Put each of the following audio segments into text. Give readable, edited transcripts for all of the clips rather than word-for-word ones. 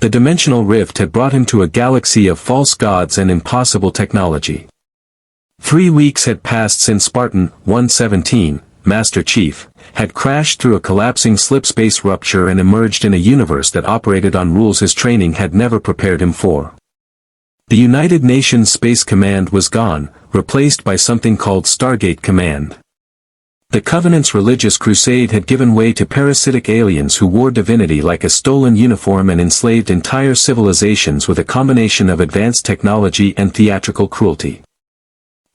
The dimensional rift had brought him to a galaxy of false gods and impossible technology. 3 weeks had passed since Spartan 117, Master Chief, had crashed through a collapsing slipspace rupture and emerged in a universe that operated on rules his training had never prepared him for. The United Nations Space Command was gone, replaced by something called Stargate Command. The Covenant's religious crusade had given way to parasitic aliens who wore divinity like a stolen uniform and enslaved entire civilizations with a combination of advanced technology and theatrical cruelty.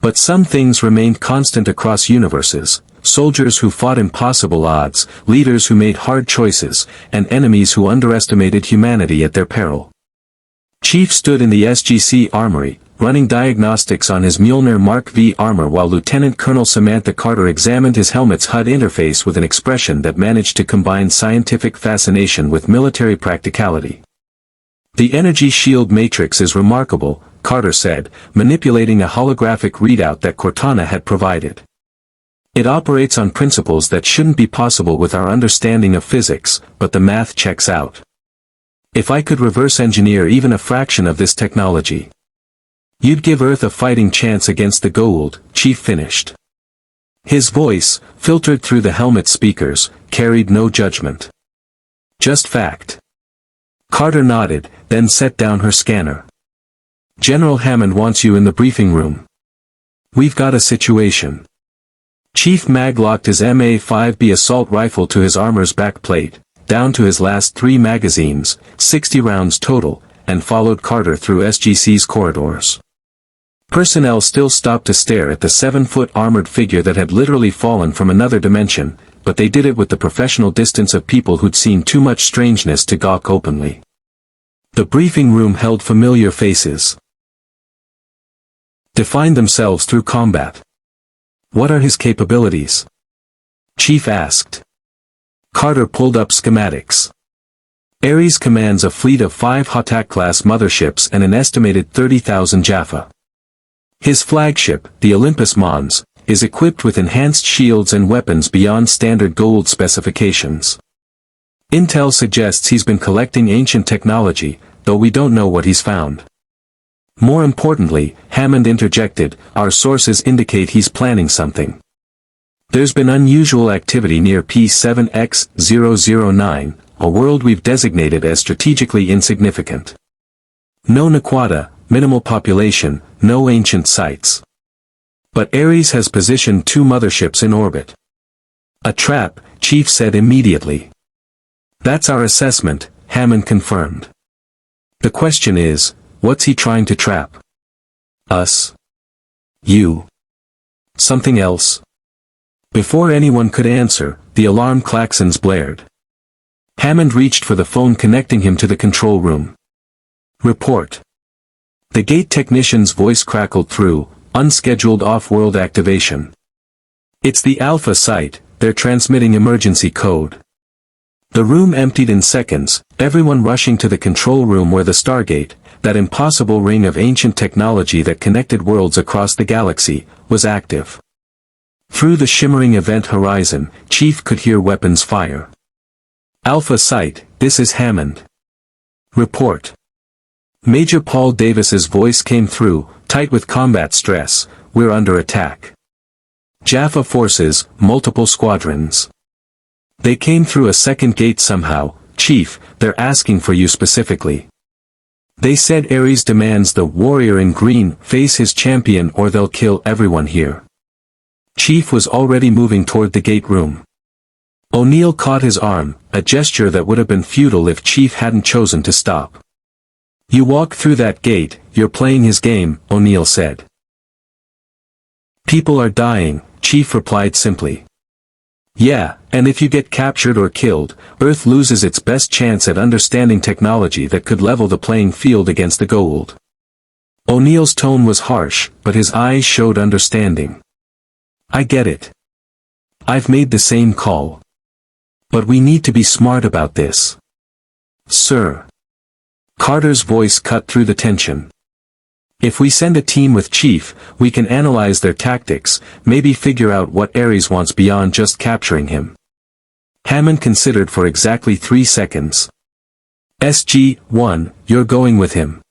But some things remained constant across universes: soldiers who fought impossible odds, leaders who made hard choices, and enemies who underestimated humanity at their peril. Chief stood in the SGC armory, running diagnostics on his Mjolnir Mark V armor while Lieutenant Colonel Samantha Carter examined his helmet's HUD interface with an expression that managed to combine scientific fascination with military practicality. "The energy shield matrix is remarkable," Carter said, manipulating a holographic readout that Cortana had provided. "It operates on principles that shouldn't be possible with our understanding of physics, but the math checks out. If I could reverse engineer even a fraction of this technology, you'd give Earth a fighting chance against the Goa'uld," Chief finished. His voice, filtered through the helmet speakers, carried no judgment. Just fact. Carter nodded, then set down her scanner. "General Hammond wants you in the briefing room. We've got a situation." Chief Mag locked his MA-5B assault rifle to his armor's backplate, down to his last 3 magazines, 60 rounds total, and followed Carter through SGC's corridors. Personnel still stopped to stare at the 7-foot armored figure that had literally fallen from another dimension, but they did it with the professional distance of people who'd seen too much strangeness to gawk openly. The briefing room held familiar faces. Defined themselves through combat. "What are his capabilities?" Chief asked. Carter pulled up schematics. Ares commands a fleet of 5 Hatak-class motherships and an estimated 30,000 Jaffa. His flagship, the Olympus Mons, is equipped with enhanced shields and weapons beyond standard Goa'uld specifications. Intel suggests he's been collecting ancient technology, though we don't know what he's found. More importantly, Hammond interjected, our sources indicate he's planning something. There's been unusual activity near P7X009, a world we've designated as strategically insignificant. No Naquata, minimal population, no ancient sites. But Ares has positioned 2 motherships in orbit. "A trap," Chief said immediately. "That's our assessment," Hammond confirmed. "The question is, what's he trying to trap? Us? You? Something else?" Before anyone could answer, the alarm klaxons blared. Hammond reached for the phone connecting him to the control room. "Report." The gate technician's voice crackled through, "Unscheduled off-world activation. It's the Alpha site, they're transmitting emergency code." The room emptied in seconds, everyone rushing to the control room where the Stargate, that impossible ring of ancient technology that connected worlds across the galaxy, was active. Through the shimmering event horizon, Chief could hear weapons fire. "Alpha Site, this is Hammond. Report." Major Paul Davis's voice came through, tight with combat stress, "We're under attack. Jaffa forces, multiple squadrons. They came through a second gate somehow, Chief, they're asking for you specifically. They said Ares demands the warrior in green face his champion or they'll kill everyone here." Chief was already moving toward the gate room. O'Neill caught his arm, a gesture that would have been futile if Chief hadn't chosen to stop. "You walk through that gate, you're playing his game," O'Neill said. "People are dying," Chief replied simply. "Yeah, and if you get captured or killed, Earth loses its best chance at understanding technology that could level the playing field against the Goa'uld." O'Neill's tone was harsh, but his eyes showed understanding. "I get it. I've made the same call. But we need to be smart about this." "Sir." Carter's voice cut through the tension. "If we send a team with Chief, we can analyze their tactics, maybe figure out what Ares wants beyond just capturing him." Hammond considered for exactly 3 seconds. SG-1, you're going with him.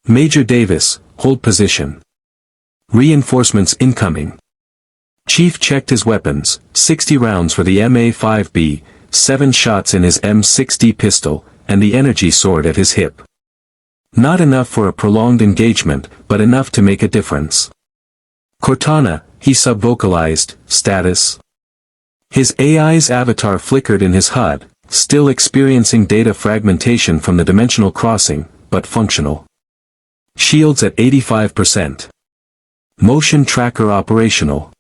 Major Davis, hold position. Reinforcements incoming. Chief checked his weapons, 60 rounds for the MA-5B, 7 shots in his M60 pistol, and the energy sword at his hip. Not enough for a prolonged engagement, but enough to make a difference. Cortana, he sub-vocalized, status. His AI's avatar flickered in his HUD, still experiencing data fragmentation from the dimensional crossing, but functional. Shields at 85%. Motion tracker operational.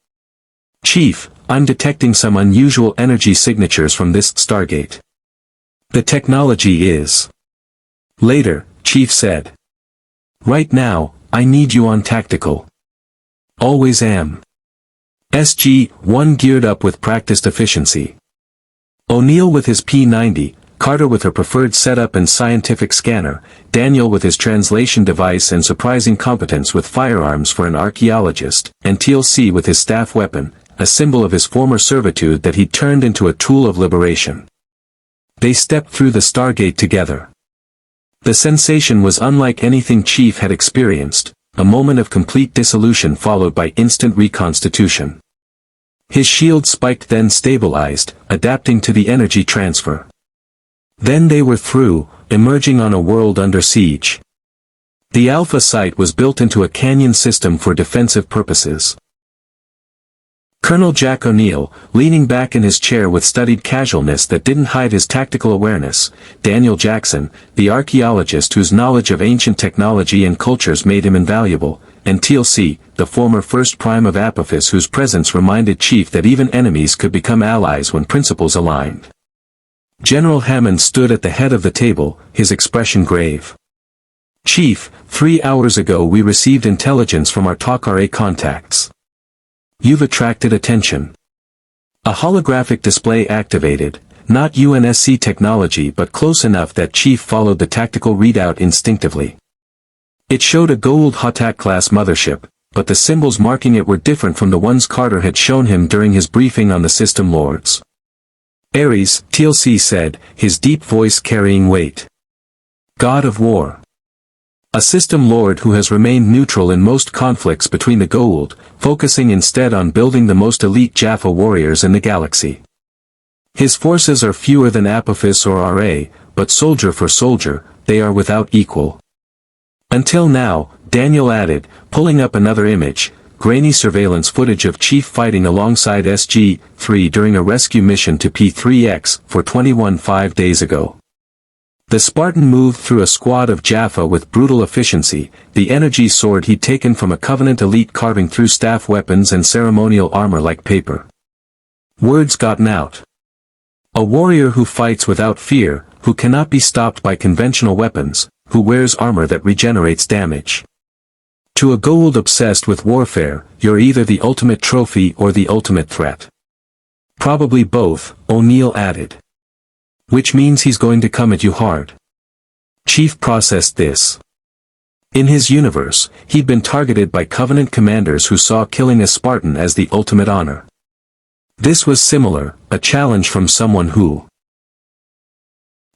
Chief, I'm detecting some unusual energy signatures from this Stargate. The technology is. Later, Chief said. Right now, I need you on tactical. Always am. SG-1 geared up with practiced efficiency. O'Neill with his P-90, Carter with her preferred setup and scientific scanner, Daniel with his translation device and surprising competence with firearms for an archaeologist, and TLC with his staff weapon, a symbol of his former servitude that he'd turned into a tool of liberation. They stepped through the Stargate together. The sensation was unlike anything Chief had experienced, a moment of complete dissolution followed by instant reconstitution. His shield spiked then stabilized, adapting to the energy transfer. Then they were through, emerging on a world under siege. The Alpha site was built into a canyon system for defensive purposes. Colonel Jack O'Neill, leaning back in his chair with studied casualness that didn't hide his tactical awareness, Daniel Jackson, the archaeologist whose knowledge of ancient technology and cultures made him invaluable, and TLC, the former first prime of Apophis whose presence reminded Chief that even enemies could become allies when principles aligned. General Hammond stood at the head of the table, his expression grave. Chief, 3 hours ago we received intelligence from our TALK-RA contacts. You've attracted attention. A holographic display activated, not UNSC technology but close enough that Chief followed the tactical readout instinctively. It showed a Goa'uld Hatak-class mothership, but the symbols marking it were different from the ones Carter had shown him during his briefing on the system lords. Ares, TLC said, his deep voice carrying weight. God of War. A system lord who has remained neutral in most conflicts between the Goa'uld, focusing instead on building the most elite Jaffa warriors in the galaxy. His forces are fewer than Apophis or RA, but soldier for soldier, they are without equal. Until now, Daniel added, pulling up another image, grainy surveillance footage of Chief fighting alongside SG-3 during a rescue mission to P3X for 5 days ago. The Spartan moved through a squad of Jaffa with brutal efficiency, the energy sword he'd taken from a Covenant elite carving through staff weapons and ceremonial armor like paper. Words gotten out. A warrior who fights without fear, who cannot be stopped by conventional weapons, who wears armor that regenerates damage. To a Goa'uld obsessed with warfare, you're either the ultimate trophy or the ultimate threat. Probably both, O'Neill added. Which means he's going to come at you hard. Chief processed this. In his universe, he'd been targeted by Covenant commanders who saw killing a Spartan as the ultimate honor. This was similar, a challenge from someone who.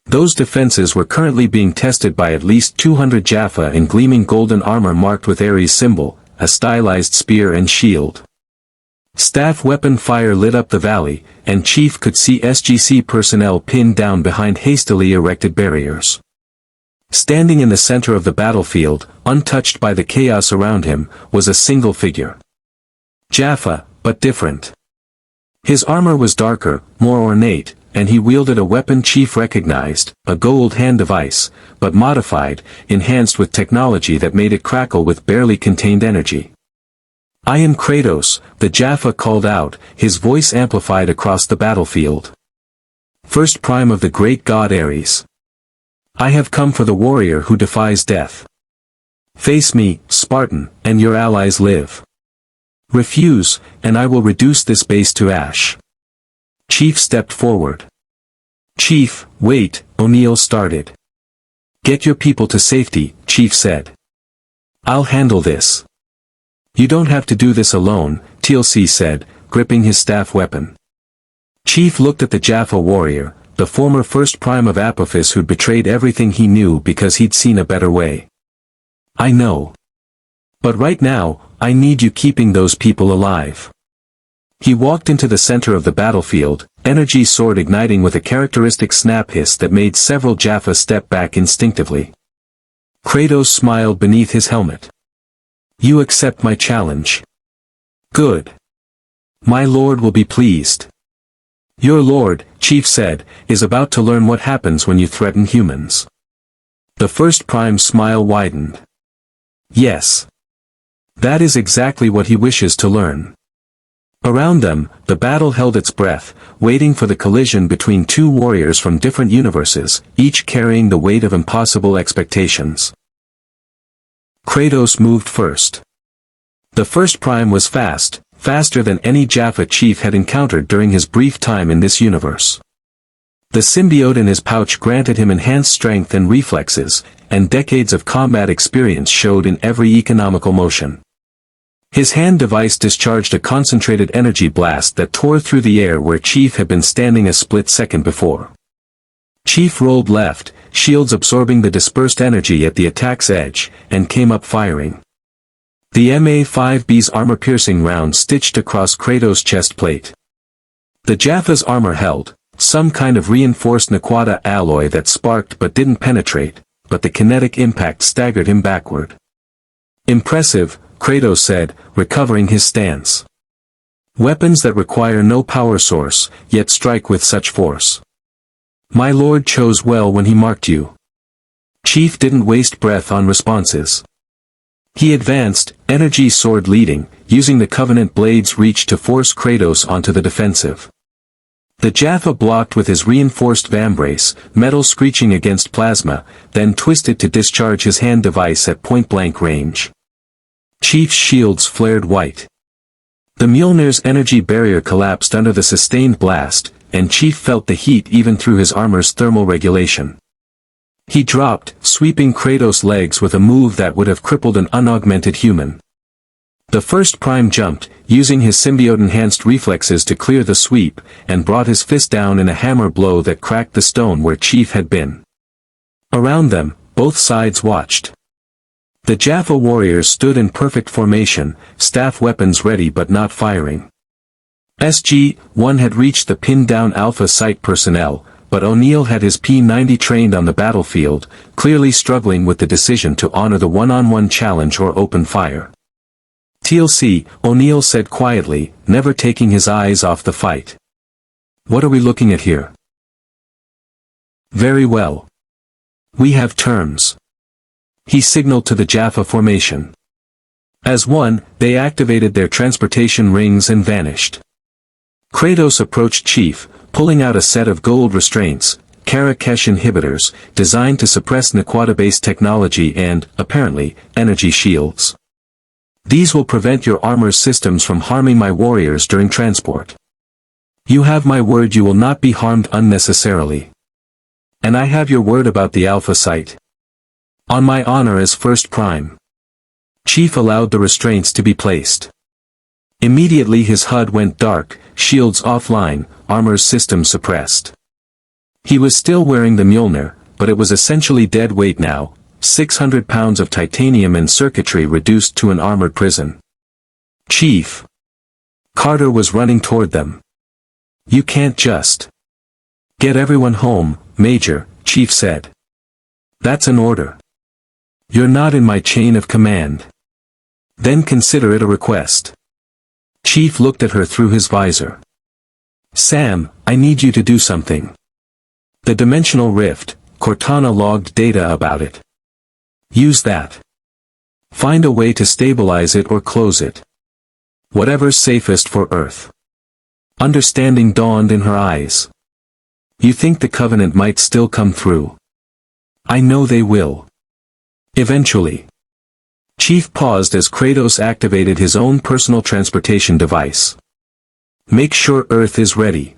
Those defenses were currently being tested by at least 200 Jaffa in gleaming golden armor marked with Ares' symbol, a stylized spear and shield. Staff weapon fire lit up the valley, and Chief could see SGC personnel pinned down behind hastily erected barriers. Standing in the center of the battlefield, untouched by the chaos around him, was a single figure. Jaffa, but different. His armor was darker, more ornate, and he wielded a weapon Chief recognized, a Goa'uld hand device, but modified, enhanced with technology that made it crackle with barely contained energy. I am Kratos, the Jaffa called out, his voice amplified across the battlefield. First prime of the great god Ares. I have come for the warrior who defies death. Face me, Spartan, and your allies live. Refuse, and I will reduce this base to ash. Chief stepped forward. Chief, wait, O'Neill started. Get your people to safety, Chief said. I'll handle this. You don't have to do this alone, TLC said, gripping his staff weapon. Chief looked at the Jaffa warrior, the former first prime of Apophis who'd betrayed everything he knew because he'd seen a better way. I know. But right now, I need you keeping those people alive. He walked into the center of the battlefield, energy sword igniting with a characteristic snap hiss that made several Jaffa step back instinctively. Kratos smiled beneath his helmet. You accept my challenge. Good. My lord will be pleased. Your lord, Chief said, is about to learn what happens when you threaten humans. The first prime's smile widened. Yes. That is exactly what he wishes to learn. Around them, the battle held its breath, waiting for the collision between two warriors from different universes, each carrying the weight of impossible expectations. Kratos moved first. The first prime was fast, faster than any Jaffa chief had encountered during his brief time in this universe. The symbiote in his pouch granted him enhanced strength and reflexes, and decades of combat experience showed in every economical motion. His hand device discharged a concentrated energy blast that tore through the air where Chief had been standing a split second before. Chief rolled left, shields absorbing the dispersed energy at the attack's edge, and came up firing. The MA-5B's armor-piercing round stitched across Kratos' chest plate. The Jaffa's armor held, some kind of reinforced Naquata alloy that sparked but didn't penetrate, but the kinetic impact staggered him backward. Impressive, Kratos said, recovering his stance. Weapons that require no power source, yet strike with such force. My lord chose well when he marked you. Chief didn't waste breath on responses. He advanced, energy sword leading, using the Covenant blade's reach to force Kratos onto the defensive. The Jaffa blocked with his reinforced vambrace, metal screeching against plasma, then twisted to discharge his hand device at point-blank range. Chief's shields flared white. The Mjolnir's energy barrier collapsed under the sustained blast, and Chief felt the heat even through his armor's thermal regulation. He dropped, sweeping Kratos' legs with a move that would have crippled an unaugmented human. The first prime jumped, using his symbiote-enhanced reflexes to clear the sweep, and brought his fist down in a hammer blow that cracked the stone where Chief had been. Around them, both sides watched. The Jaffa warriors stood in perfect formation, staff weapons ready but not firing. SG-1 had reached the pinned-down Alpha Site personnel, but O'Neill had his P-90 trained on the battlefield, clearly struggling with the decision to honor the one-on-one challenge or open fire. TLC, O'Neill said quietly, never taking his eyes off the fight. What are we looking at here? Very well. We have terms. He signaled to the Jaffa formation. As one, they activated their transportation rings and vanished. Kratos approached Chief, pulling out a set of Goa'uld restraints, Kara-Kesh inhibitors, designed to suppress Naquata-based technology and, apparently, energy shields. These will prevent your armor's systems from harming my warriors during transport. You have my word you will not be harmed unnecessarily. And I have your word about the Alpha Site. On my honor as First Prime. Chief allowed the restraints to be placed. Immediately his HUD went dark, shields offline, armor's system suppressed. He was still wearing the Mjolnir, but it was essentially dead weight now, 600 pounds of titanium and circuitry reduced to an armored prison. Chief. Carter was running toward them. You can't just get everyone home, Major, Chief said. That's an order. You're not in my chain of command. Then consider it a request. Chief looked at her through his visor. Sam, I need you to do something. The dimensional rift, Cortana logged data about it. Use that. Find a way to stabilize it or close it. Whatever's safest for Earth. Understanding dawned in her eyes. You think the Covenant might still come through? I know they will. Eventually. Chief paused as Kratos activated his own personal transportation device. Make sure Earth is ready.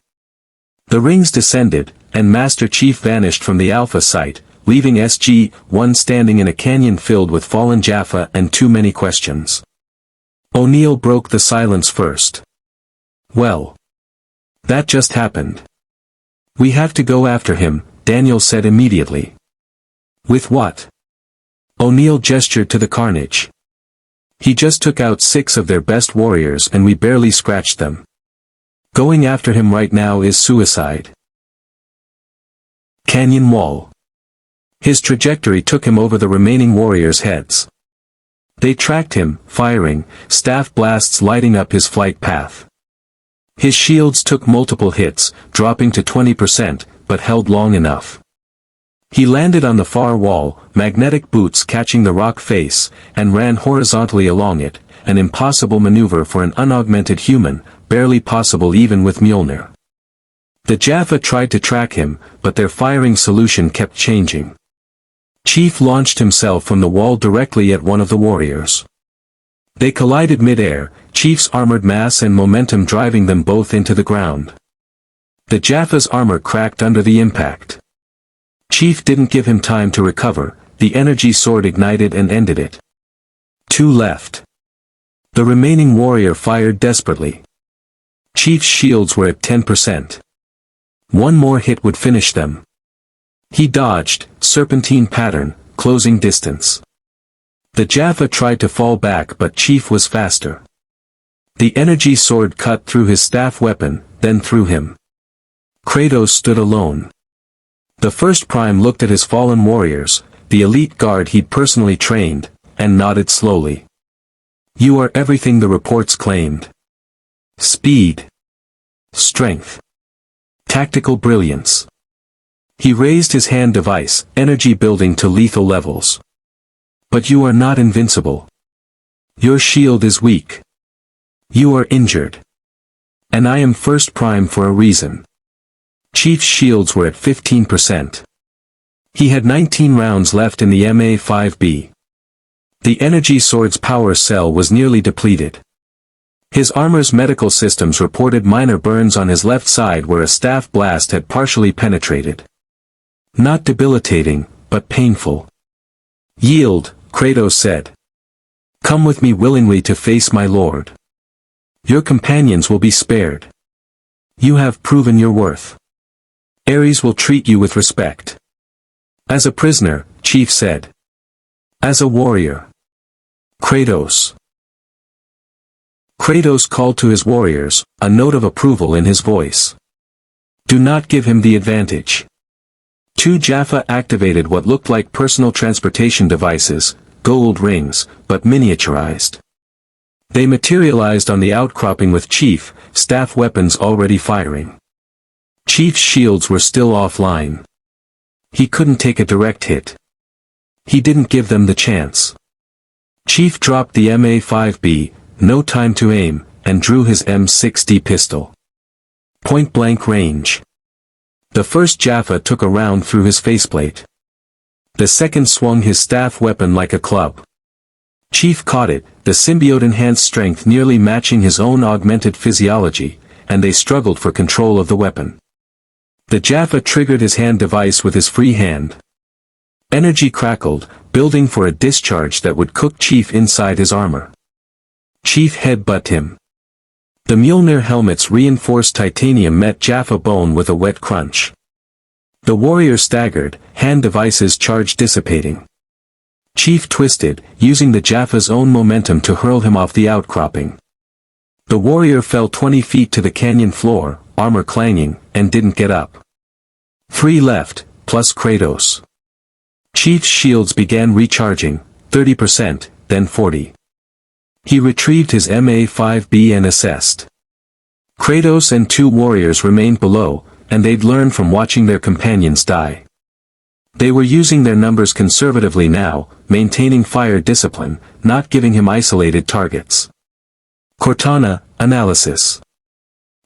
The rings descended, and Master Chief vanished from the Alpha Site, leaving SG-1 standing in a canyon filled with fallen Jaffa and too many questions. O'Neill broke the silence first. Well. That just happened. We have to go after him, Daniel said immediately. With what? O'Neill gestured to the carnage. He just took out 6 of their best warriors and we barely scratched them. Going after him right now is suicide. Canyon wall. His trajectory took him over the remaining warriors' heads. They tracked him, firing, staff blasts lighting up his flight path. His shields took multiple hits, dropping to 20%, but held long enough. He landed on the far wall, magnetic boots catching the rock face, and ran horizontally along it, an impossible maneuver for an unaugmented human, barely possible even with Mjolnir. The Jaffa tried to track him, but their firing solution kept changing. Chief launched himself from the wall directly at one of the warriors. They collided mid-air, Chief's armored mass and momentum driving them both into the ground. The Jaffa's armor cracked under the impact. Chief didn't give him time to recover, the energy sword ignited and ended it. 2 left. The remaining warrior fired desperately. Chief's shields were at 10%. One more hit would finish them. He dodged, serpentine pattern, closing distance. The Jaffa tried to fall back but Chief was faster. The energy sword cut through his staff weapon, then through him. Kratos stood alone. The first Prime looked at his fallen warriors, the elite guard he'd personally trained, and nodded slowly. You are everything the reports claimed. Speed. Strength. Tactical brilliance. He raised his hand device, energy building to lethal levels. But you are not invincible. Your shield is weak. You are injured. And I am first Prime for a reason. Chief's shields were at 15%. He had 19 rounds left in the MA-5B. The energy sword's power cell was nearly depleted. His armor's medical systems reported minor burns on his left side where a staff blast had partially penetrated. Not debilitating, but painful. Yield, Kratos said. Come with me willingly to face my lord. Your companions will be spared. You have proven your worth. Ares will treat you with respect. As a prisoner, Chief said. As a warrior. Kratos. Kratos called to his warriors, a note of approval in his voice. Do not give him the advantage. 2 Jaffa activated what looked like personal transportation devices, Goa'uld rings, but miniaturized. They materialized on the outcropping with Chief, staff weapons already firing. Chief's shields were still offline. He couldn't take a direct hit. He didn't give them the chance. Chief dropped the MA-5B, no time to aim, and drew his M60 pistol. Point-blank range. The first Jaffa took a round through his faceplate. The second swung his staff weapon like a club. Chief caught it, the symbiote-enhanced strength nearly matching his own augmented physiology, and they struggled for control of the weapon. The Jaffa triggered his hand device with his free hand. Energy crackled, building for a discharge that would cook Chief inside his armor. Chief headbutted him. The Mjolnir helmet's reinforced titanium met Jaffa bone with a wet crunch. The warrior staggered, hand device's charge dissipating. Chief twisted, using the Jaffa's own momentum to hurl him off the outcropping. The warrior fell 20 feet to the canyon floor, armor clanging, and didn't get up. 3 left, plus Kratos. Chief's shields began recharging, 30%, then 40%. He retrieved his MA-5B and assessed. Kratos and 2 warriors remained below, and they'd learned from watching their companions die. They were using their numbers conservatively now, maintaining fire discipline, not giving him isolated targets. Cortana, analysis.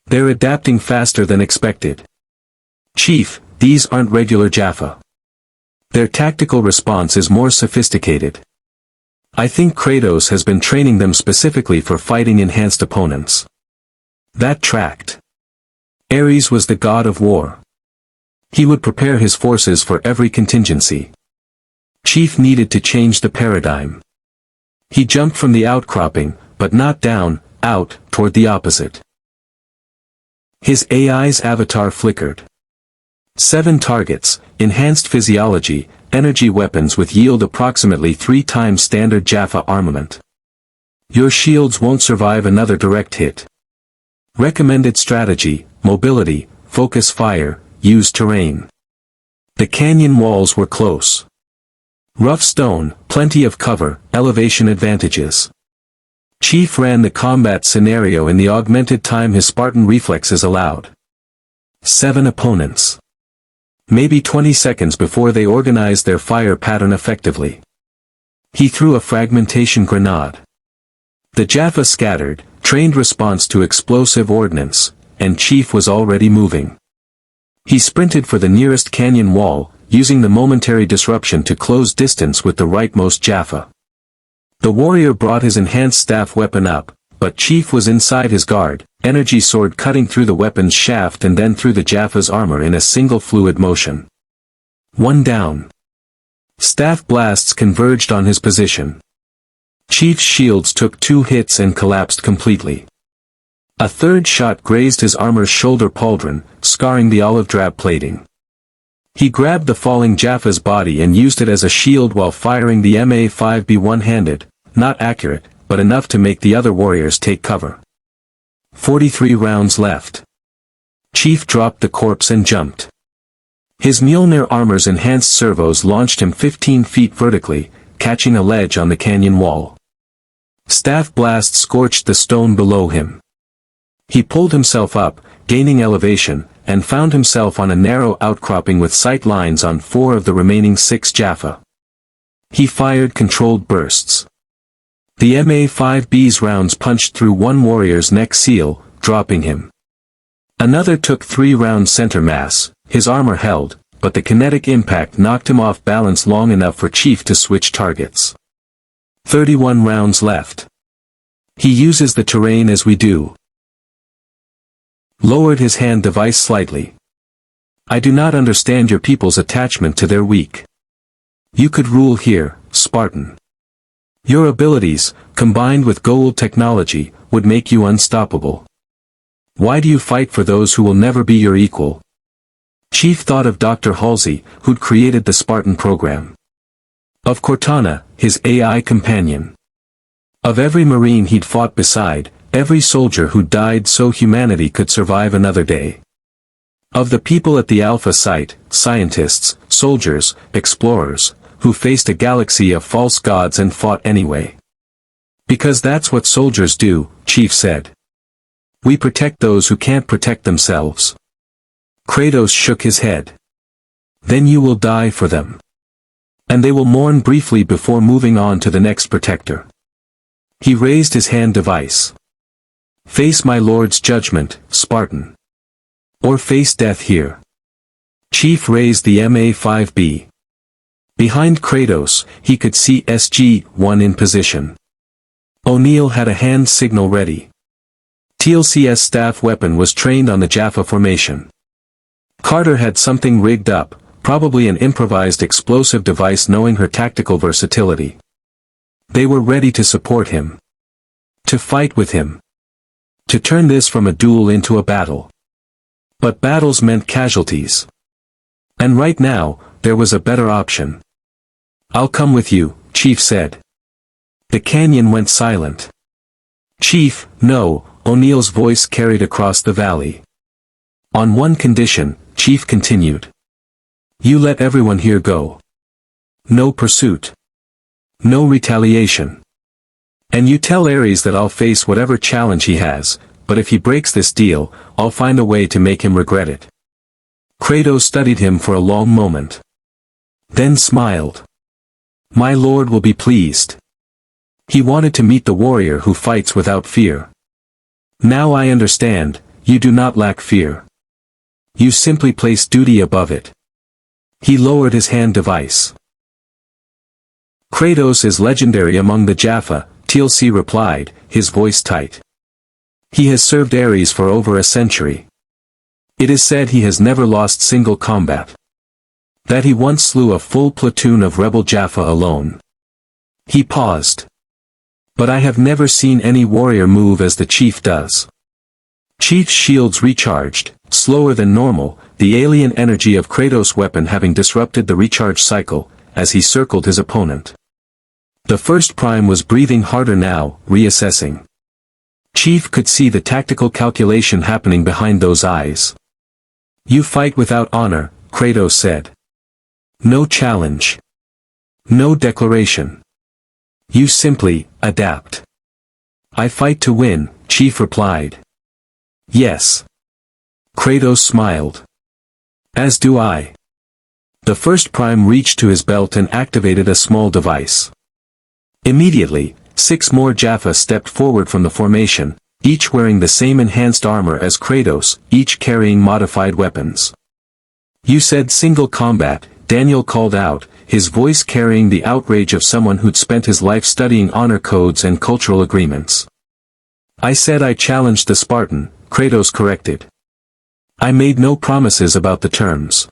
They're adapting faster than expected. Chief, these aren't regular Jaffa. Their tactical response is more sophisticated. I think Kratos has been training them specifically for fighting enhanced opponents. That tracked. Ares was the god of war. He would prepare his forces for every contingency. Chief needed to change the paradigm. He jumped from the outcropping, but not down, out, toward the opposite. His AI's avatar flickered. 7 targets, enhanced physiology, energy weapons with yield approximately 3 times standard Jaffa armament. Your shields won't survive another direct hit. Recommended strategy, mobility, focus fire, use terrain. The canyon walls were close. Rough stone, plenty of cover, elevation advantages. Chief ran the combat scenario in the augmented time his Spartan reflexes allowed. 7 opponents. Maybe 20 seconds before they organized their fire pattern effectively. He threw a fragmentation grenade. The Jaffa scattered, trained response to explosive ordnance, and Chief was already moving. He sprinted for the nearest canyon wall, using the momentary disruption to close distance with the rightmost Jaffa. The warrior brought his enhanced staff weapon up, but Chief was inside his guard, energy sword cutting through the weapon's shaft and then through the Jaffa's armor in a single fluid motion. 1 down. Staff blasts converged on his position. Chief's shields took 2 hits and collapsed completely. A third shot grazed his armor's shoulder pauldron, scarring the olive drab plating. He grabbed the falling Jaffa's body and used it as a shield while firing the MA-5B one-handed, not accurate, but enough to make the other warriors take cover. 43 rounds left. Chief dropped the corpse and jumped. His Mjolnir armor's enhanced servos launched him 15 feet vertically, catching a ledge on the canyon wall. Staff blasts scorched the stone below him. He pulled himself up, gaining elevation, and found himself on a narrow outcropping with sight lines on 4 of the remaining 6 Jaffa. He fired controlled bursts. The MA-5B's rounds punched through one warrior's neck seal, dropping him. Another took 3 round center mass, his armor held, but the kinetic impact knocked him off balance long enough for Chief to switch targets. 31 rounds left. He uses the terrain as we do. Lowered his hand device slightly. I do not understand your people's attachment to their weak. You could rule here, Spartan. Your abilities, combined with Goa'uld technology, would make you unstoppable. Why do you fight for those who will never be your equal? Chief thought of Dr. Halsey, who'd created the Spartan program. Of Cortana, his AI companion. Of every Marine he'd fought beside, every soldier who died so humanity could survive another day. Of the people at the Alpha site, scientists, soldiers, explorers, who faced a galaxy of false gods and fought anyway. Because that's what soldiers do, Chief said. We protect those who can't protect themselves. Kratos shook his head. Then you will die for them. And they will mourn briefly before moving on to the next protector. He raised his hand device. Face my lord's judgment, Spartan. Or face death here. Chief raised the MA-5B. Behind Kratos, he could see SG-1 in position. O'Neill had a hand signal ready. TLC's staff weapon was trained on the Jaffa formation. Carter had something rigged up, probably an improvised explosive device knowing her tactical versatility. They were ready to support him. To fight with him. To turn this from a duel into a battle. But battles meant casualties. And right now, there was a better option. I'll come with you, Chief said. The canyon went silent. Chief, no, O'Neill's voice carried across the valley. On one condition, Chief continued. You let everyone here go. No pursuit. No retaliation. And you tell Ares that I'll face whatever challenge he has, but if he breaks this deal, I'll find a way to make him regret it. Kratos studied him for a long moment. Then smiled. My lord will be pleased. He wanted to meet the warrior who fights without fear. Now I understand, you do not lack fear. You simply place duty above it. He lowered his hand device. Kratos is legendary among the Jaffa, TLC replied, his voice tight. He has served Ares for over a century. It is said he has never lost single combat. That he once slew a full platoon of rebel Jaffa alone. He paused. But I have never seen any warrior move as the Chief does. Chief's shields recharged, slower than normal, the alien energy of Kratos' weapon having disrupted the recharge cycle, as he circled his opponent. The first prime was breathing harder now, reassessing. Chief could see the tactical calculation happening behind those eyes. "You fight without honor," Kratos said. "No challenge. No declaration. You simply adapt." "I fight to win," Chief replied. "Yes." Kratos smiled. "As do I." The first prime reached to his belt and activated a small device. Immediately, 6 more Jaffa stepped forward from the formation, each wearing the same enhanced armor as Kratos, each carrying modified weapons. "You said single combat," Daniel called out, his voice carrying the outrage of someone who'd spent his life studying honor codes and cultural agreements. "I said I challenged the Spartan," Kratos corrected. "I made no promises about the terms."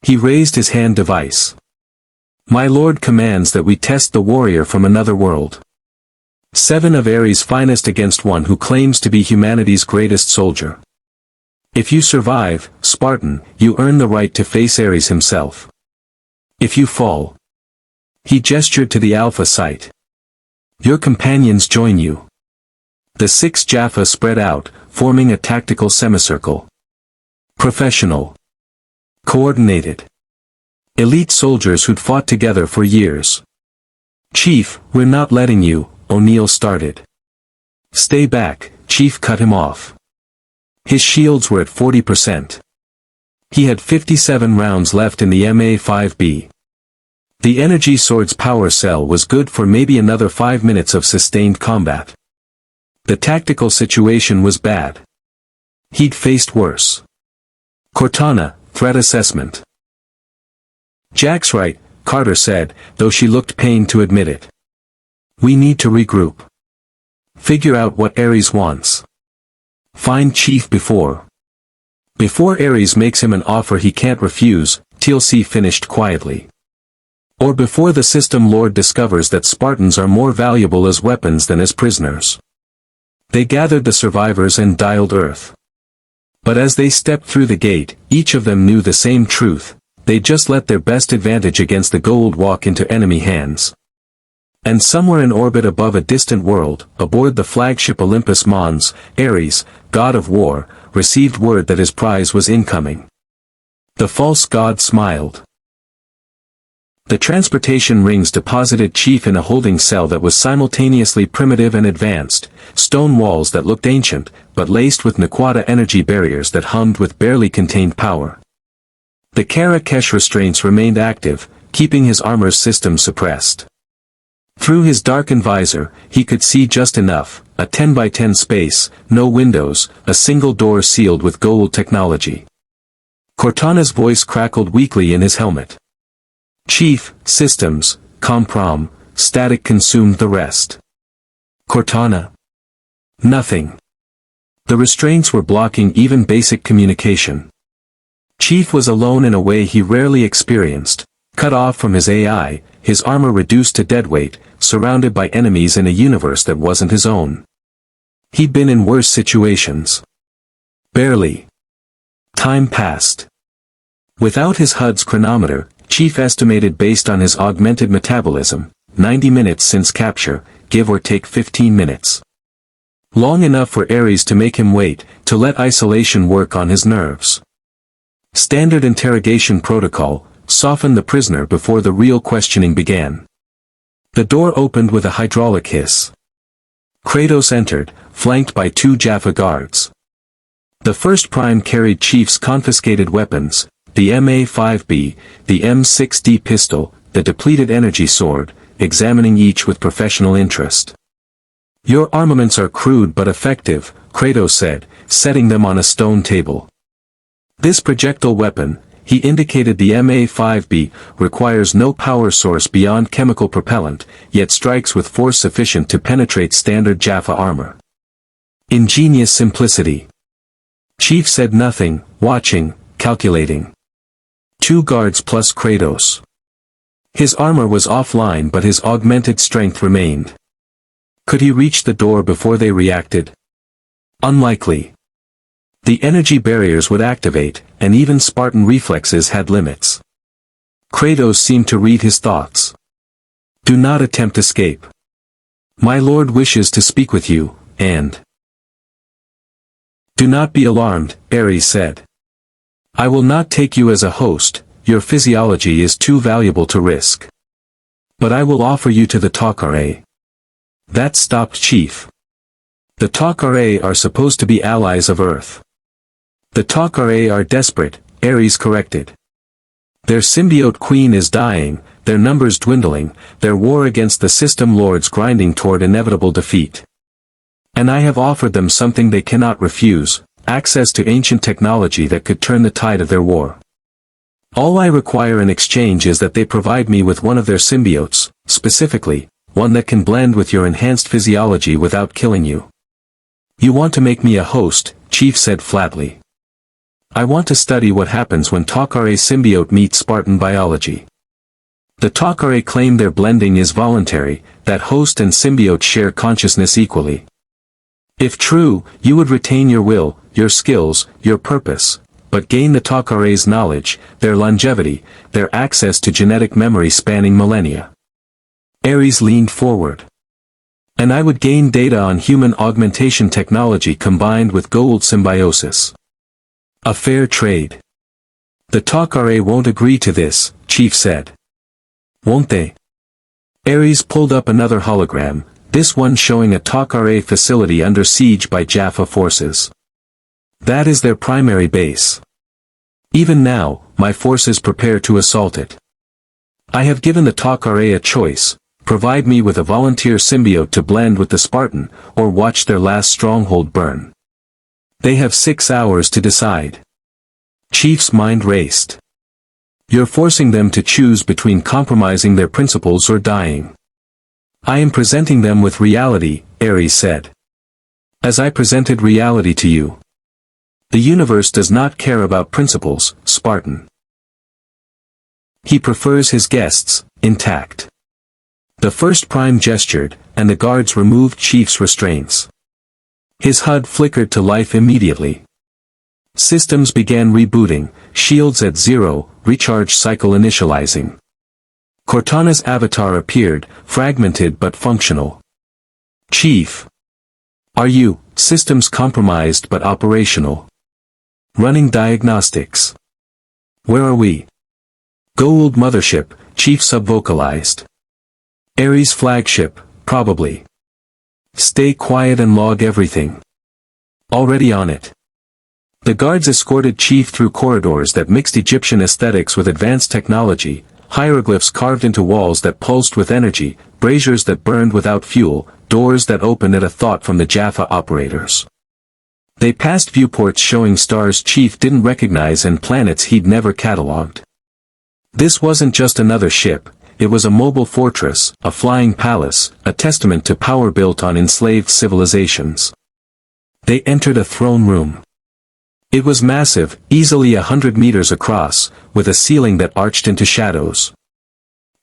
He raised his hand device. "My lord commands that we test the warrior from another world. 7 of Ares' finest against one who claims to be humanity's greatest soldier. If you survive, Spartan, you earn the right to face Ares himself. If you fall..." He gestured to the Alpha site. "Your companions join you." The 6 Jaffa spread out, forming a tactical semicircle. Professional. Coordinated. Elite soldiers who'd fought together for years. "Chief, we're not letting you," O'Neill started. "Stay back," Chief cut him off. His shields were at 40%. He had 57 rounds left in the MA-5B. The energy sword's power cell was good for maybe another 5 minutes of sustained combat. The tactical situation was bad. He'd faced worse. Cortana, threat assessment. "Jack's right," Carter said, though she looked pained to admit it. "We need to regroup. Figure out what Ares wants. Find Chief before Ares makes him an offer he can't refuse," TLC finished quietly. "Or before the system lord discovers that Spartans are more valuable as weapons than as prisoners." They gathered the survivors and dialed Earth. But as they stepped through the gate, each of them knew the same truth: they just let their best advantage against the Goa'uld walk into enemy hands. And somewhere in orbit above a distant world, aboard the flagship Olympus Mons, Ares, god of war, received word that his prize was incoming. The false god smiled. The transportation rings deposited Chief in a holding cell that was simultaneously primitive and advanced, stone walls that looked ancient, but laced with Naquata energy barriers that hummed with barely contained power. The Kara-Kesh restraints remained active, keeping his armor's system suppressed. Through his darkened visor, he could see just enough: a 10 by 10 space, no windows, a single door sealed with Goa'uld technology. Cortana's voice crackled weakly in his helmet. "Chief, systems, comprom, static consumed the rest." "Cortana?" "Nothing." The restraints were blocking even basic communication. Chief was alone in a way he rarely experienced, cut off from his AI, his armor reduced to deadweight, surrounded by enemies in a universe that wasn't his own. He'd been in worse situations. Barely. Time passed. Without his HUD's chronometer, Chief estimated based on his augmented metabolism, 90 minutes since capture, give or take 15 minutes. Long enough for Ares to make him wait, to let isolation work on his nerves. Standard interrogation protocol: soften the prisoner before the real questioning began. The door opened with a hydraulic hiss. Kratos entered, flanked by 2 Jaffa guards. The first prime carried Chief's confiscated weapons, the MA-5B, the M6D pistol, the depleted energy sword, examining each with professional interest. "Your armaments are crude but effective," Kratos said, setting them on a stone table. "This projectile weapon," he indicated the MA-5B, "requires no power source beyond chemical propellant, yet strikes with force sufficient to penetrate standard Jaffa armor." Ingenious simplicity. Chief said nothing, watching, calculating. 2 guards plus Kratos. His armor was offline but his augmented strength remained. Could he reach the door before they reacted? Unlikely. The energy barriers would activate, and even Spartan reflexes had limits. Kratos seemed to read his thoughts. Do not attempt escape. My lord wishes to speak with you, and... Do not be alarmed, Ares said. I will not take you as a host, your physiology is too valuable to risk. But I will offer you to the Tal'Kar. That stopped Chief. The Tal'Kar are supposed to be allies of Earth. The Tal'Kar are desperate, Ares corrected. Their symbiote queen is dying, their numbers dwindling, their war against the system lords grinding toward inevitable defeat. And I have offered them something they cannot refuse, access to ancient technology that could turn the tide of their war. All I require in exchange is that they provide me with one of their symbiotes, specifically, one that can blend with your enhanced physiology without killing you. You want to make me a host, Chief said flatly. I want to study what happens when Tal'Kar symbiote meets Spartan biology. The Tal'Kar claim their blending is voluntary, that host and symbiote share consciousness equally. If true, you would retain your will, your skills, your purpose, but gain the Tal'Kar's knowledge, their longevity, their access to genetic memory spanning millennia. Ares leaned forward. And I would gain data on human augmentation technology combined with Goa'uld symbiosis. A fair trade. The Tal'Kar won't agree to this, Chief said. Won't they? Ares pulled up another hologram, this one showing a Tal'Kar facility under siege by Jaffa forces. That is their primary base. Even now, my forces prepare to assault it. I have given the Tal'Kar a choice, provide me with a volunteer symbiote to blend with the Spartan, or watch their last stronghold burn. They have 6 hours to decide. Chief's mind raced. You're forcing them to choose between compromising their principles or dying. I am presenting them with reality, Ares said. As I presented reality to you. The universe does not care about principles, Spartan. He prefers his guests, intact. The first prime gestured, and the guards removed Chief's restraints. His HUD flickered to life immediately. Systems began rebooting, shields at 0, recharge cycle initializing. Cortana's avatar appeared, fragmented but functional. Chief. Are you, systems compromised but operational? Running diagnostics. Where are we? Goa'uld mothership, Chief subvocalized. Ares flagship, probably. Stay quiet and log everything. Already on it. The guards escorted Chief through corridors that mixed Egyptian aesthetics with advanced technology, hieroglyphs carved into walls that pulsed with energy, braziers that burned without fuel, doors that opened at a thought from the Jaffa operators. They passed viewports showing stars Chief didn't recognize and planets he'd never catalogued. This wasn't just another ship, it was a mobile fortress, a flying palace, a testament to power built on enslaved civilizations. They entered a throne room. It was massive, easily 100 meters across, with a ceiling that arched into shadows.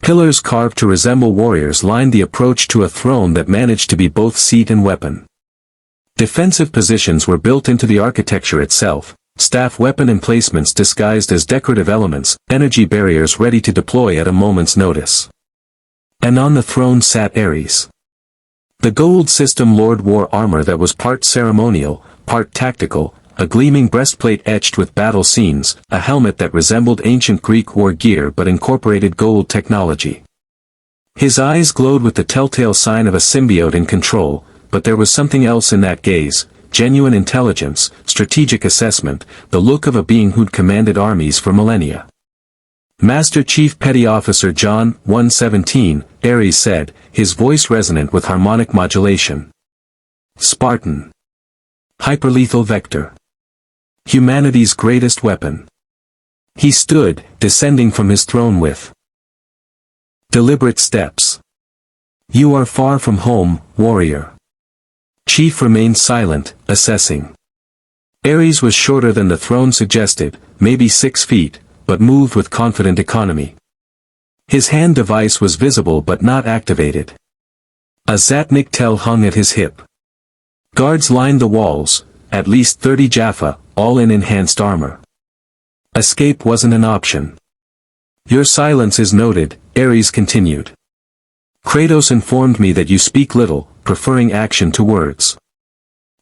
Pillars carved to resemble warriors lined the approach to a throne that managed to be both seat and weapon. Defensive positions were built into the architecture itself, staff weapon emplacements disguised as decorative elements, energy barriers ready to deploy at a moment's notice. And on the throne sat Ares. The Goa'uld system Lord wore armor that was part ceremonial, part tactical, a gleaming breastplate etched with battle scenes, a helmet that resembled ancient Greek war gear but incorporated Goa'uld technology. His eyes glowed with the telltale sign of a symbiote in control, but there was something else in that gaze, genuine intelligence, strategic assessment, the look of a being who'd commanded armies for millennia. Master Chief Petty Officer John 117, Ares said, his voice resonant with harmonic modulation. Spartan. Hyperlethal vector. Humanity's greatest weapon. He stood, descending from his throne with deliberate steps. You are far from home, warrior. Chief remained silent, assessing. Ares was shorter than the throne suggested, maybe 6 feet, but moved with confident economy. His hand device was visible but not activated. A Zatnik tel hung at his hip. Guards lined the walls, at least 30 Jaffa, all in enhanced armor. Escape wasn't an option. Your silence is noted, Ares continued. Kratos informed me that you speak little, preferring action to words.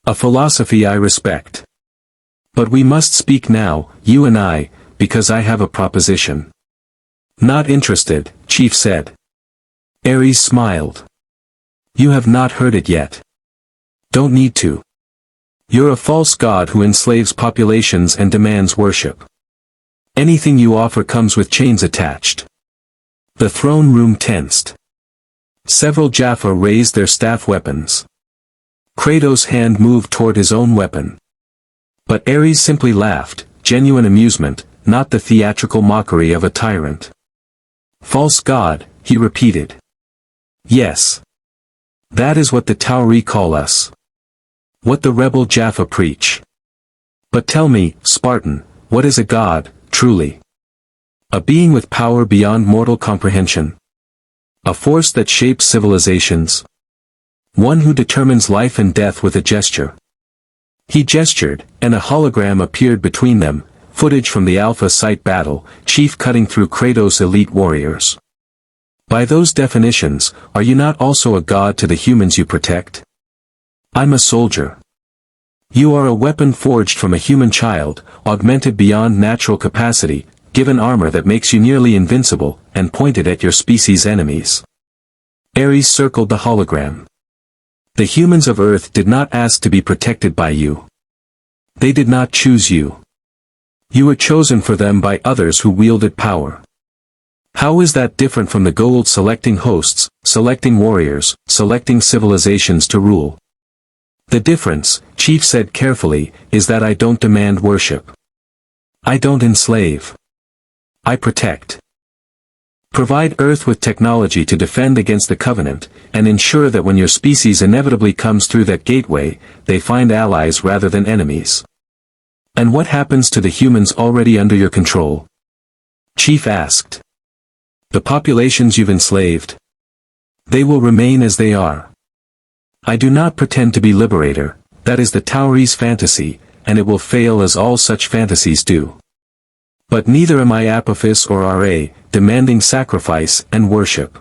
A philosophy I respect. But we must speak now, you and I, because I have a proposition. Not interested, Chief said. Ares smiled. You have not heard it yet. Don't need to. You're a false god who enslaves populations and demands worship. Anything you offer comes with chains attached. The throne room tensed. Several Jaffa raised their staff weapons. Kratos' hand moved toward his own weapon. But Ares simply laughed, genuine amusement, not the theatrical mockery of a tyrant. False god, he repeated. Yes. That is what the Tauri call us. What the rebel Jaffa preach. But tell me, Spartan, what is a god, truly? A being with power beyond mortal comprehension. A force that shapes civilizations. One who determines life and death with a gesture. He gestured, and a hologram appeared between them, footage from the Alpha Site battle, Chief cutting through Kratos' elite warriors. By those definitions, are you not also a god to the humans you protect? I'm a soldier. You are a weapon forged from a human child, augmented beyond natural capacity, given armor that makes you nearly invincible, and pointed at your species' enemies. Ares circled the hologram. The humans of Earth did not ask to be protected by you. They did not choose you. You were chosen for them by others who wielded power. How is that different from the Goa'uld selecting hosts, selecting warriors, selecting civilizations to rule? The difference, Chief said carefully, is that I don't demand worship. I don't enslave. I protect. Provide Earth with technology to defend against the Covenant, and ensure that when your species inevitably comes through that gateway, they find allies rather than enemies. And what happens to the humans already under your control? Chief asked. The populations you've enslaved? They will remain as they are. I do not pretend to be liberator, that is the Tauri's fantasy, and it will fail as all such fantasies do. But neither am I Apophis or Ra, demanding sacrifice and worship.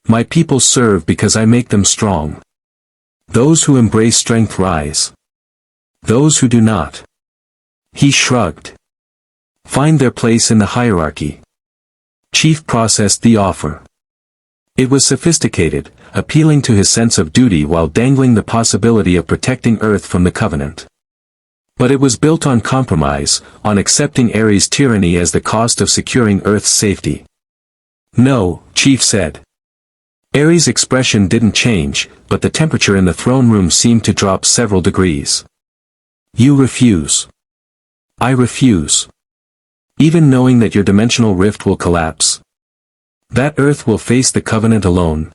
My people serve because I make them strong. Those who embrace strength rise. Those who do not. He shrugged. Find their place in the hierarchy. Chief processed the offer. It was sophisticated, appealing to his sense of duty while dangling the possibility of protecting Earth from the Covenant. But it was built on compromise, on accepting Ares' tyranny as the cost of securing Earth's safety. No, Chief said. Ares' expression didn't change, but the temperature in the throne room seemed to drop several degrees. You refuse. I refuse. Even knowing that your dimensional rift will collapse. That Earth will face the Covenant alone.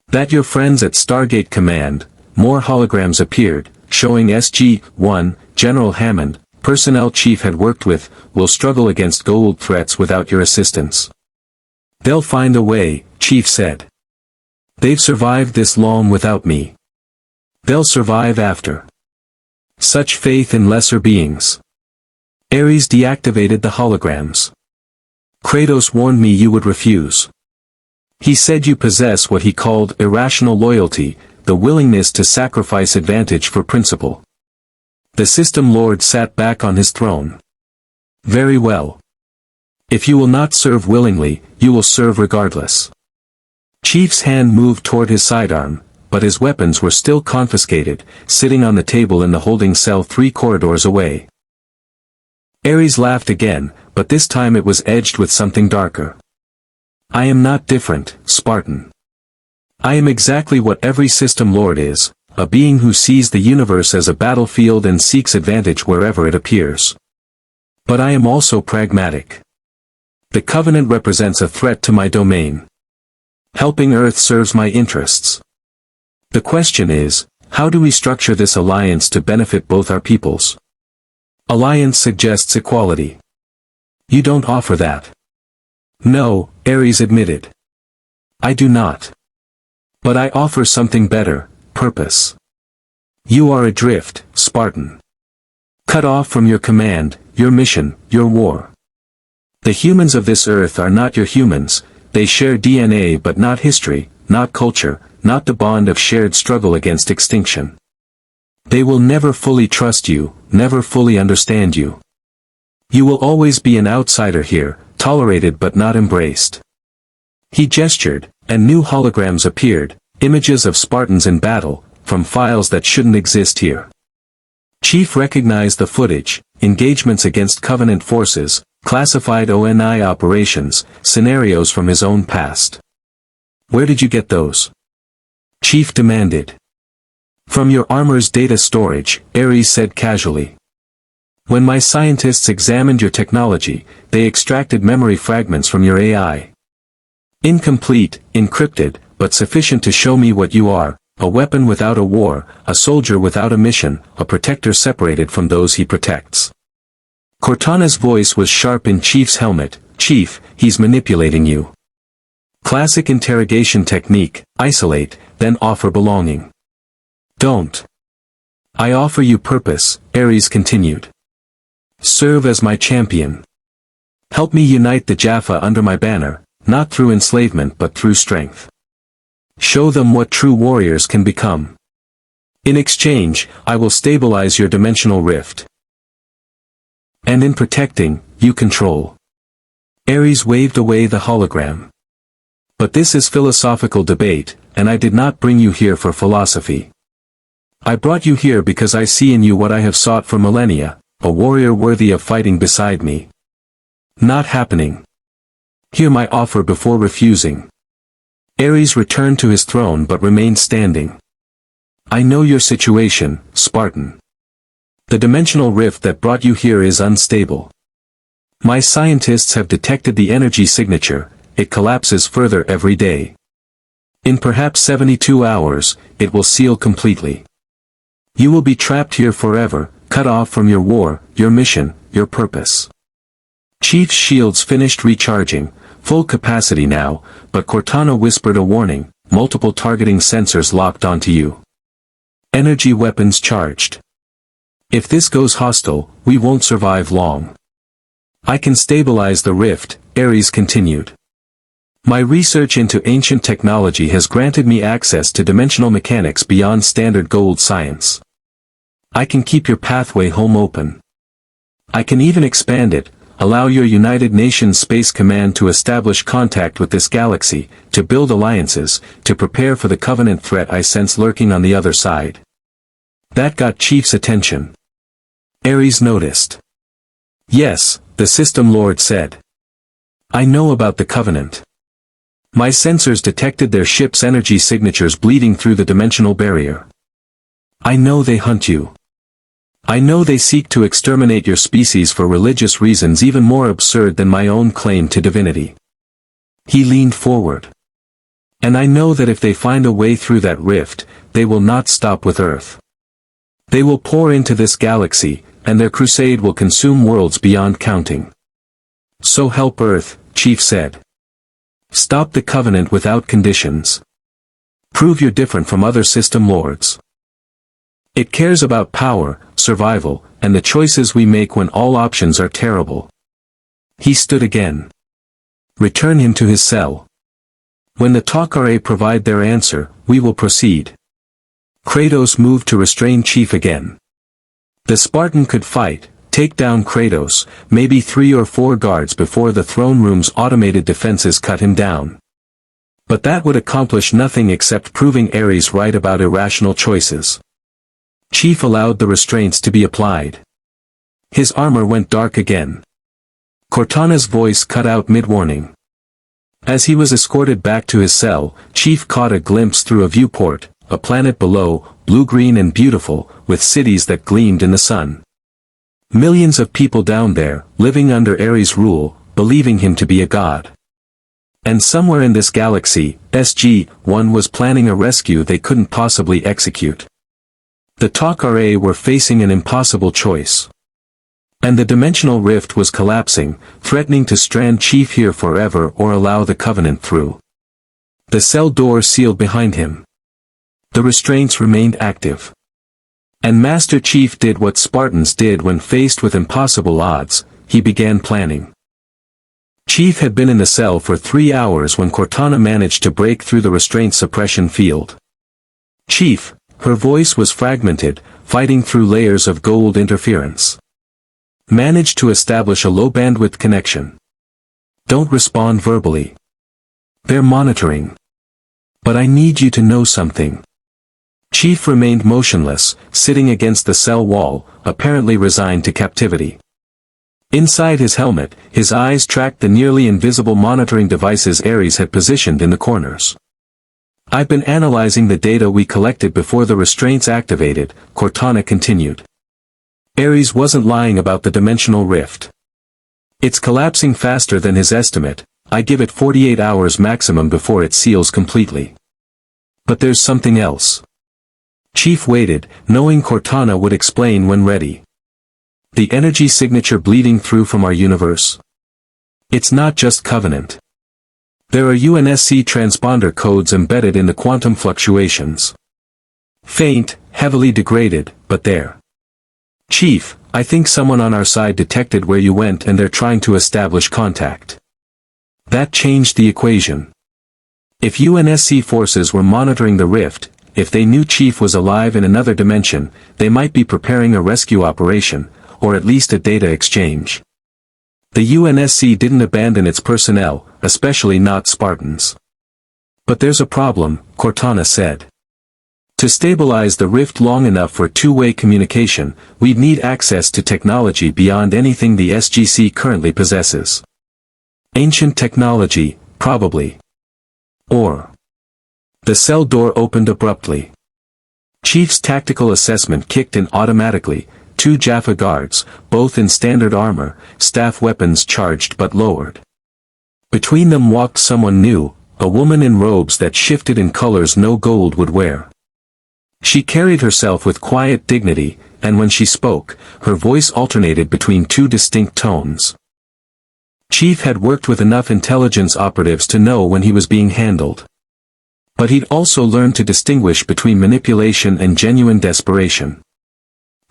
That your friends at Stargate Command, more holograms appeared, showing SG-1, General Hammond, personnel Chief had worked with, will struggle against Goa'uld threats without your assistance. They'll find a way, Chief said. They've survived this long without me. They'll survive after. Such faith in lesser beings. Ares deactivated the holograms. Kratos warned me you would refuse. He said you possess what he called irrational loyalty, the willingness to sacrifice advantage for principle. The System Lord sat back on his throne. Very well. If you will not serve willingly, you will serve regardless. Chief's hand moved toward his sidearm, but his weapons were still confiscated, sitting on the table in the holding cell 3 corridors away. Ares laughed again, but this time it was edged with something darker. I am not different, Spartan. I am exactly what every System Lord is, a being who sees the universe as a battlefield and seeks advantage wherever it appears. But I am also pragmatic. The Covenant represents a threat to my domain. Helping Earth serves my interests. The question is, how do we structure this alliance to benefit both our peoples? Alliance suggests equality. You don't offer that. No, Ares admitted. I do not. But I offer something better, purpose. You are adrift, Spartan. Cut off from your command, your mission, your war. The humans of this earth are not your humans, they share DNA but not history, not culture, not the bond of shared struggle against extinction. They will never fully trust you, never fully understand you. You will always be an outsider here, tolerated but not embraced. He gestured, and new holograms appeared, images of Spartans in battle, from files that shouldn't exist here. Chief recognized the footage, engagements against Covenant forces, classified ONI operations, scenarios from his own past. Where did you get those? Chief demanded. From your armor's data storage, Ares said casually. When my scientists examined your technology, they extracted memory fragments from your AI. Incomplete, encrypted, but sufficient to show me what you are, a weapon without a war, a soldier without a mission, a protector separated from those he protects. Cortana's voice was sharp in Chief's helmet. Chief, he's manipulating you. Classic interrogation technique, isolate, then offer belonging. Don't. I offer you purpose, Ares continued. Serve as my champion. Help me unite the Jaffa under my banner, not through enslavement but through strength. Show them what true warriors can become. In exchange, I will stabilize your dimensional rift. And in protecting, you control. Ares waved away the hologram. But this is philosophical debate, and I did not bring you here for philosophy. I brought you here because I see in you what I have sought for millennia, a warrior worthy of fighting beside me. Not happening. Hear my offer before refusing. Ares returned to his throne but remained standing. I know your situation, Spartan. The dimensional rift that brought you here is unstable. My scientists have detected the energy signature, it collapses further every day. In perhaps 72 hours, it will seal completely. You will be trapped here forever, cut off from your war, your mission, your purpose. Chief's shields finished recharging, full capacity now, but Cortana whispered a warning, multiple targeting sensors locked onto you. Energy weapons charged. If this goes hostile, we won't survive long. I can stabilize the rift, Ares continued. My research into ancient technology has granted me access to dimensional mechanics beyond standard Goa'uld science. I can keep your pathway home open. I can even expand it, allow your United Nations Space Command to establish contact with this galaxy, to build alliances, to prepare for the Covenant threat I sense lurking on the other side. That got Chief's attention. Ares noticed. Yes, the System Lord said. I know about the Covenant. My sensors detected their ship's energy signatures bleeding through the dimensional barrier. I know they hunt you. I know they seek to exterminate your species for religious reasons even more absurd than my own claim to divinity. He leaned forward. And I know that if they find a way through that rift, they will not stop with Earth. They will pour into this galaxy, and their crusade will consume worlds beyond counting. So help Earth, Chief said. Stop the Covenant without conditions. Prove you're different from other system lords. It cares about power, survival, and the choices we make when all options are terrible. He stood again. Return him to his cell. When the Tok'ra provide their answer, we will proceed. Kratos moved to restrain Chief again. The Spartan could fight, take down Kratos, maybe 3 or 4 guards before the throne room's automated defenses cut him down. But that would accomplish nothing except proving Ares right about irrational choices. Chief allowed the restraints to be applied. His armor went dark again. Cortana's voice cut out mid-warning. As he was escorted back to his cell, Chief caught a glimpse through a viewport, a planet below, blue-green and beautiful, with cities that gleamed in the sun. Millions of people down there, living under Ares' rule, believing him to be a god. And somewhere in this galaxy, SG-1 was planning a rescue they couldn't possibly execute. The Tok'ra were facing an impossible choice. And the dimensional rift was collapsing, threatening to strand Chief here forever or allow the Covenant through. The cell door sealed behind him. The restraints remained active. And Master Chief did what Spartans did when faced with impossible odds, he began planning. Chief had been in the cell for 3 hours when Cortana managed to break through the restraint suppression field. Chief, her voice was fragmented, fighting through layers of Goa'uld interference. Managed to establish a low-bandwidth connection. Don't respond verbally. They're monitoring. But I need you to know something. Chief remained motionless, sitting against the cell wall, apparently resigned to captivity. Inside his helmet, his eyes tracked the nearly invisible monitoring devices Ares had positioned in the corners. I've been analyzing the data we collected before the restraints activated, Cortana continued. Ares wasn't lying about the dimensional rift. It's collapsing faster than his estimate. I give it 48 hours maximum before it seals completely. But there's something else. Chief waited, knowing Cortana would explain when ready. The energy signature bleeding through from our universe. It's not just Covenant. There are UNSC transponder codes embedded in the quantum fluctuations. Faint, heavily degraded, but there. Chief, I think someone on our side detected where you went and they're trying to establish contact. That changed the equation. If UNSC forces were monitoring the rift, if they knew Chief was alive in another dimension, they might be preparing a rescue operation, or at least a data exchange. The UNSC didn't abandon its personnel, especially not Spartans. But there's a problem, Cortana said. To stabilize the rift long enough for two-way communication, we'd need access to technology beyond anything the SGC currently possesses. Ancient technology, probably. Or. The cell door opened abruptly. Chief's tactical assessment kicked in automatically. 2 Jaffa guards, both in standard armor, staff weapons charged but lowered. Between them walked someone new, a woman in robes that shifted in colors no Goa'uld would wear. She carried herself with quiet dignity, and when she spoke, her voice alternated between 2 distinct tones. Chief had worked with enough intelligence operatives to know when he was being handled. But he'd also learned to distinguish between manipulation and genuine desperation.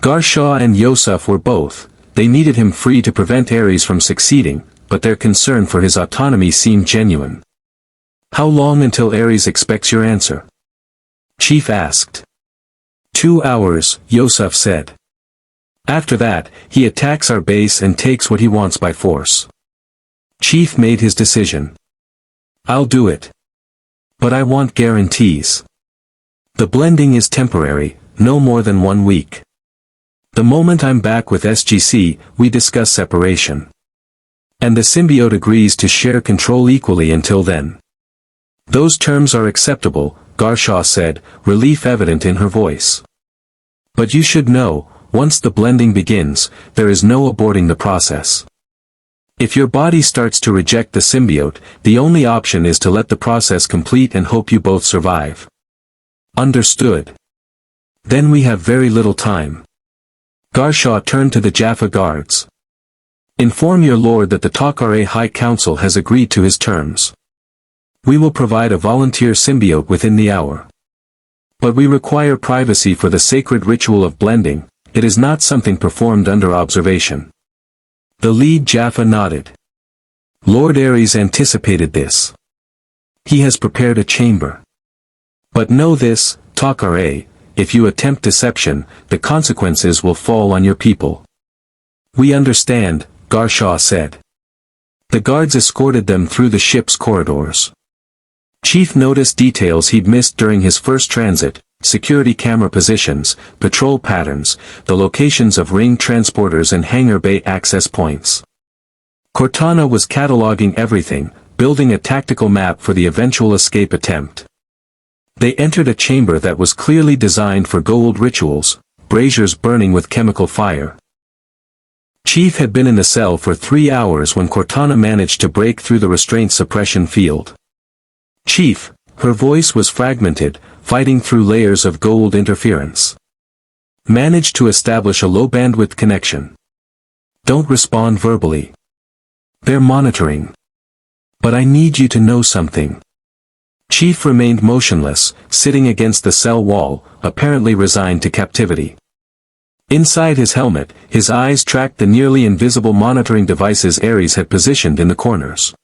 Garshaw and Yosef were both. They needed him free to prevent Ares from succeeding, but their concern for his autonomy seemed genuine. How long until Ares expects your answer? Chief asked. 2 hours, Yosef said. After that, he attacks our base and takes what he wants by force. Chief made his decision. I'll do it. But I want guarantees. The blending is temporary, no more than 1 week. The moment I'm back with SGC, we discuss separation. And the symbiote agrees to share control equally until then. Those terms are acceptable, Garshaw said, relief evident in her voice. But you should know, once the blending begins, there is no aborting the process. If your body starts to reject the symbiote, the only option is to let the process complete and hope you both survive. Understood. Then we have very little time. Garshaw turned to the Jaffa guards. Inform your lord that the Takare High Council has agreed to his terms. We will provide a volunteer symbiote within the hour. But we require privacy for the sacred ritual of blending. It is not something performed under observation. The lead Jaffa nodded. Lord Ares anticipated this. He has prepared a chamber. But know this, Takare, if you attempt deception, the consequences will fall on your people. We understand, Garshaw said. The guards escorted them through the ship's corridors. Chief noticed details he'd missed during his first transit, security camera positions, patrol patterns, the locations of ring transporters and hangar bay access points. Cortana was cataloging everything, building a tactical map for the eventual escape attempt. They entered a chamber that was clearly designed for Goa'uld rituals, braziers burning with chemical fire. Chief had been in the cell for 3 hours when Cortana managed to break through the restraint suppression field. Chief, her voice was fragmented, fighting through layers of Goa'uld interference. Managed to establish a low-bandwidth connection. Don't respond verbally. They're monitoring. But I need you to know something. Chief remained motionless, sitting against the cell wall, apparently resigned to captivity. Inside his helmet, his eyes tracked the nearly invisible monitoring devices Ares had positioned in the corners.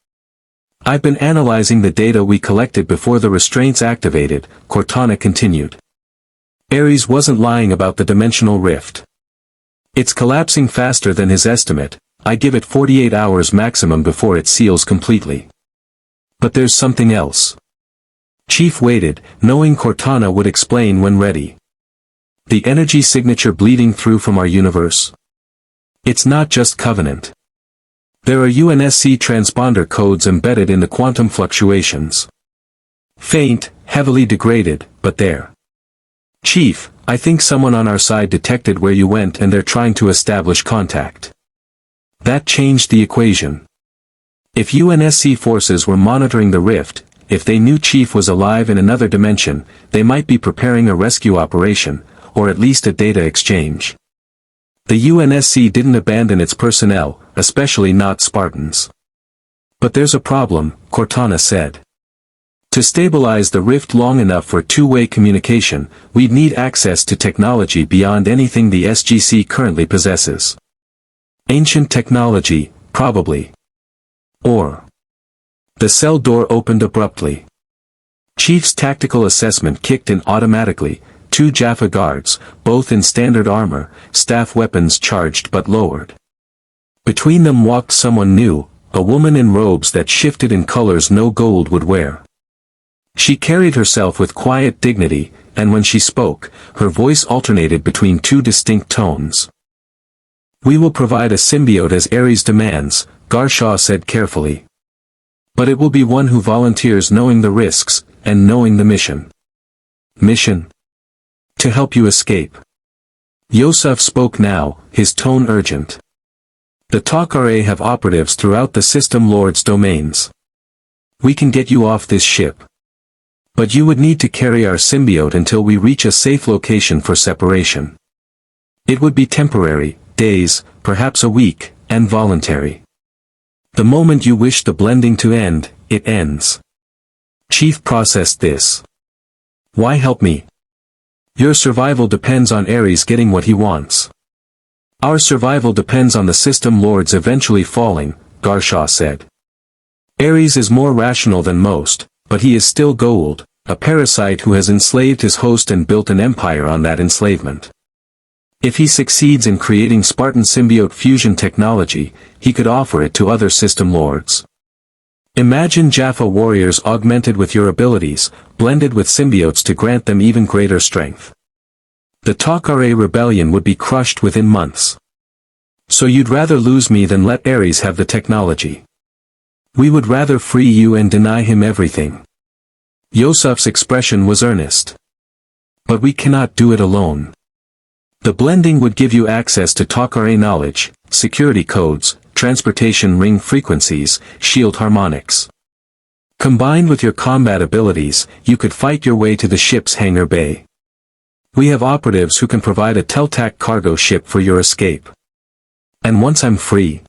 "I've been analyzing the data we collected before the restraints activated," Cortana continued. Ares wasn't lying about the dimensional rift. "It's collapsing faster than his estimate. I give it 48 hours maximum before it seals completely. But there's something else." Chief waited, knowing Cortana would explain when ready. "The energy signature bleeding through from our universe? It's not just Covenant. There are UNSC transponder codes embedded in the quantum fluctuations. Faint, heavily degraded, but there. Chief, I think someone on our side detected where you went and they're trying to establish contact. That changed the equation. If UNSC forces were monitoring the rift, if they knew Chief was alive in another dimension, they might be preparing a rescue operation, or at least a data exchange. The UNSC didn't abandon its personnel, especially not Spartans. But there's a problem, Cortana said. To stabilize the rift long enough for two-way communication, we'd need access to technology beyond anything the SGC currently possesses. Ancient technology, probably. Or. The cell door opened abruptly. Chief's tactical assessment kicked in automatically. 2 Jaffa guards, both in standard armor, staff weapons charged but lowered. Between them walked someone new, a woman in robes that shifted in colors no Goa'uld would wear. She carried herself with quiet dignity, and when she spoke, her voice alternated between 2 distinct tones. "We will provide a symbiote as Ares demands," Garshaw said carefully. "But it will be one who volunteers knowing the risks, and knowing the mission." "Mission? To help you escape." Yosef spoke now, his tone urgent. "The Tok'ra have operatives throughout the System Lord's domains. We can get you off this ship. But you would need to carry our symbiote until we reach a safe location for separation. It would be temporary, days, perhaps a week, and voluntary. The moment you wish the blending to end, it ends." Chief processed this. "Why help me? Your survival depends on Ares getting what he wants. Our survival depends on the System Lords eventually falling," Garshaw said. "Ares is more rational than most, but he is still Goa'uld, a parasite who has enslaved his host and built an empire on that enslavement. If he succeeds in creating Spartan symbiote fusion technology, he could offer it to other System Lords. Imagine Jaffa warriors augmented with your abilities, blended with symbiotes to grant them even greater strength. The Tok'ra rebellion would be crushed within months. So you'd rather lose me than let Ares have the technology. We would rather free you and deny him everything." Yosef's expression was earnest. "But we cannot do it alone. The blending would give you access to Tok'ra knowledge, security codes, transportation ring frequencies, shield harmonics. Combined with your combat abilities, you could fight your way to the ship's hangar bay. We have operatives who can provide a Teltac cargo ship for your escape. And once I'm free,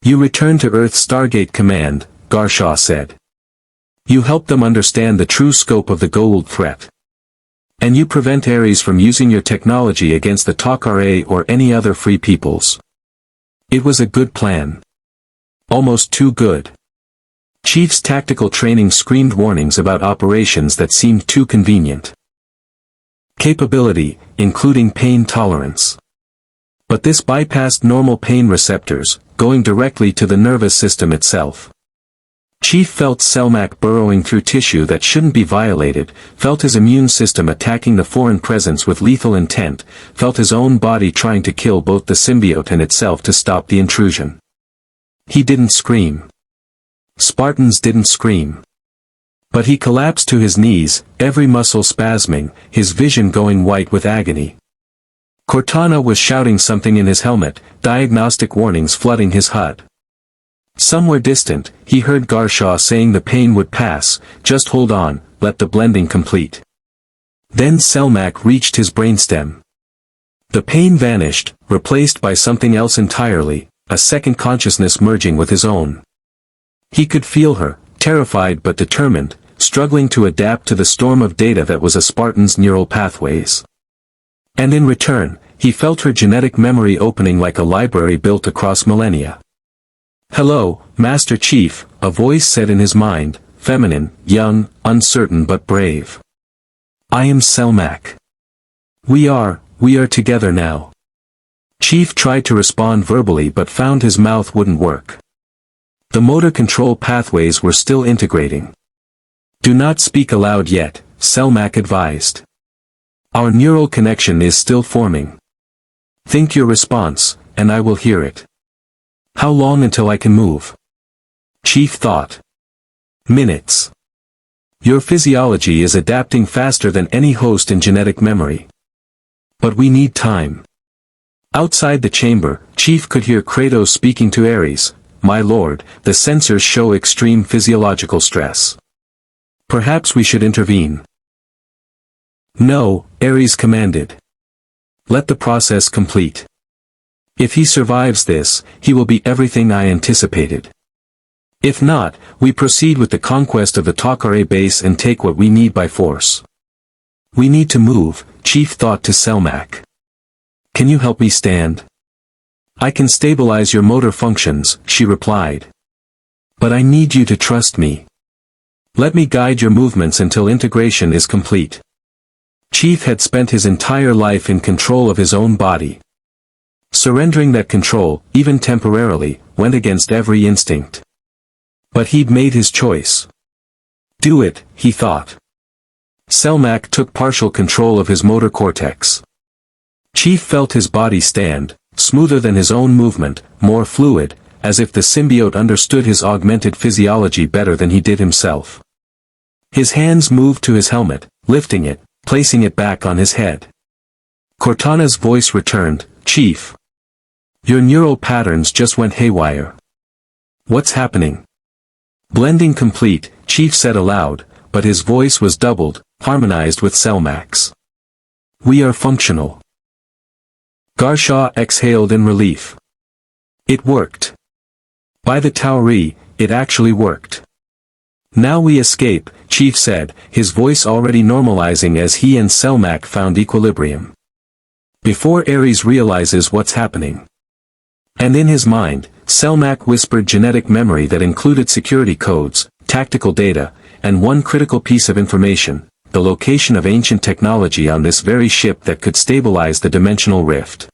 you return to Earth Stargate Command," Garshaw said. "You help them understand the true scope of the Goa'uld threat. And you prevent Ares from using your technology against the Tok'ra or any other free peoples." It was a good plan. Almost too good. Chief's tactical training screamed warnings about operations that seemed too convenient. Capability, including pain tolerance. But this bypassed normal pain receptors, going directly to the nervous system itself. Chief felt Selmak burrowing through tissue that shouldn't be violated, felt his immune system attacking the foreign presence with lethal intent, felt his own body trying to kill both the symbiote and itself to stop the intrusion. He didn't scream. Spartans didn't scream. But he collapsed to his knees, every muscle spasming, his vision going white with agony. Cortana was shouting something in his helmet, diagnostic warnings flooding his HUD. Somewhere distant, he heard Garshaw saying the pain would pass, just hold on, let the blending complete. Then Selmak reached his brainstem. The pain vanished, replaced by something else entirely, a second consciousness merging with his own. He could feel her, terrified but determined, struggling to adapt to the storm of data that was a Spartan's neural pathways. And in return, he felt her genetic memory opening like a library built across millennia. "Hello, Master Chief," a voice said in his mind, feminine, young, uncertain but brave. "I am Selmak. We are together now." Chief tried to respond verbally but found his mouth wouldn't work. The motor control pathways were still integrating. "Do not speak aloud yet," Selmak advised. "Our neural connection is still forming. Think your response, and I will hear it." "How long until I can move?" Chief thought. "Minutes. Your physiology is adapting faster than any host in genetic memory. But we need time." Outside the chamber, Chief could hear Kratos speaking to Ares. "My lord, the sensors show extreme physiological stress. Perhaps we should intervene." "No," Ares commanded. "Let the process complete. If he survives this, he will be everything I anticipated. If not, we proceed with the conquest of the Takare base and take what we need by force." "We need to move," Chief thought to Selmak. "Can you help me stand?" "I can stabilize your motor functions," she replied. "But I need you to trust me. Let me guide your movements until integration is complete." Chief had spent his entire life in control of his own body. Surrendering that control, even temporarily, went against every instinct. But he'd made his choice. "Do it," he thought. Selmak took partial control of his motor cortex. Chief felt his body stand, smoother than his own movement, more fluid, as if the symbiote understood his augmented physiology better than he did himself. His hands moved to his helmet, lifting it, placing it back on his head. Cortana's voice returned, "Chief. Your neural patterns just went haywire. What's happening?" "Blending complete," Chief said aloud, but his voice was doubled, harmonized with Selmak's. "We are functional." Garshaw exhaled in relief. It worked. By the Tauri, it actually worked. "Now we escape," Chief said, his voice already normalizing as he and Selmak found equilibrium. "Before Ares realizes what's happening." And in his mind, Selmak whispered genetic memory that included security codes, tactical data, and one critical piece of information, the location of ancient technology on this very ship that could stabilize the dimensional rift.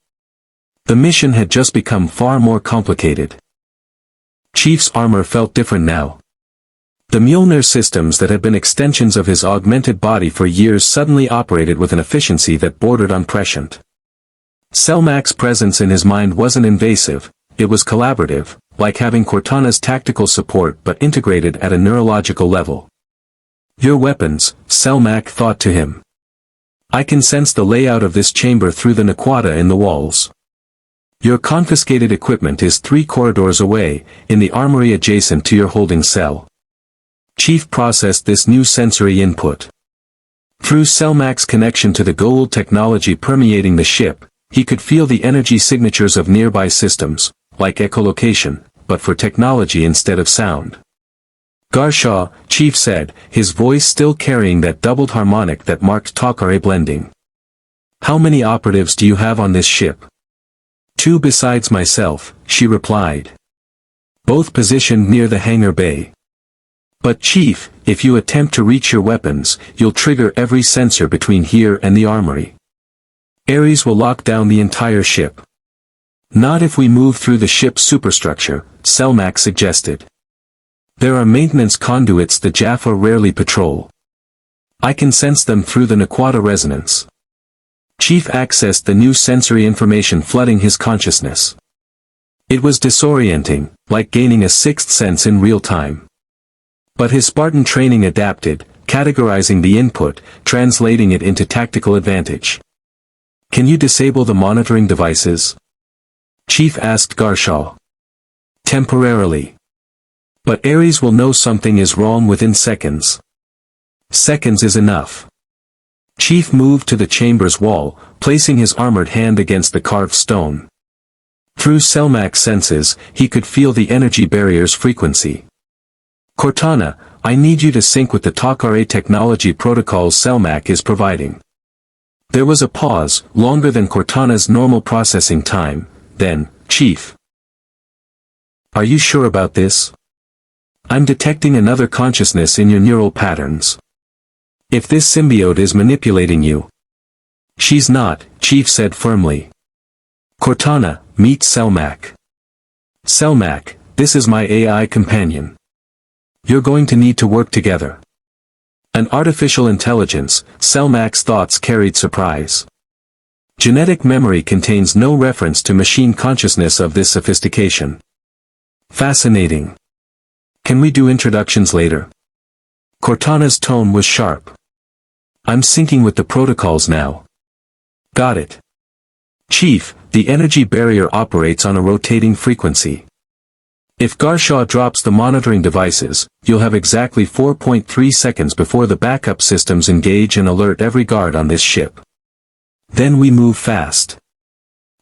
The mission had just become far more complicated. Chief's armor felt different now. The Mjolnir systems that had been extensions of his augmented body for years suddenly operated with an efficiency that bordered on prescient. Selmak's presence in his mind wasn't invasive, it was collaborative, like having Cortana's tactical support but integrated at a neurological level. "Your weapons," Selmak thought to him. "I can sense the layout of this chamber through the naquata in the walls. Your confiscated equipment is 3 corridors away, in the armory adjacent to your holding cell." Chief processed this new sensory input. Through Selmak's connection to the Goa'uld technology permeating the ship, he could feel the energy signatures of nearby systems, like echolocation, but for technology instead of sound. "Garshaw," Chief said, his voice still carrying that doubled harmonic that marked Takare blending. "How many operatives do you have on this ship?" "2 besides myself," she replied. "Both positioned near the hangar bay. But Chief, if you attempt to reach your weapons, you'll trigger every sensor between here and the armory. Ares will lock down the entire ship." "Not if we move through the ship's superstructure," Selmak suggested. "There are maintenance conduits the Jaffa rarely patrol. I can sense them through the naquata resonance." Chief accessed the new sensory information flooding his consciousness. It was disorienting, like gaining a sixth sense in real time. But his Spartan training adapted, categorizing the input, translating it into tactical advantage. "Can you disable the monitoring devices?" Chief asked Garshaw. "Temporarily. But Ares will know something is wrong within seconds." "Seconds is enough." Chief moved to the chamber's wall, placing his armored hand against the carved stone. Through Selmak's senses, he could feel the energy barrier's frequency. "Cortana, I need you to sync with the Takare technology protocols Selmak is providing." There was a pause, longer than Cortana's normal processing time. Then, Chief. Are you sure about this? I'm detecting another consciousness in your neural patterns. If this symbiote is manipulating you. She's not, Chief said firmly. Cortana, meet Selmac. Selmac, this is my AI companion. You're going to need to work together. An artificial intelligence, Selmac's thoughts carried surprise. Genetic memory contains no reference to machine consciousness of this sophistication. Fascinating. Can we do introductions later? Cortana's tone was sharp. I'm syncing with the protocols now. Got it. Chief, the energy barrier operates on a rotating frequency. If Garshaw drops the monitoring devices, you'll have exactly 4.3 seconds before the backup systems engage and alert every guard on this ship. Then we move fast.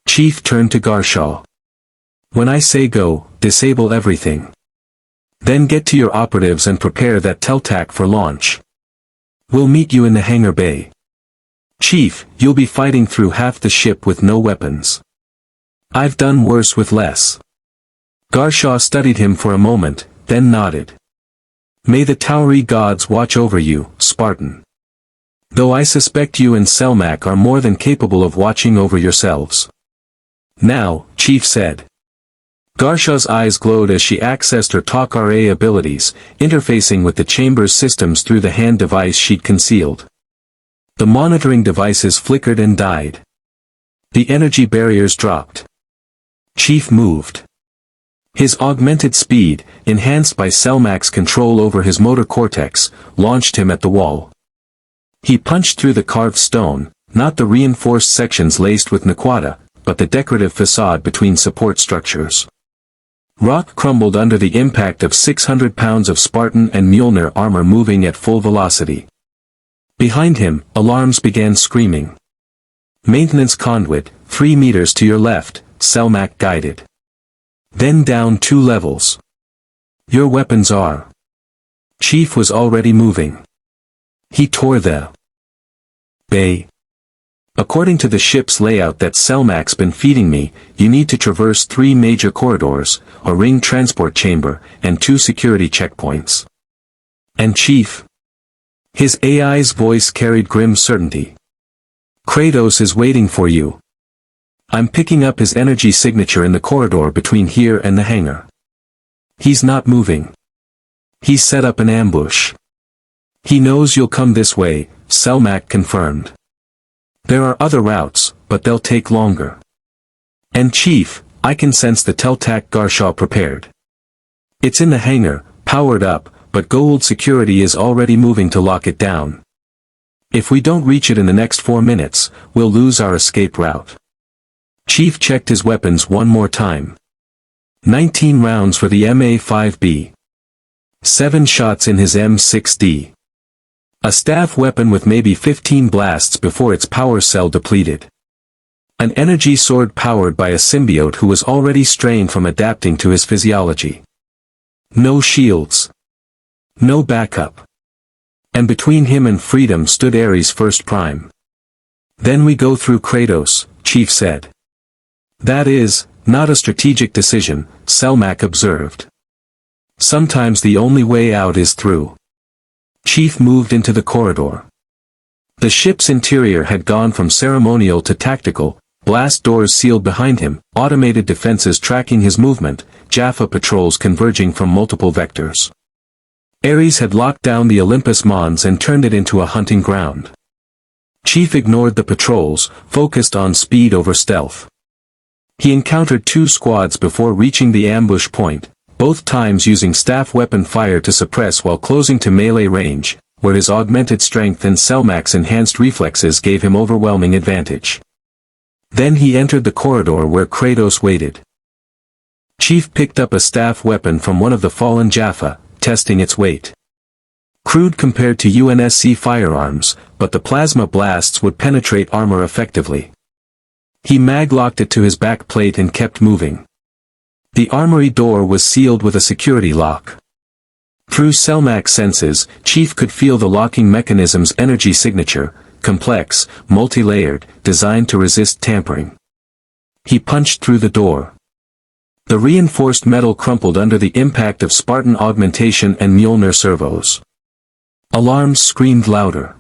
Chief turned to Garshaw. When I say go, disable everything. Then get to your operatives and prepare that teltac for launch. We'll meet you in the hangar bay. Chief, you'll be fighting through half the ship with no weapons. I've done worse with less. Garshaw studied him for a moment, then nodded. May the Tauri gods watch over you, Spartan. Though I suspect you and Selmac are more than capable of watching over yourselves. Now, Chief said. Garshaw's eyes glowed as she accessed her Talk RA abilities, interfacing with the chamber's systems through the hand device she'd concealed. The monitoring devices flickered and died. The energy barriers dropped. Chief moved. His augmented speed, enhanced by Selmac's control over his motor cortex, launched him at the wall. He punched through the carved stone, not the reinforced sections laced with naquata, but the decorative facade between support structures. Rock crumbled under the impact of 600 pounds of Spartan and Mjolnir armor moving at full velocity. Behind him, alarms began screaming. Maintenance conduit, 3 meters to your left, Selmac guided. Then down 2 levels. Your weapons are. Chief was already moving. He tore the bay. According to the ship's layout that Selmac's been feeding me, you need to traverse 3 major corridors, a ring transport chamber, and 2 security checkpoints. And Chief? His AI's voice carried grim certainty. Kratos is waiting for you. I'm picking up his energy signature in the corridor between here and the hangar. He's not moving. He's set up an ambush. He knows you'll come this way, Selmac confirmed. There are other routes, but they'll take longer. And Chief, I can sense the teltac Garshaw prepared. It's in the hangar, powered up, but Goa'uld security is already moving to lock it down. If we don't reach it in the next 4 minutes, we'll lose our escape route. Chief checked his weapons one more time. 19 rounds for the MA-5B. 7 shots in his M6D. A staff weapon with maybe 15 blasts before its power cell depleted. An energy sword powered by a symbiote who was already strained from adapting to his physiology. No shields. No backup. And between him and freedom stood Ares First Prime. Then we go through Kratos, Chief said. That is, not a strategic decision, Selmac observed. Sometimes the only way out is through. Chief moved into the corridor. The ship's interior had gone from ceremonial to tactical, blast doors sealed behind him, automated defenses tracking his movement, Jaffa patrols converging from multiple vectors. Ares had locked down the Olympus Mons and turned it into a hunting ground. Chief ignored the patrols, focused on speed over stealth. He encountered 2 squads before reaching the ambush point, both times using staff weapon fire to suppress while closing to melee range, where his augmented strength and Selmac's enhanced reflexes gave him overwhelming advantage. Then he entered the corridor where Kratos waited. Chief picked up a staff weapon from one of the fallen Jaffa, testing its weight. Crude compared to UNSC firearms, but the plasma blasts would penetrate armor effectively. He maglocked it to his back plate and kept moving. The armory door was sealed with a security lock. Through Selmac's senses, Chief could feel the locking mechanism's energy signature, complex, multi-layered, designed to resist tampering. He punched through the door. The reinforced metal crumpled under the impact of Spartan augmentation and Mjolnir servos. Alarms screamed louder.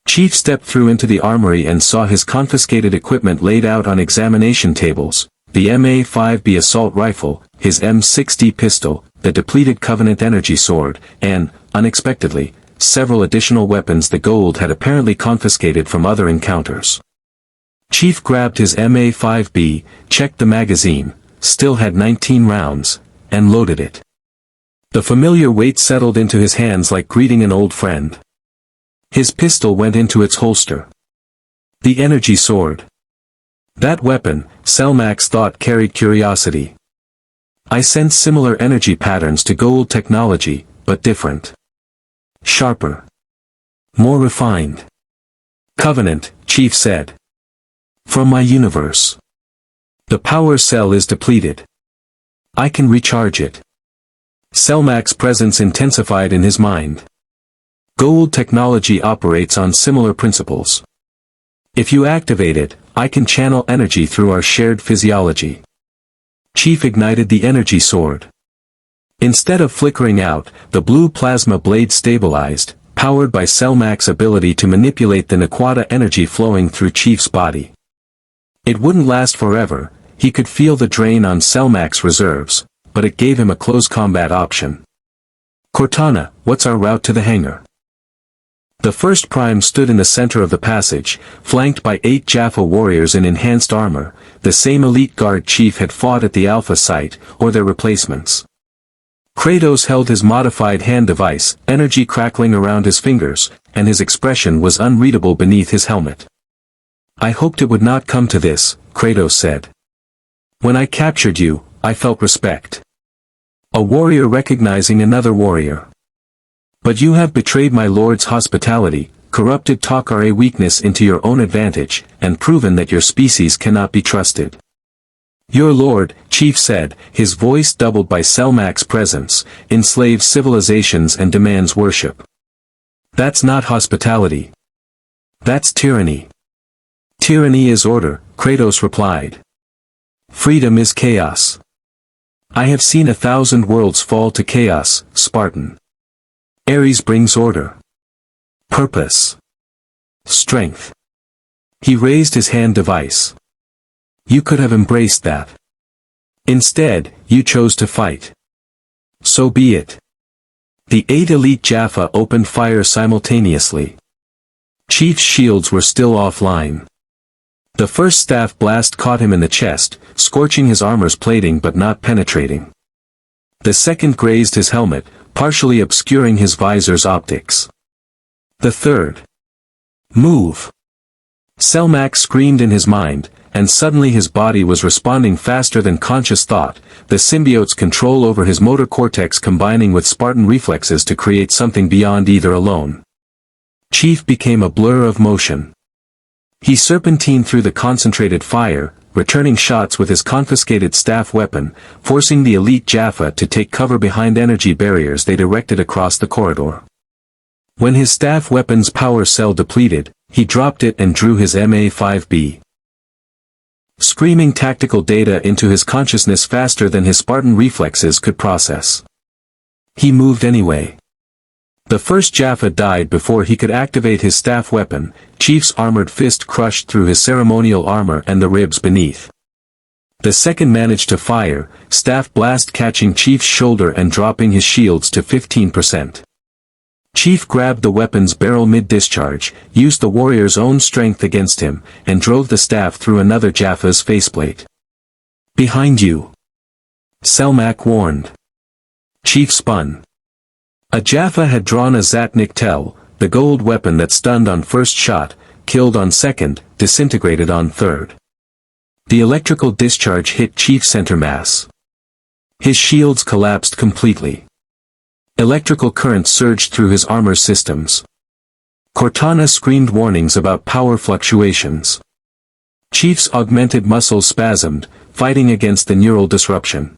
Chief stepped through into the armory and saw his confiscated equipment laid out on examination tables, the MA-5B assault rifle, his M60 pistol, the depleted Covenant energy sword, and, unexpectedly, several additional weapons the Goa'uld had apparently confiscated from other encounters. Chief grabbed his MA-5B, checked the magazine, still had 19 rounds, and loaded it. The familiar weight settled into his hands like greeting an old friend. His pistol went into its holster. The energy sword. That weapon, Selmax thought, carried curiosity. I sensed similar energy patterns to Goa'uld technology, but different. Sharper. More refined. Covenant, Chief said. From my universe. The power cell is depleted. I can recharge it. Selmax's presence intensified in his mind. Goa'uld technology operates on similar principles. If you activate it, I can channel energy through our shared physiology. Chief ignited the energy sword. Instead of flickering out, the blue plasma blade stabilized, powered by Selmax's ability to manipulate the Naquata energy flowing through Chief's body. It wouldn't last forever, he could feel the drain on Selmax's reserves, but it gave him a close combat option. Cortana, what's our route to the hangar? The first prime stood in the center of the passage, flanked by 8 Jaffa warriors in enhanced armor, the same elite guard Chief had fought at the Alpha site, or their replacements. Kratos held his modified hand device, energy crackling around his fingers, and his expression was unreadable beneath his helmet. I hoped it would not come to this, Kratos said. When I captured you, I felt respect. A warrior recognizing another warrior. But you have betrayed my lord's hospitality, corrupted Takare weakness into your own advantage, and proven that your species cannot be trusted. Your lord, Chief said, his voice doubled by Selmax's presence, enslaves civilizations and demands worship. That's not hospitality. That's tyranny. Tyranny is order, Kratos replied. Freedom is chaos. I have seen 1,000 worlds fall to chaos, Spartan. Ares brings order. Purpose. Strength. He raised his hand device. You could have embraced that. Instead, you chose to fight. So be it. The 8 elite Jaffa opened fire simultaneously. Chief's shields were still offline. The first staff blast caught him in the chest, scorching his armor's plating but not penetrating. The second grazed his helmet, partially obscuring his visor's optics. The third. Move! Selmax screamed in his mind, and suddenly his body was responding faster than conscious thought, the symbiote's control over his motor cortex combining with Spartan reflexes to create something beyond either alone. Chief became a blur of motion. He serpentined through the concentrated fire, returning shots with his confiscated staff weapon, forcing the elite Jaffa to take cover behind energy barriers they erected across the corridor. When his staff weapon's power cell depleted, he dropped it and drew his MA-5B. Screaming tactical data into his consciousness faster than his Spartan reflexes could process. He moved anyway. The first Jaffa died before he could activate his staff weapon. Chief's armored fist crushed through his ceremonial armor and the ribs beneath. The second managed to fire, staff blast catching Chief's shoulder and dropping his shields to 15%. Chief grabbed the weapon's barrel mid-discharge, used the warrior's own strength against him, and drove the staff through another Jaffa's faceplate. Behind you! Selmax warned. Chief spun. A Jaffa had drawn a Zatnik Tel, the Goa'uld weapon that stunned on first shot, killed on second, disintegrated on third. The electrical discharge hit Chief's center mass. His shields collapsed completely. Electrical current surged through his armor systems. Cortana screamed warnings about power fluctuations. Chief's augmented muscles spasmed, fighting against the neural disruption.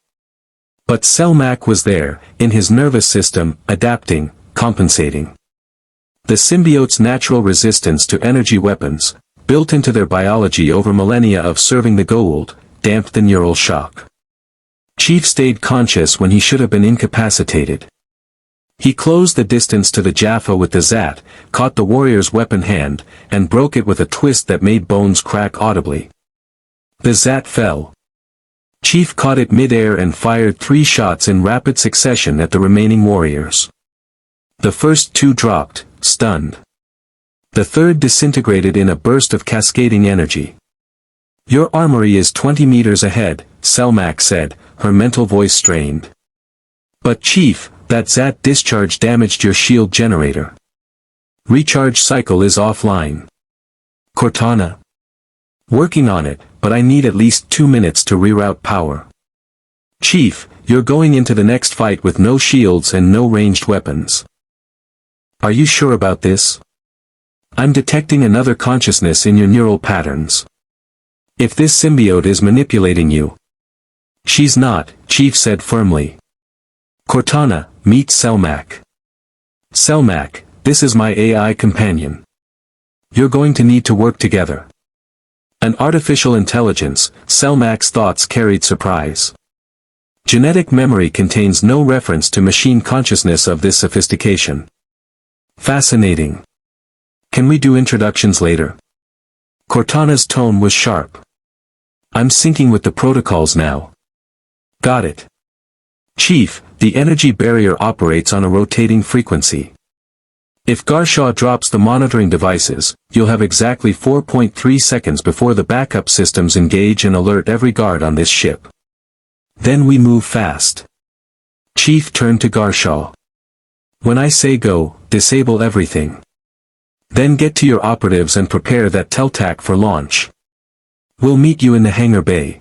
But Selmax was there, in his nervous system, adapting, compensating. The symbiote's natural resistance to energy weapons, built into their biology over millennia of serving the Goa'uld, damped the neural shock. Chief stayed conscious when he should have been incapacitated. He closed the distance to the Jaffa with the Zat, caught the warrior's weapon hand, and broke it with a twist that made bones crack audibly. The Zat fell. Chief caught it mid-air and fired 3 shots in rapid succession at the remaining warriors. The first 2 dropped, stunned. The third disintegrated in a burst of cascading energy. "Your armory is 20 meters ahead," Selmak said, her mental voice strained. "But Chief, that Zat discharge damaged your shield generator. Recharge cycle is offline." "Cortana." "Working on it, but I need at least 2 minutes to reroute power." "Chief, you're going into the next fight with no shields and no ranged weapons." "Are you sure about this? I'm detecting another consciousness in your neural patterns. If this symbiote is manipulating you." "She's not," Chief said firmly. "Cortana, meet Selmak." "Selmak, this is my AI companion. You're going to need to work together." An artificial intelligence, Selmak's thoughts carried surprise. Genetic memory contains no reference to machine consciousness of this sophistication. Fascinating. "Can we do introductions later?" Cortana's tone was sharp. "I'm syncing with the protocols now." "Got it." "Chief, the energy barrier operates on a rotating frequency. If Garshaw drops the monitoring devices, you'll have exactly 4.3 seconds before the backup systems engage and alert every guard on this ship. Then we move fast." Chief turned to Garshaw. "When I say go, disable everything. Then get to your operatives and prepare that Teltac for launch. We'll meet you in the hangar bay.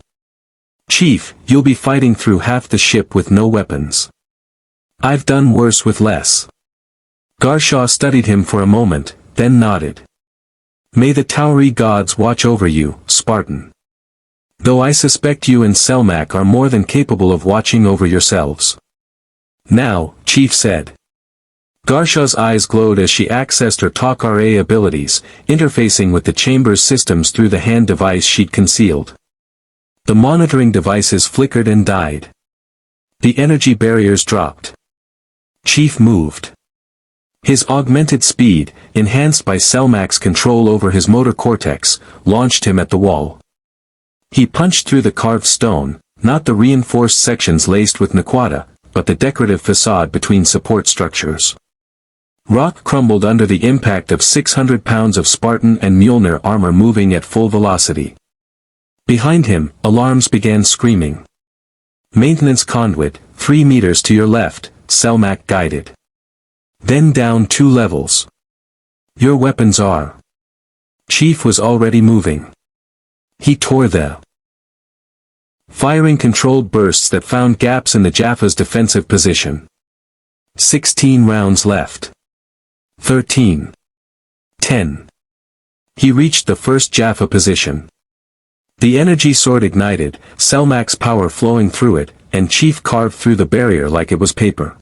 Chief, you'll be fighting through half the ship with no weapons. I've done worse with less." Garshaw studied him for a moment, then nodded. "May the Tauri gods watch over you, Spartan. Though I suspect you and Selmak are more than capable of watching over yourselves." "Now," Chief said. Garshaw's eyes glowed as she accessed her Talk RA abilities, interfacing with the chamber's systems through the hand device she'd concealed. The monitoring devices flickered and died. The energy barriers dropped. Chief moved. His augmented speed, enhanced by Selmak's control over his motor cortex, launched him at the wall. He punched through the carved stone, not the reinforced sections laced with naquata, but the decorative facade between support structures. Rock crumbled under the impact of 600 pounds of Spartan and Mjolnir armor moving at full velocity. Behind him, alarms began screaming. "Maintenance conduit, 3 meters to your left," Selmak guided. "Then down 2 levels. Your weapons are." Chief was already moving. He tore the firing controlled bursts that found gaps in the Jaffa's defensive position. 16 rounds left. 13. 10. He reached the first Jaffa position. The energy sword ignited, Selmak's power flowing through it, and Chief carved through the barrier like it was paper.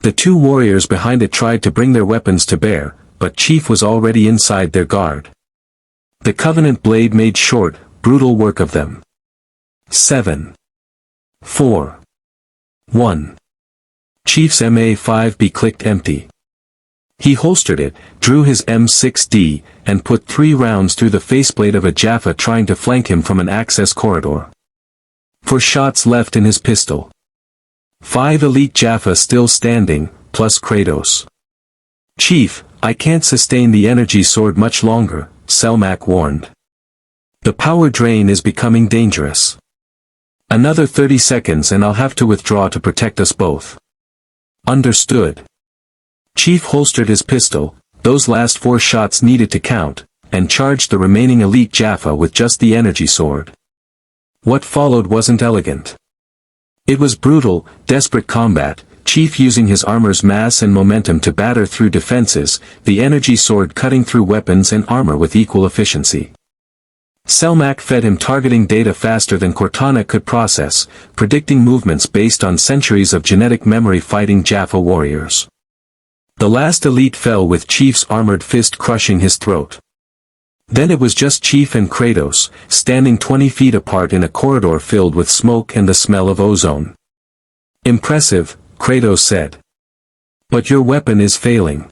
The 2 warriors behind it tried to bring their weapons to bear, but Chief was already inside their guard. The Covenant blade made short, brutal work of them. 7. 4. 1. Chief's MA-5B clicked empty. He holstered it, drew his M6D, and put 3 rounds through the faceplate of a Jaffa trying to flank him from an access corridor. 4 shots left in his pistol. 5 elite Jaffa still standing, plus Kratos. "Chief, I can't sustain the energy sword much longer," Selmak warned. "The power drain is becoming dangerous. Another 30 seconds and I'll have to withdraw to protect us both." "Understood." Chief holstered his pistol, those last 4 shots needed to count, and charged the remaining elite Jaffa with just the energy sword. What followed wasn't elegant. It was brutal, desperate combat, Chief using his armor's mass and momentum to batter through defenses, the energy sword cutting through weapons and armor with equal efficiency. Selmak fed him targeting data faster than Cortana could process, predicting movements based on centuries of genetic memory fighting Jaffa warriors. The last elite fell with Chief's armored fist crushing his throat. Then it was just Chief and Kratos, standing 20 feet apart in a corridor filled with smoke and the smell of ozone. "Impressive," Kratos said. "But your weapon is failing.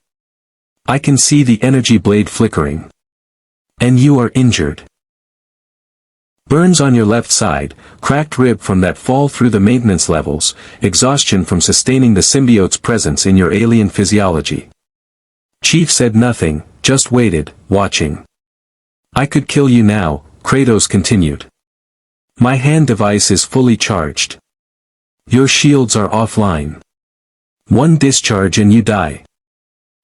I can see the energy blade flickering. And you are injured. Burns on your left side, cracked rib from that fall through the maintenance levels, exhaustion from sustaining the symbiote's presence in your alien physiology." Chief said nothing, just waited, watching. "I could kill you now," Kratos continued. "My hand device is fully charged. Your shields are offline. One discharge and you die."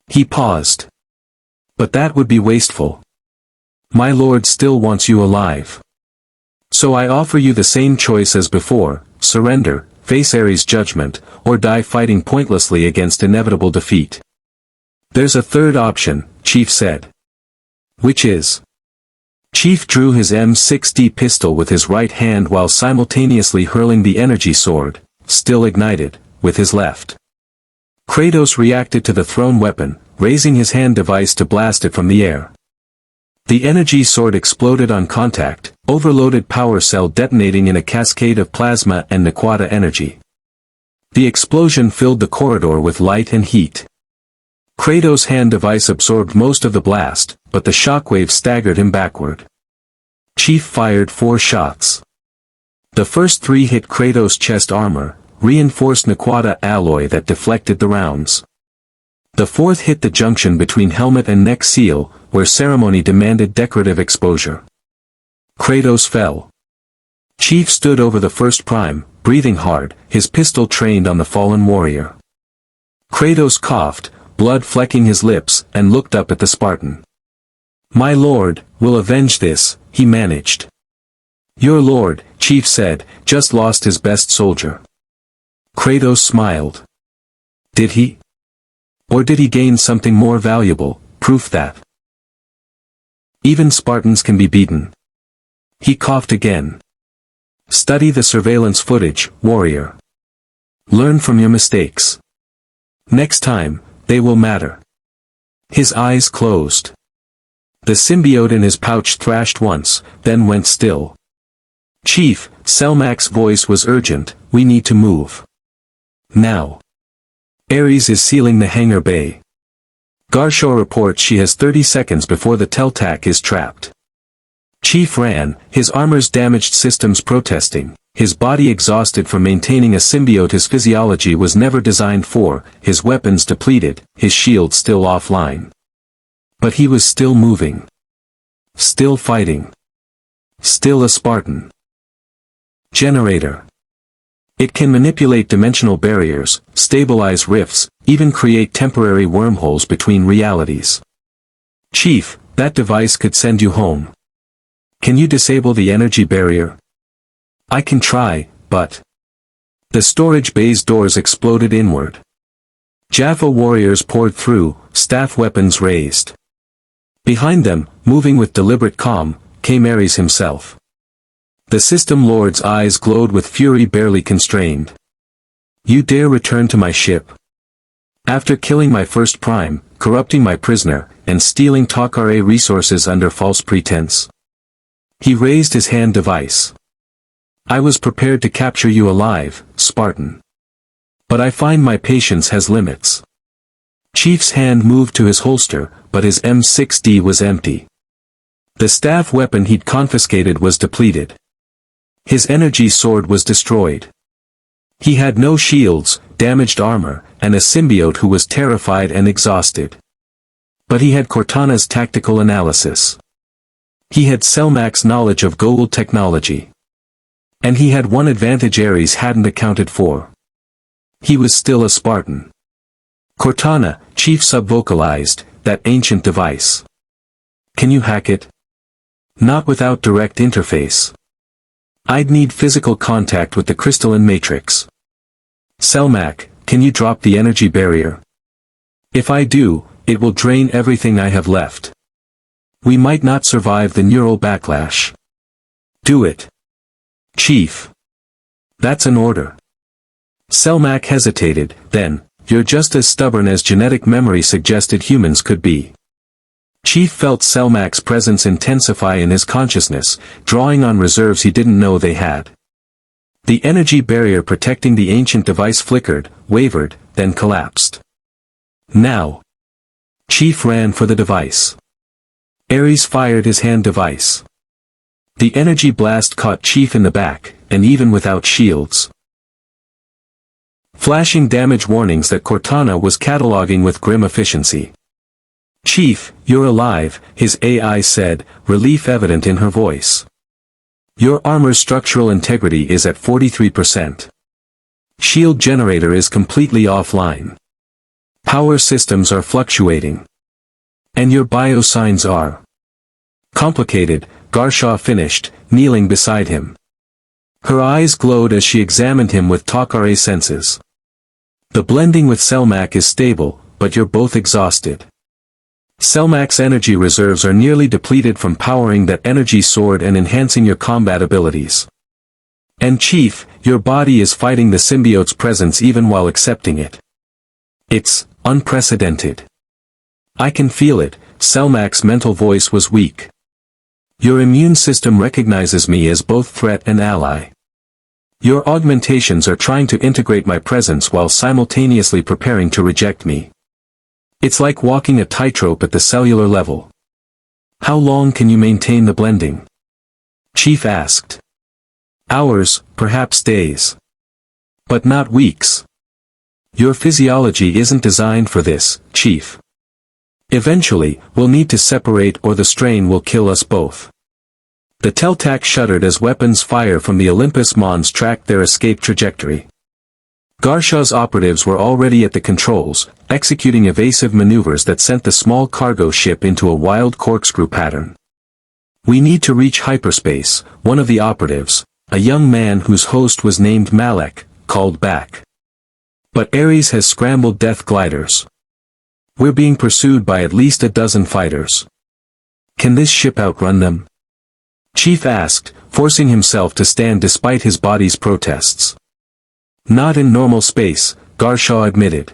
He paused. "But that would be wasteful. My lord still wants you alive. So I offer you the same choice as before: surrender, face Ares' judgment, or die fighting pointlessly against inevitable defeat." "There's a third option," Chief said. "Which is?" Chief drew his M60 pistol with his right hand while simultaneously hurling the energy sword, still ignited, with his left. Kratos reacted to the thrown weapon, raising his hand device to blast it from the air. The energy sword exploded on contact, overloaded power cell detonating in a cascade of plasma and Naquata energy. The explosion filled the corridor with light and heat. Kratos' hand device absorbed most of the blast, but the shockwave staggered him backward. Chief fired 4 shots. The first 3 hit Kratos' chest armor, reinforced Naquata alloy that deflected the rounds. The 4th hit the junction between helmet and neck seal, where ceremony demanded decorative exposure. Kratos fell. Chief stood over the first prime, breathing hard, his pistol trained on the fallen warrior. Kratos coughed, blood flecking his lips, and looked up at the Spartan. "My lord, will avenge this," he managed. "Your lord," Chief said, "just lost his best soldier." Kratos smiled. Did he? Or did he gain something more valuable, proof that even Spartans can be beaten? He coughed again. "Study the surveillance footage, warrior. Learn from your mistakes. Next time, they will matter." His eyes closed. The symbiote in his pouch thrashed once, then went still. "Chief," Selmak's voice was urgent, "we need to move. Now. Ares is sealing the hangar bay. Garshaw reports she has 30 seconds before the Teltac is trapped." Chief ran, his armor's damaged systems protesting, his body exhausted from maintaining a symbiote his physiology was never designed for, his weapons depleted, his shield still offline. But he was still moving. Still fighting. Still a Spartan. Generator. It can manipulate dimensional barriers, stabilize rifts, even create temporary wormholes between realities. "Chief, that device could send you home. Can you disable the energy barrier?" "I can try, but..." The storage bay's doors exploded inward. Jaffa warriors poured through, staff weapons raised. Behind them, moving with deliberate calm, came Ares himself. The system lord's eyes glowed with fury barely constrained. "You dare return to my ship? After killing my first prime, corrupting my prisoner, and stealing Takare resources under false pretense?" He raised his hand device. "I was prepared to capture you alive, Spartan. But I find my patience has limits." Chief's hand moved to his holster, but his M60 was empty. The staff weapon he'd confiscated was depleted. His energy sword was destroyed. He had no shields, damaged armor, and a symbiote who was terrified and exhausted. But he had Cortana's tactical analysis. He had Selmak's knowledge of Goa'uld technology. And he had one advantage Ares hadn't accounted for. He was still a Spartan. "Cortana," Chief subvocalized, "that ancient device. Can you hack it?" "Not without direct interface. I'd need physical contact with the crystalline matrix." "Selmak, can you drop the energy barrier?" "If I do, it will drain everything I have left. We might not survive the neural backlash." "Do it." "Chief. That's an order." Selmak hesitated, then, you're just as stubborn as genetic memory suggested humans could be. Chief felt Selmak's presence intensify in his consciousness, drawing on reserves he didn't know they had. The energy barrier protecting the ancient device flickered, wavered, then collapsed. Now. Chief ran for the device. Ares fired his hand device. The energy blast caught Chief in the back, and even without shields. Flashing damage warnings that Cortana was cataloging with grim efficiency. "Chief, you're alive," his AI said, relief evident in her voice. "Your armor's structural integrity is at 43%. Shield generator is completely offline. Power systems are fluctuating. And your biosigns are complicated," Garshaw finished, kneeling beside him. Her eyes glowed as she examined him with Takare senses. "The blending with Selmak is stable, but you're both exhausted. Selmak's energy reserves are nearly depleted from powering that energy sword and enhancing your combat abilities. And Chief, your body is fighting the symbiote's presence even while accepting it. It's unprecedented. I can feel it." Selmak's mental voice was weak. "Your immune system recognizes me as both threat and ally. Your augmentations are trying to integrate my presence while simultaneously preparing to reject me. It's like walking a tightrope at the cellular level." "How long can you maintain the blending?" Chief asked. "Hours, perhaps days. But not weeks. Your physiology isn't designed for this, Chief. Eventually, we'll need to separate or the strain will kill us both." The Teltac shuddered as weapons fire from the Olympus Mons tracked their escape trajectory. Garshaw's operatives were already at the controls, executing evasive maneuvers that sent the small cargo ship into a wild corkscrew pattern. "We need to reach hyperspace," one of the operatives, a young man whose host was named Malek, called back. "But Ares has scrambled death gliders. We're being pursued by at least a dozen fighters. Can this ship outrun them?" Chief asked, forcing himself to stand despite his body's protests. "Not in normal space," Garshaw admitted.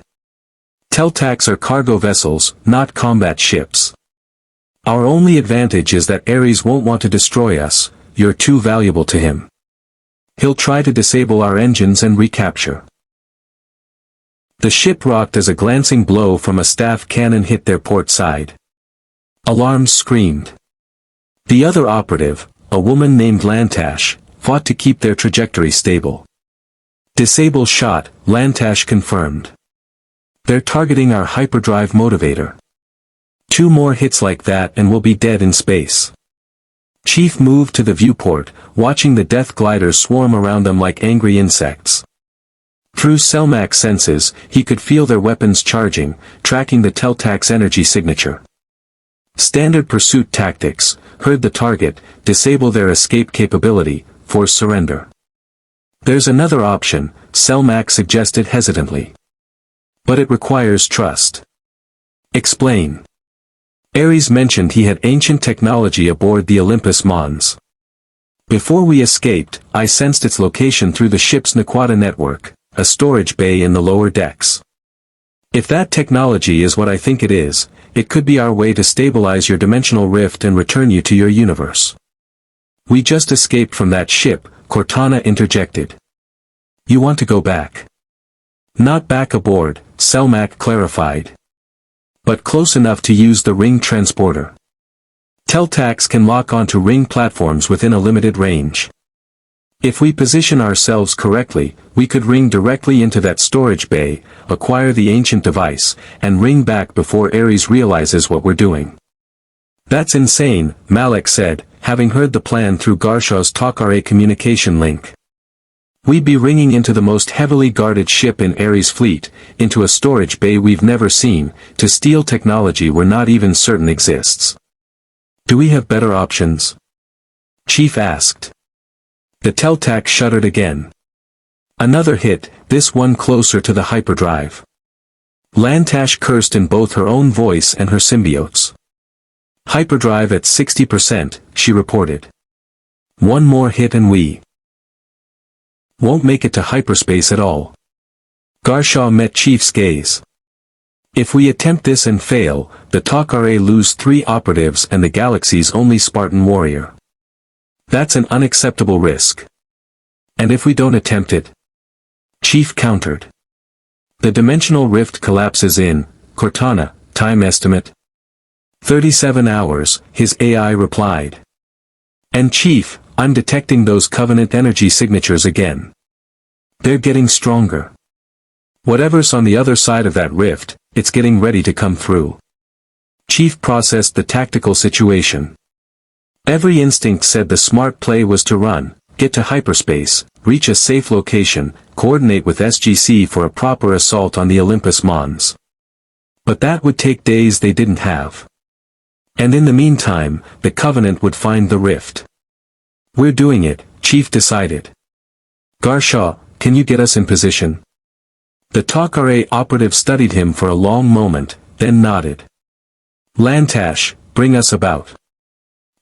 "Teltacs are cargo vessels, not combat ships. Our only advantage is that Ares won't want to destroy us, you're too valuable to him. He'll try to disable our engines and recapture." The ship rocked as a glancing blow from a staff cannon hit their port side. Alarms screamed. The other operative, a woman named Lantash, fought to keep their trajectory stable. "Disable shot," Lantash confirmed. "They're targeting our hyperdrive motivator. 2 more hits like that and we'll be dead in space." Chief moved to the viewport, watching the death gliders swarm around them like angry insects. Through Selmak's senses, he could feel their weapons charging, tracking the Teltac's energy signature. Standard pursuit tactics: herd the target, disable their escape capability, force surrender. "There's another option," Selmak suggested hesitantly. "But it requires trust." "Explain." Ares mentioned he had ancient technology aboard the Olympus Mons. "Before we escaped, I sensed its location through the ship's Naquata network, a storage bay in the lower decks. If that technology is what I think it is, it could be our way to stabilize your dimensional rift and return you to your universe." "We just escaped from that ship," Cortana interjected. "You want to go back?" "Not back aboard," Selmak clarified. "But close enough to use the ring transporter. Teltacs can lock onto ring platforms within a limited range. If we position ourselves correctly, we could ring directly into that storage bay, acquire the ancient device, and ring back before Ares realizes what we're doing." "That's insane," Malek said, having heard the plan through Garshaw's Takare communication link. "We'd be ringing into the most heavily guarded ship in Ares' fleet, into a storage bay we've never seen, to steal technology we're not even certain exists. Do we have better options?" Chief asked. The Teltac shuddered again. "Another hit, this one closer to the hyperdrive." Lantash cursed in both her own voice and her symbiote's. "Hyperdrive at 60%, she reported. "One more hit and we won't make it to hyperspace at all." Garshaw met Chief's gaze. If we attempt this and fail, the Takare lose 3 operatives and the galaxy's only Spartan warrior. That's an unacceptable risk. And if we don't attempt it? Chief countered. The dimensional rift collapses in, Cortana, time estimate? 37 hours, his AI replied. And Chief, I'm detecting those Covenant energy signatures again. They're getting stronger. Whatever's on the other side of that rift, it's getting ready to come through. Chief processed the tactical situation. Every instinct said the smart play was to run, get to hyperspace, reach a safe location, coordinate with SGC for a proper assault on the Olympus Mons. But that would take days they didn't have. And in the meantime, the Covenant would find the rift. We're doing it, Chief decided. Garshaw, can you get us in position? The Takare operative studied him for a long moment, then nodded. Lantash, bring us about.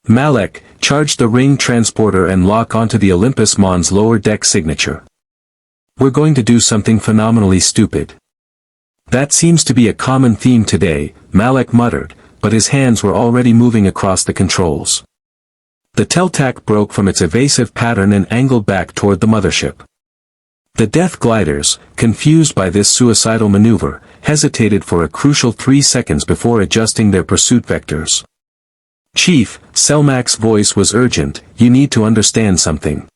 Malek, charge the ring transporter and lock onto the Olympus Mons lower deck signature. We're going to do something phenomenally stupid. That seems to be a common theme today, Malek muttered, but his hands were already moving across the controls. The Teltac broke from its evasive pattern and angled back toward the mothership. The Death Gliders, confused by this suicidal maneuver, hesitated for a crucial 3 seconds before adjusting their pursuit vectors. Chief, Selmac's voice was urgent, you need to understand something.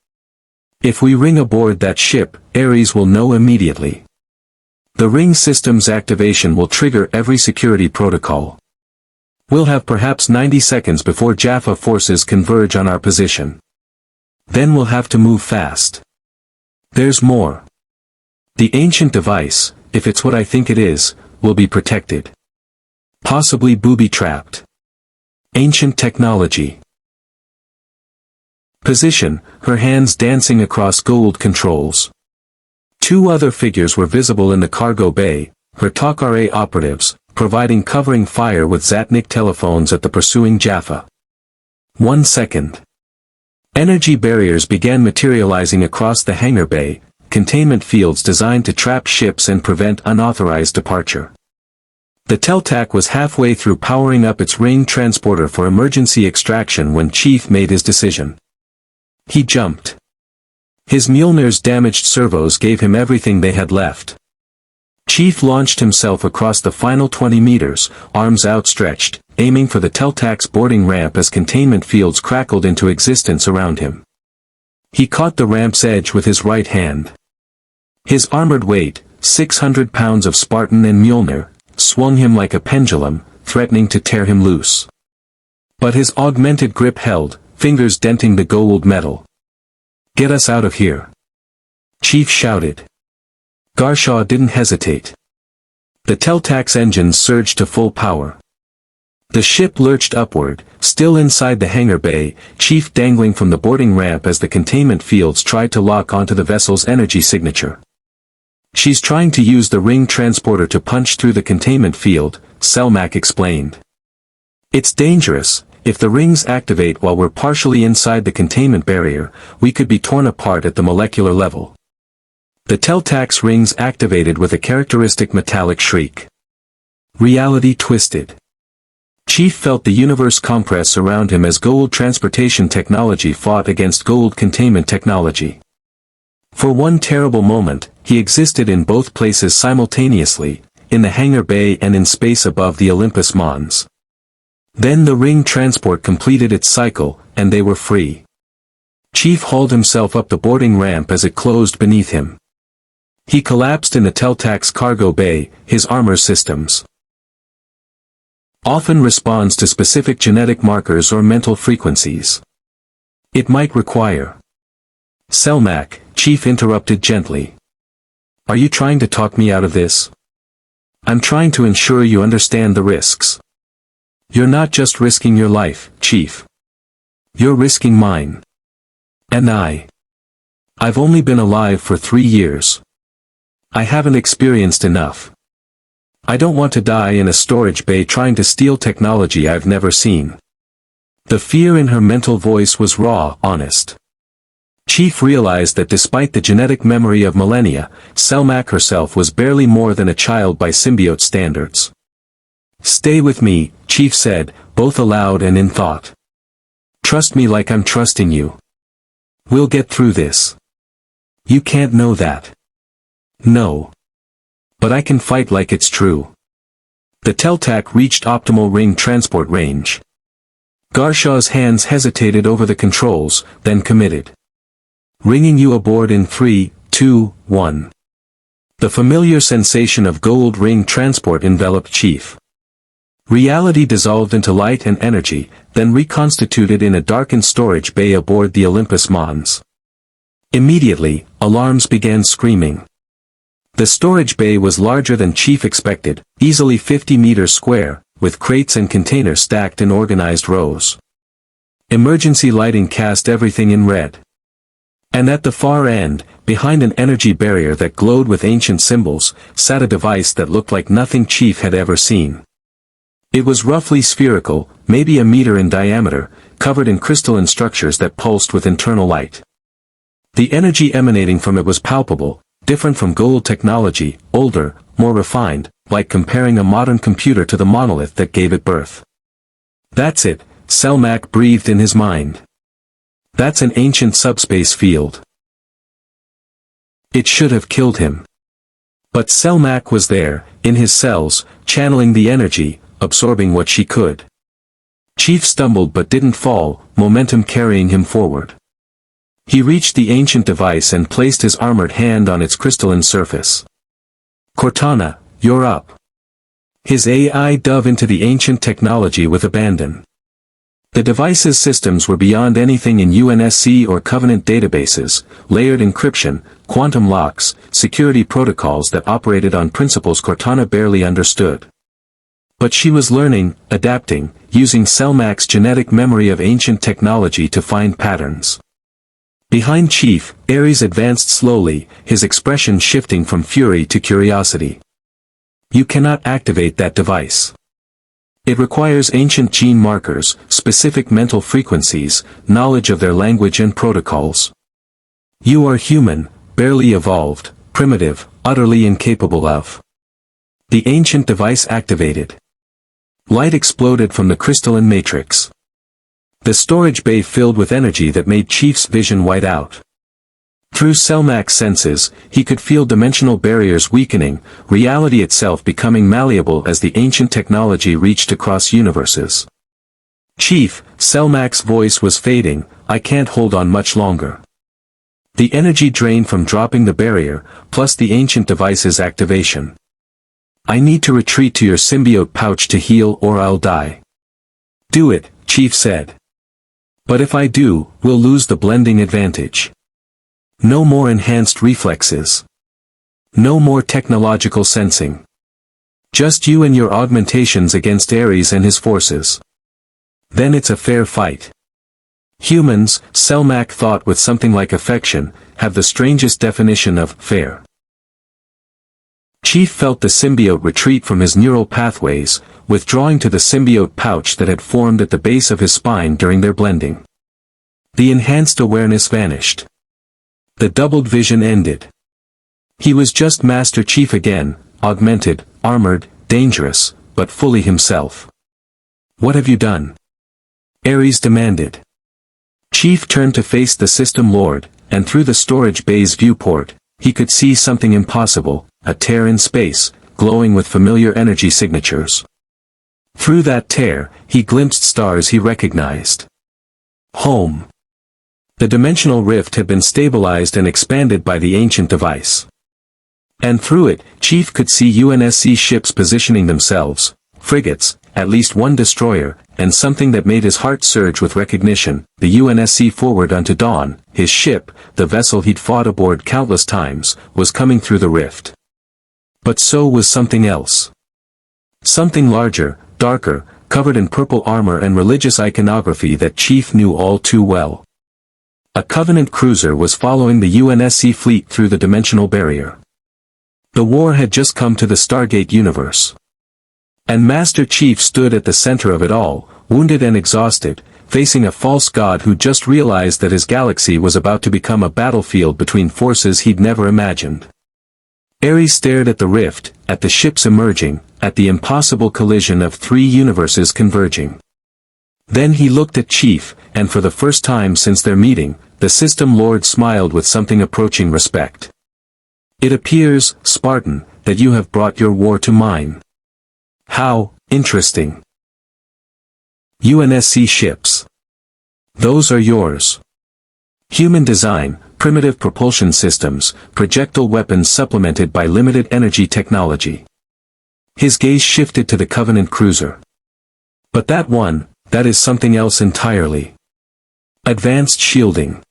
If we ring aboard that ship, Ares will know immediately. The ring system's activation will trigger every security protocol. We'll have perhaps 90 seconds before Jaffa forces converge on our position. Then we'll have to move fast. There's more. The ancient device, if it's what I think it is, will be protected. Possibly booby-trapped. Ancient technology. Position, her hands dancing across Goa'uld controls. 2 other figures were visible in the cargo bay, her Takare operatives, providing covering fire with Zatnik telephones at the pursuing Jaffa. 1 second. Energy barriers began materializing across the hangar bay, containment fields designed to trap ships and prevent unauthorized departure. The Teltac was halfway through powering up its ring transporter for emergency extraction when Chief made his decision. He jumped. His Mjolnir's damaged servos gave him everything they had left. Chief launched himself across the final 20 meters, arms outstretched, aiming for the Teltac's boarding ramp as containment fields crackled into existence around him. He caught the ramp's edge with his right hand. His armored weight, 600 pounds of Spartan and Mjolnir, swung him like a pendulum, threatening to tear him loose. But his augmented grip held, fingers denting the Goa'uld metal. Get us out of here. Chief shouted. Garshaw didn't hesitate. The Teltac's engines surged to full power. The ship lurched upward, still inside the hangar bay, Chief dangling from the boarding ramp as the containment fields tried to lock onto the vessel's energy signature. She's trying to use the ring transporter to punch through the containment field, Selmac explained. It's dangerous. If the rings activate while we're partially inside the containment barrier, we could be torn apart at the molecular level. The Teltac's rings activated with a characteristic metallic shriek. Reality twisted. Chief felt the universe compress around him as Goa'uld transportation technology fought against Goa'uld containment technology. For one terrible moment, he existed in both places simultaneously, in the hangar bay and in space above the Olympus Mons. Then the ring transport completed its cycle, and they were free. Chief hauled himself up the boarding ramp as it closed beneath him. He collapsed in the Teltac's cargo bay, his armor systems. Often responds to specific genetic markers or mental frequencies. It might require. Selmac, Chief interrupted gently. Are you trying to talk me out of this? I'm trying to ensure you understand the risks. You're not just risking your life, Chief. You're risking mine. And I've only been alive for 3 years. I haven't experienced enough. I don't want to die in a storage bay trying to steal technology I've never seen. The fear in her mental voice was raw, honest. Chief realized that despite the genetic memory of millennia, Selmak herself was barely more than a child by symbiote standards. "Stay with me," Chief said, both aloud and in thought. "Trust me like I'm trusting you. We'll get through this." "You can't know that." "No. But I can fight like it's true." The Teltac reached optimal ring transport range. Garshaw's hands hesitated over the controls, then committed. "Ringing you aboard in 3, 2, 1. The familiar sensation of Goa'uld ring transport enveloped Chief. Reality dissolved into light and energy, then reconstituted in a darkened storage bay aboard the Olympus Mons. Immediately, alarms began screaming. The storage bay was larger than Chief expected, easily 50 meters square, with crates and containers stacked in organized rows. Emergency lighting cast everything in red. And at the far end, behind an energy barrier that glowed with ancient symbols, sat a device that looked like nothing Chief had ever seen. It was roughly spherical, maybe a meter in diameter, covered in crystalline structures that pulsed with internal light. The energy emanating from it was palpable, different from Goa'uld technology, older, more refined, like comparing a modern computer to the monolith that gave it birth. "That's it," Selmak breathed in his mind. "That's an ancient subspace field." It should have killed him. But Selmak was there, in his cells, channeling the energy, absorbing what she could. Chief stumbled but didn't fall, momentum carrying him forward. He reached the ancient device and placed his armored hand on its crystalline surface. "Cortana, you're up." His AI dove into the ancient technology with abandon. The device's systems were beyond anything in UNSC or Covenant databases, layered encryption, quantum locks, security protocols that operated on principles Cortana barely understood. But she was learning, adapting, using Selmak's genetic memory of ancient technology to find patterns. Behind Chief, Ares advanced slowly, his expression shifting from fury to curiosity. "You cannot activate that device. It requires ancient gene markers, specific mental frequencies, knowledge of their language and protocols. You are human, barely evolved, primitive, utterly incapable of." The ancient device activated. Light exploded from the crystalline matrix. The storage bay filled with energy that made Chief's vision white out. Through Selmak's senses, he could feel dimensional barriers weakening, reality itself becoming malleable as the ancient technology reached across universes. "Chief," Selmak's voice was fading, "I can't hold on much longer. The energy drain from dropping the barrier, plus the ancient device's activation. I need to retreat to your symbiote pouch to heal or I'll die." "Do it," Chief said. "But if I do, we'll lose the blending advantage. No more enhanced reflexes. No more technological sensing. Just you and your augmentations against Ares and his forces. Then it's a fair fight." Humans, Selmak thought with something like affection, have the strangest definition of fair. Chief felt the symbiote retreat from his neural pathways, withdrawing to the symbiote pouch that had formed at the base of his spine during their blending. The enhanced awareness vanished. The doubled vision ended. He was just Master Chief again, augmented, armored, dangerous, but fully himself. "What have you done?" Ares demanded. Chief turned to face the System Lord, and through the storage bay's viewport, he could see something impossible, a tear in space, glowing with familiar energy signatures. Through that tear, he glimpsed stars he recognized. Home. The dimensional rift had been stabilized and expanded by the ancient device. And through it, Chief could see UNSC ships positioning themselves, frigates, at least one destroyer, and something that made his heart surge with recognition, the UNSC Forward unto Dawn, his ship, the vessel he'd fought aboard countless times, was coming through the rift. But so was something else. Something larger, darker, covered in purple armor and religious iconography that Chief knew all too well. A Covenant cruiser was following the UNSC fleet through the dimensional barrier. The war had just come to the Stargate universe. And Master Chief stood at the center of it all, wounded and exhausted, facing a false god who just realized that his galaxy was about to become a battlefield between forces he'd never imagined. Ares stared at the rift, at the ships emerging, at the impossible collision of three universes converging. Then he looked at Chief, and for the first time since their meeting, the System Lord smiled with something approaching respect. "It appears, Spartan, that you have brought your war to mine. How interesting. UNSC ships. Those are yours. Human design, primitive propulsion systems, projectile weapons supplemented by limited energy technology." His gaze shifted to the Covenant cruiser. "But that is something else entirely. Advanced shielding.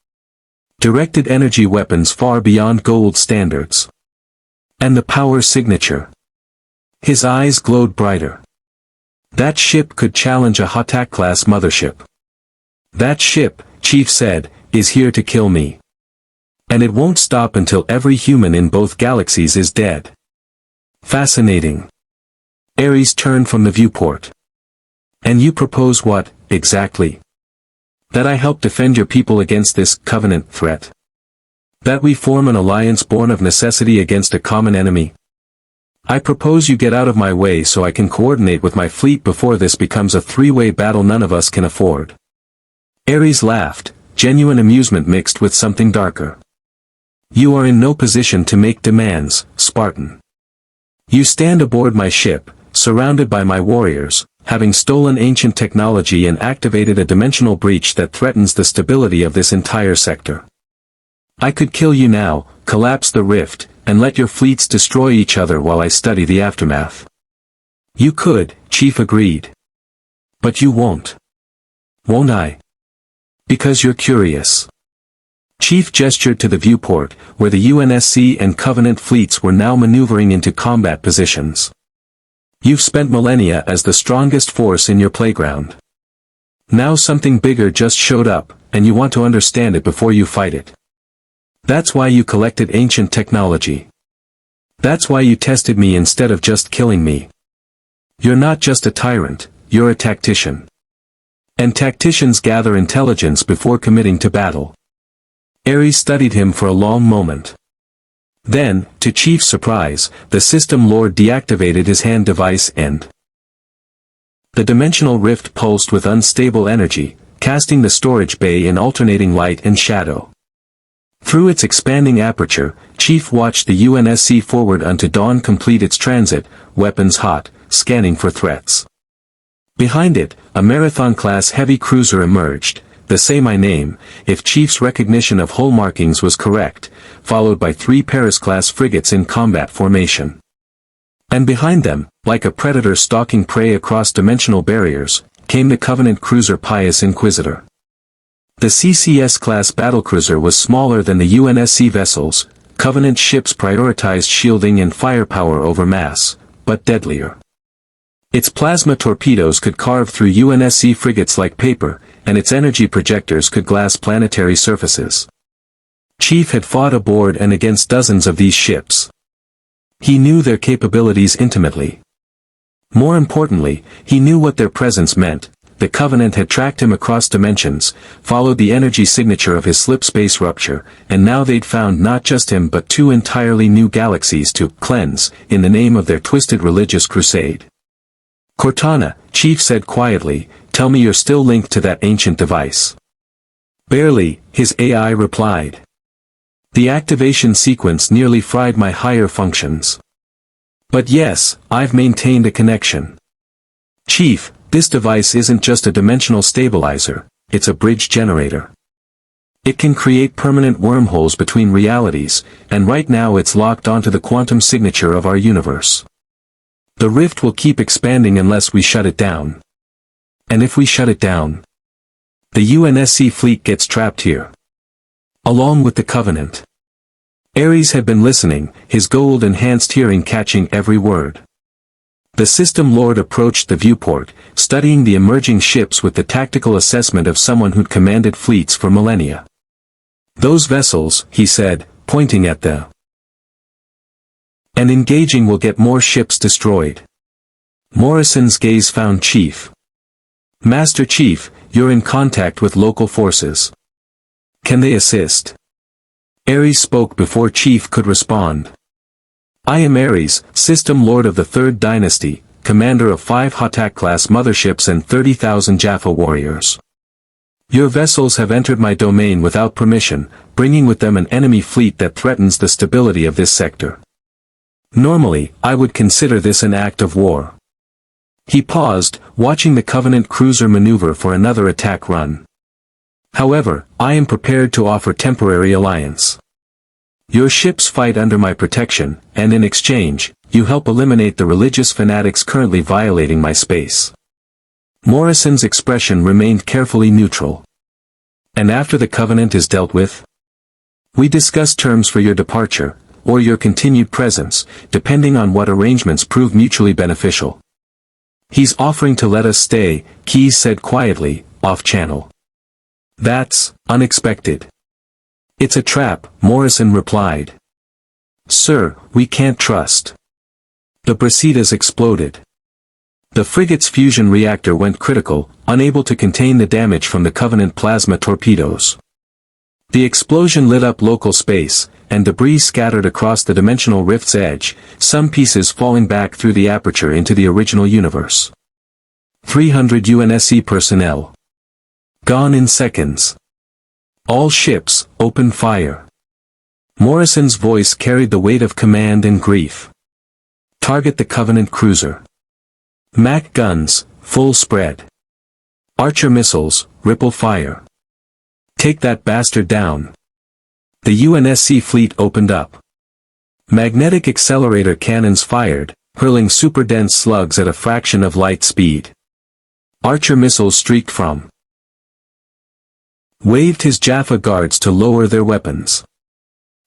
Directed energy weapons far beyond Goa'uld standards. And the power signature." His eyes glowed brighter. "That ship could challenge a Hatak-class mothership. That ship," Chief said, "is here to kill me. And it won't stop until every human in both galaxies is dead." "Fascinating." Ares turned from the viewport. "And you propose what, exactly?" "That I help defend your people against this Covenant threat. That we form an alliance born of necessity against a common enemy. I propose you get out of my way so I can coordinate with my fleet before this becomes a three-way battle none of us can afford." Ares laughed, genuine amusement mixed with something darker. "You are in no position to make demands, Spartan. You stand aboard my ship, surrounded by my warriors, having stolen ancient technology and activated a dimensional breach that threatens the stability of this entire sector. I could kill you now, collapse the rift, and let your fleets destroy each other while I study the aftermath." "You could," Chief agreed. "But you won't." "Won't I?" "Because you're curious." Chief gestured to the viewport, where the UNSC and Covenant fleets were now maneuvering into combat positions. "You've spent millennia as the strongest force in your playground. Now something bigger just showed up, and you want to understand it before you fight it. That's why you collected ancient technology. That's why you tested me instead of just killing me. You're not just a tyrant, you're a tactician. And tacticians gather intelligence before committing to battle." Ares studied him for a long moment. Then, to Chief's surprise, the System Lord deactivated his hand device and the dimensional rift pulsed with unstable energy, casting the storage bay in alternating light and shadow. Through its expanding aperture, Chief watched the UNSC forward unto dawn complete its transit, weapons hot, scanning for threats. Behind it, a Marathon-class heavy cruiser emerged, the same I name, if Chief's recognition of hull markings was correct, followed by 3 Paris-class frigates in combat formation. And behind them, like a predator stalking prey across dimensional barriers, came the Covenant cruiser Pious Inquisitor. The CCS-class battlecruiser was smaller than the UNSC vessels. Covenant ships prioritized shielding and firepower over mass, but deadlier. Its plasma torpedoes could carve through UNSC frigates like paper, and its energy projectors could glass planetary surfaces. Chief had fought aboard and against dozens of these ships. He knew their capabilities intimately. More importantly, he knew what their presence meant. The Covenant had tracked him across dimensions, followed the energy signature of his slip-space rupture, and now they'd found not just him but 2 entirely new galaxies to cleanse, in the name of their twisted religious crusade. "Cortana," Chief said quietly, "tell me you're still linked to that ancient device." "Barely," his AI replied. "The activation sequence nearly fried my higher functions. But yes, I've maintained a connection." "Chief, this device isn't just a dimensional stabilizer, it's a bridge generator. It can create permanent wormholes between realities, and right now it's locked onto the quantum signature of our universe. The rift will keep expanding unless we shut it down. And if we shut it down, the UNSC fleet gets trapped here. Along with the Covenant." Ares had been listening, his Goa'uld-enhanced hearing catching every word. The System Lord approached the viewport, studying the emerging ships with the tactical assessment of someone who'd commanded fleets for millennia. "Those vessels," he said, pointing at them. "And engaging will get more ships destroyed." Morrison's gaze found Chief. Master Chief, you're in contact with local forces. Can they assist? Ares spoke before Chief could respond. I am Ares, System Lord of the Third Dynasty, commander of 5 Hatak-class motherships and 30,000 Jaffa warriors. Your vessels have entered my domain without permission, bringing with them an enemy fleet that threatens the stability of this sector. Normally, I would consider this an act of war. He paused, watching the Covenant cruiser maneuver for another attack run. However, I am prepared to offer temporary alliance. Your ships fight under my protection, and in exchange, you help eliminate the religious fanatics currently violating my space. Morrison's expression remained carefully neutral. And after the Covenant is dealt with? We discuss terms for your departure, or your continued presence, depending on what arrangements prove mutually beneficial. He's offering to let us stay, Keyes said quietly, off-channel. That's unexpected. It's a trap, Morrison replied. Sir, we can't trust. The Brasidas exploded. The frigate's fusion reactor went critical, unable to contain the damage from the Covenant plasma torpedoes. The explosion lit up local space, and debris scattered across the dimensional rift's edge, some pieces falling back through the aperture into the original universe. 300 UNSC personnel. Gone in seconds. All ships, open fire. Morrison's voice carried the weight of command and grief. Target the Covenant cruiser. Mac guns, full spread. Archer missiles, ripple fire. Take that bastard down. The UNSC fleet opened up. Magnetic accelerator cannons fired, hurling super-dense slugs at a fraction of light speed. Archer missiles streaked from. Waved his Jaffa guards to lower their weapons.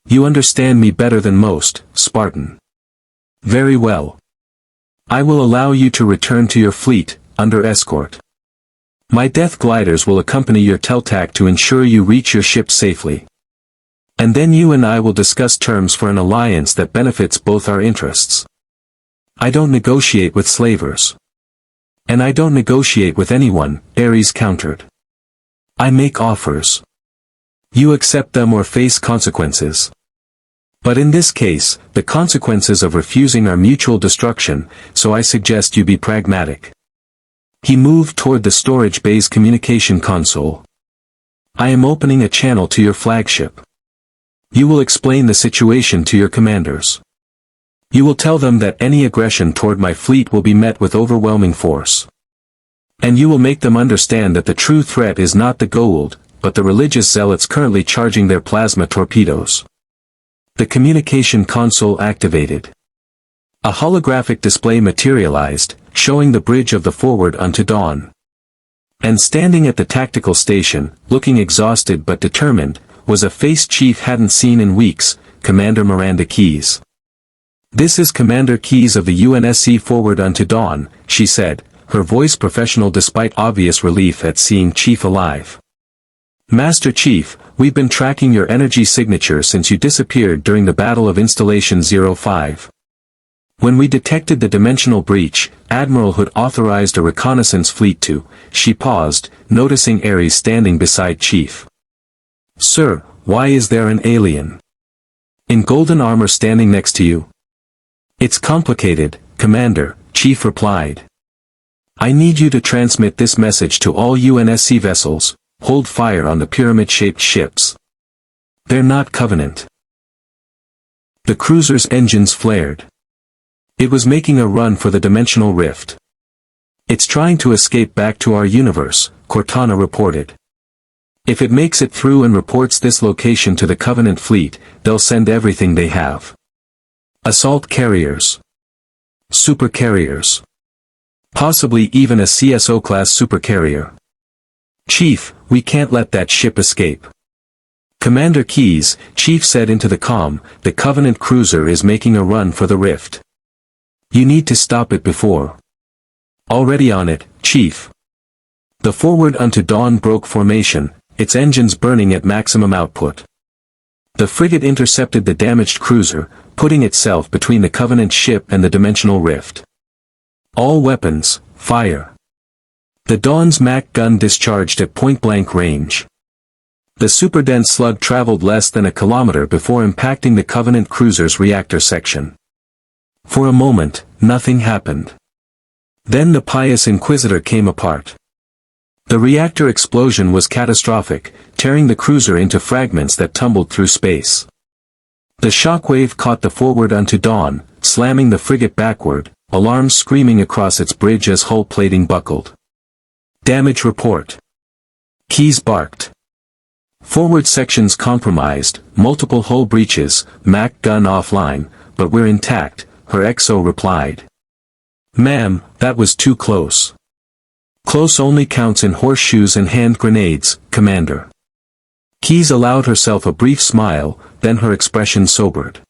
You understand me better than most, Spartan. Very well. I will allow you to return to your fleet, under escort. My death gliders will accompany your teltac to ensure you reach your ship safely. And then you and I will discuss terms for an alliance that benefits both our interests. I don't negotiate with slavers. And I don't negotiate with anyone, Ares countered. I make offers. You accept them or face consequences. But in this case, the consequences of refusing are mutual destruction, so I suggest you be pragmatic. He moved toward the storage bay's communication console. I am opening a channel to your flagship. You will explain the situation to your commanders. You will tell them that any aggression toward my fleet will be met with overwhelming force. And you will make them understand that the true threat is not the Goa'uld, but the religious zealots currently charging their plasma torpedoes. The communication console activated. A holographic display materialized, showing the bridge of the Forward unto Dawn. And standing at the tactical station, looking exhausted but determined, was a face Chief hadn't seen in weeks, Commander Miranda Keyes. This is Commander Keyes of the UNSC Forward unto Dawn, she said, her voice professional despite obvious relief at seeing Chief alive. Master Chief, we've been tracking your energy signature since you disappeared during the Battle of Installation 05. When we detected the dimensional breach, Admiral Hood authorized a reconnaissance fleet to. She paused, noticing Ares standing beside Chief. Sir, why is there an alien in golden armor standing next to you? It's complicated, Commander, Chief replied. I need you to transmit this message to all UNSC vessels. Hold fire on the pyramid-shaped ships. They're not Covenant. The cruiser's engines flared. It was making a run for the dimensional rift. It's trying to escape back to our universe, Cortana reported. If it makes it through and reports this location to the Covenant fleet, they'll send everything they have. Assault carriers. Supercarriers. Possibly even a CSO-class supercarrier. Chief, we can't let that ship escape. Commander Keyes, Chief said into the comm, the Covenant cruiser is making a run for the rift. You need to stop it before. Already on it, Chief. The Forward unto Dawn broke formation, its engines burning at maximum output. The frigate intercepted the damaged cruiser, putting itself between the Covenant ship and the dimensional rift. All weapons, fire. The Dawn's Mac gun discharged at point-blank range. The super-dense slug traveled less than a kilometer before impacting the Covenant cruiser's reactor section. For a moment, nothing happened. Then the pious Inquisitor came apart. The reactor explosion was catastrophic, tearing the cruiser into fragments that tumbled through space. The shockwave caught the forward unto Dawn, slamming the frigate backward, alarms screaming across its bridge as hull plating buckled. Damage report. Keys barked. Forward sections compromised, multiple hull breaches, Mac gun offline, but we're intact, her XO replied. Ma'am, that was too close. Close only counts in horseshoes and hand grenades, Commander. Keys allowed herself a brief smile, then her expression sobered.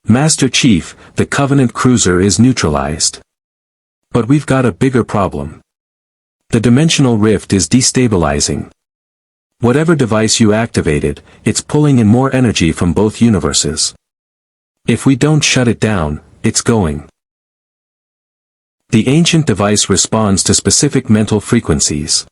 Master Chief, the Covenant cruiser is neutralized. But we've got a bigger problem. The dimensional rift is destabilizing. Whatever device you activated, it's pulling in more energy from both universes. If we don't shut it down, it's going. The ancient device responds to specific mental frequencies.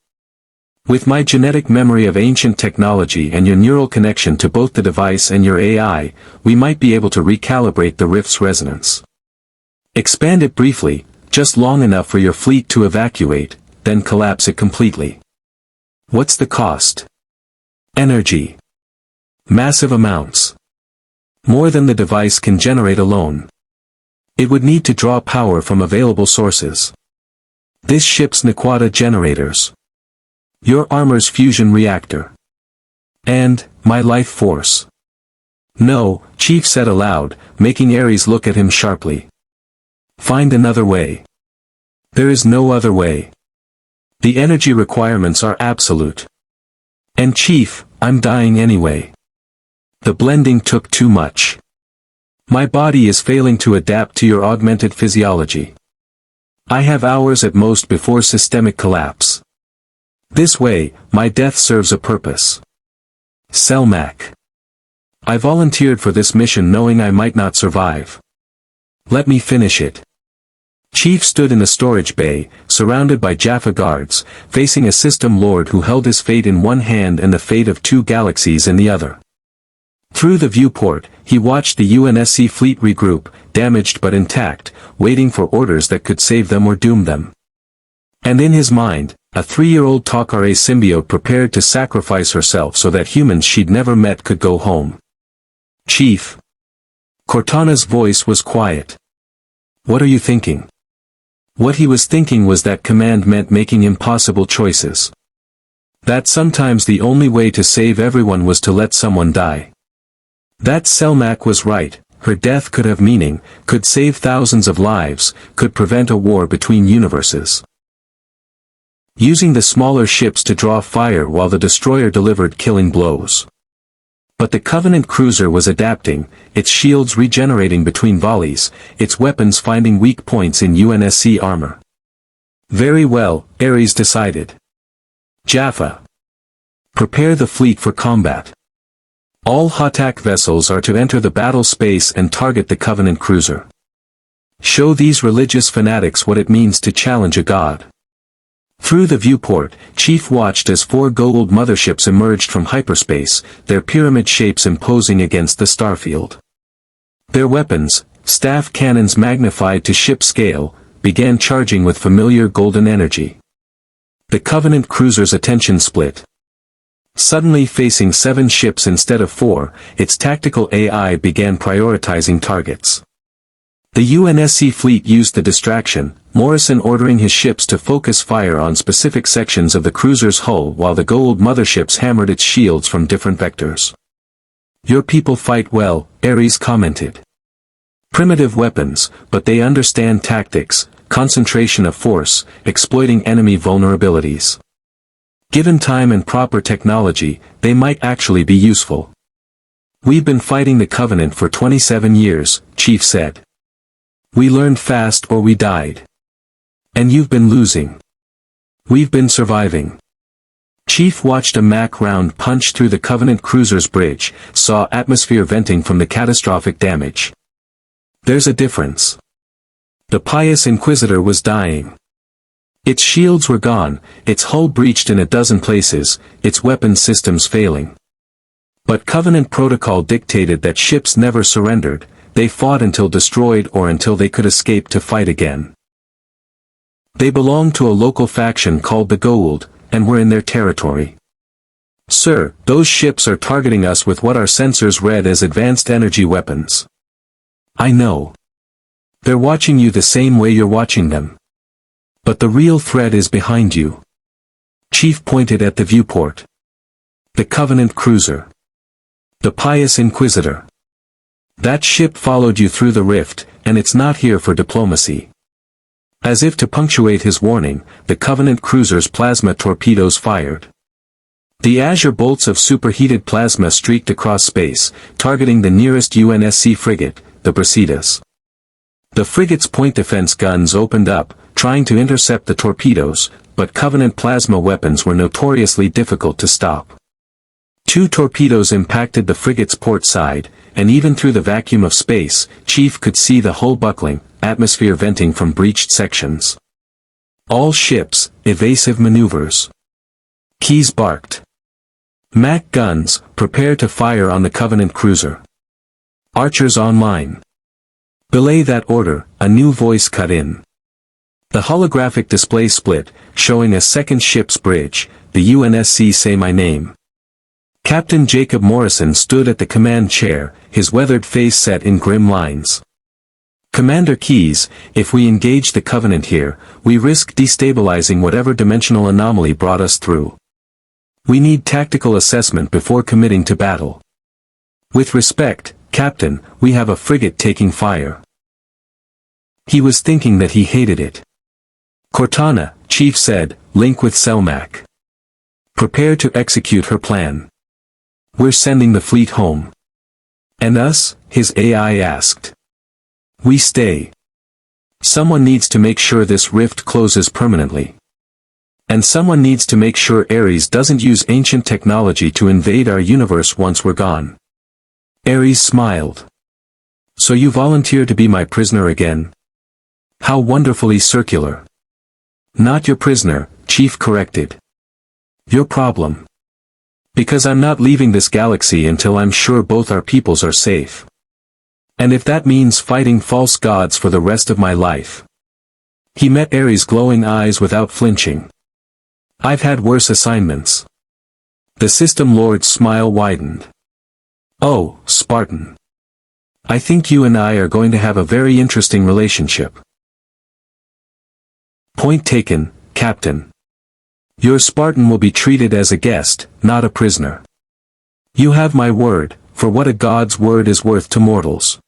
With my genetic memory of ancient technology and your neural connection to both the device and your AI, we might be able to recalibrate the rift's resonance. Expand it briefly, just long enough for your fleet to evacuate, then collapse it completely. What's the cost? Energy. Massive amounts. More than the device can generate alone. It would need to draw power from available sources. This ship's Naquata generators. Your armor's fusion reactor. And, my life force. No, Chief said aloud, making Ares look at him sharply. Find another way. There is no other way. The energy requirements are absolute. And Chief, I'm dying anyway. The blending took too much. My body is failing to adapt to your augmented physiology. I have hours at most before systemic collapse. This way, my death serves a purpose. Selmac. I volunteered for this mission knowing I might not survive. Let me finish it. Chief stood in the storage bay, surrounded by Jaffa guards, facing a system lord who held his fate in one hand and the fate of 2 galaxies in the other. Through the viewport, he watched the UNSC fleet regroup, damaged but intact, waiting for orders that could save them or doom them. And in his mind, a 3-year-old Takare symbiote prepared to sacrifice herself so that humans she'd never met could go home. Chief. Cortana's voice was quiet. What are you thinking? What he was thinking was that command meant making impossible choices. That sometimes the only way to save everyone was to let someone die. That Selmac was right, her death could have meaning, could save thousands of lives, could prevent a war between universes. Using the smaller ships to draw fire while the destroyer delivered killing blows. But the Covenant cruiser was adapting, its shields regenerating between volleys, its weapons finding weak points in UNSC armor. Very well, Ares decided. Jaffa. Prepare the fleet for combat. All Hatak vessels are to enter the battle space and target the Covenant cruiser. Show these religious fanatics what it means to challenge a god. Through the viewport, Chief watched as 4 Goa'uld motherships emerged from hyperspace, their pyramid shapes imposing against the starfield. Their weapons, staff cannons magnified to ship scale, began charging with familiar golden energy. The Covenant cruiser's attention split. Suddenly facing 7 ships instead of 4, its tactical AI began prioritizing targets. The UNSC fleet used the distraction, Morrison ordering his ships to focus fire on specific sections of the cruiser's hull while the Goa'uld motherships hammered its shields from different vectors. Your people fight well, Ares commented. Primitive weapons, but they understand tactics, concentration of force, exploiting enemy vulnerabilities. Given time and proper technology, they might actually be useful. We've been fighting the Covenant for 27 years, Chief said. We learned fast or we died. And you've been losing. We've been surviving. Chief watched a Mac round punch through the Covenant cruiser's bridge, saw atmosphere venting from the catastrophic damage. There's a difference. The pious Inquisitor was dying. Its shields were gone, its hull breached in a dozen places, its weapons systems failing. But Covenant protocol dictated that ships never surrendered, they fought until destroyed or until they could escape to fight again. They belonged to a local faction called the Goa'uld, and were in their territory. Sir, those ships are targeting us with what our sensors read as advanced energy weapons. I know. They're watching you the same way you're watching them. But the real threat is behind you. Chief pointed at the viewport. The Covenant cruiser. The Pious Inquisitor. That ship followed you through the rift, and it's not here for diplomacy. As if to punctuate his warning, the Covenant cruiser's plasma torpedoes fired. The azure bolts of superheated plasma streaked across space, targeting the nearest UNSC frigate, the Brasidas. The frigate's point defense guns opened up, trying to intercept the torpedoes, but Covenant plasma weapons were notoriously difficult to stop. 2 torpedoes impacted the frigate's port side, and even through the vacuum of space, Chief could see the hull buckling, atmosphere venting from breached sections. All ships, evasive maneuvers. Keys barked. Mac guns, prepare to fire on the Covenant cruiser. Archers online. Belay that order, a new voice cut in. The holographic display split, showing a second ship's bridge, the UNSC Say My Name. Captain Jacob Morrison stood at the command chair, his weathered face set in grim lines. Commander Keyes, if we engage the Covenant here, we risk destabilizing whatever dimensional anomaly brought us through. We need tactical assessment before committing to battle. With respect, Captain, we have a frigate taking fire. He was thinking that he hated it. Cortana, Chief said, link with Selmac. Prepare to execute her plan. We're sending the fleet home. And us? His AI asked. We stay. Someone needs to make sure this rift closes permanently. And someone needs to make sure Ares doesn't use ancient technology to invade our universe once we're gone. Ares smiled. So you volunteer to be my prisoner again? How wonderfully circular. Not your prisoner, Chief corrected. Your problem. Because I'm not leaving this galaxy until I'm sure both our peoples are safe. And if that means fighting false gods for the rest of my life. He met Ares' glowing eyes without flinching. I've had worse assignments. The System Lord's smile widened. Oh, Spartan. I think you and I are going to have a very interesting relationship. Point taken, Captain. Your Spartan will be treated as a guest, not a prisoner. You have my word, for what a god's word is worth to mortals.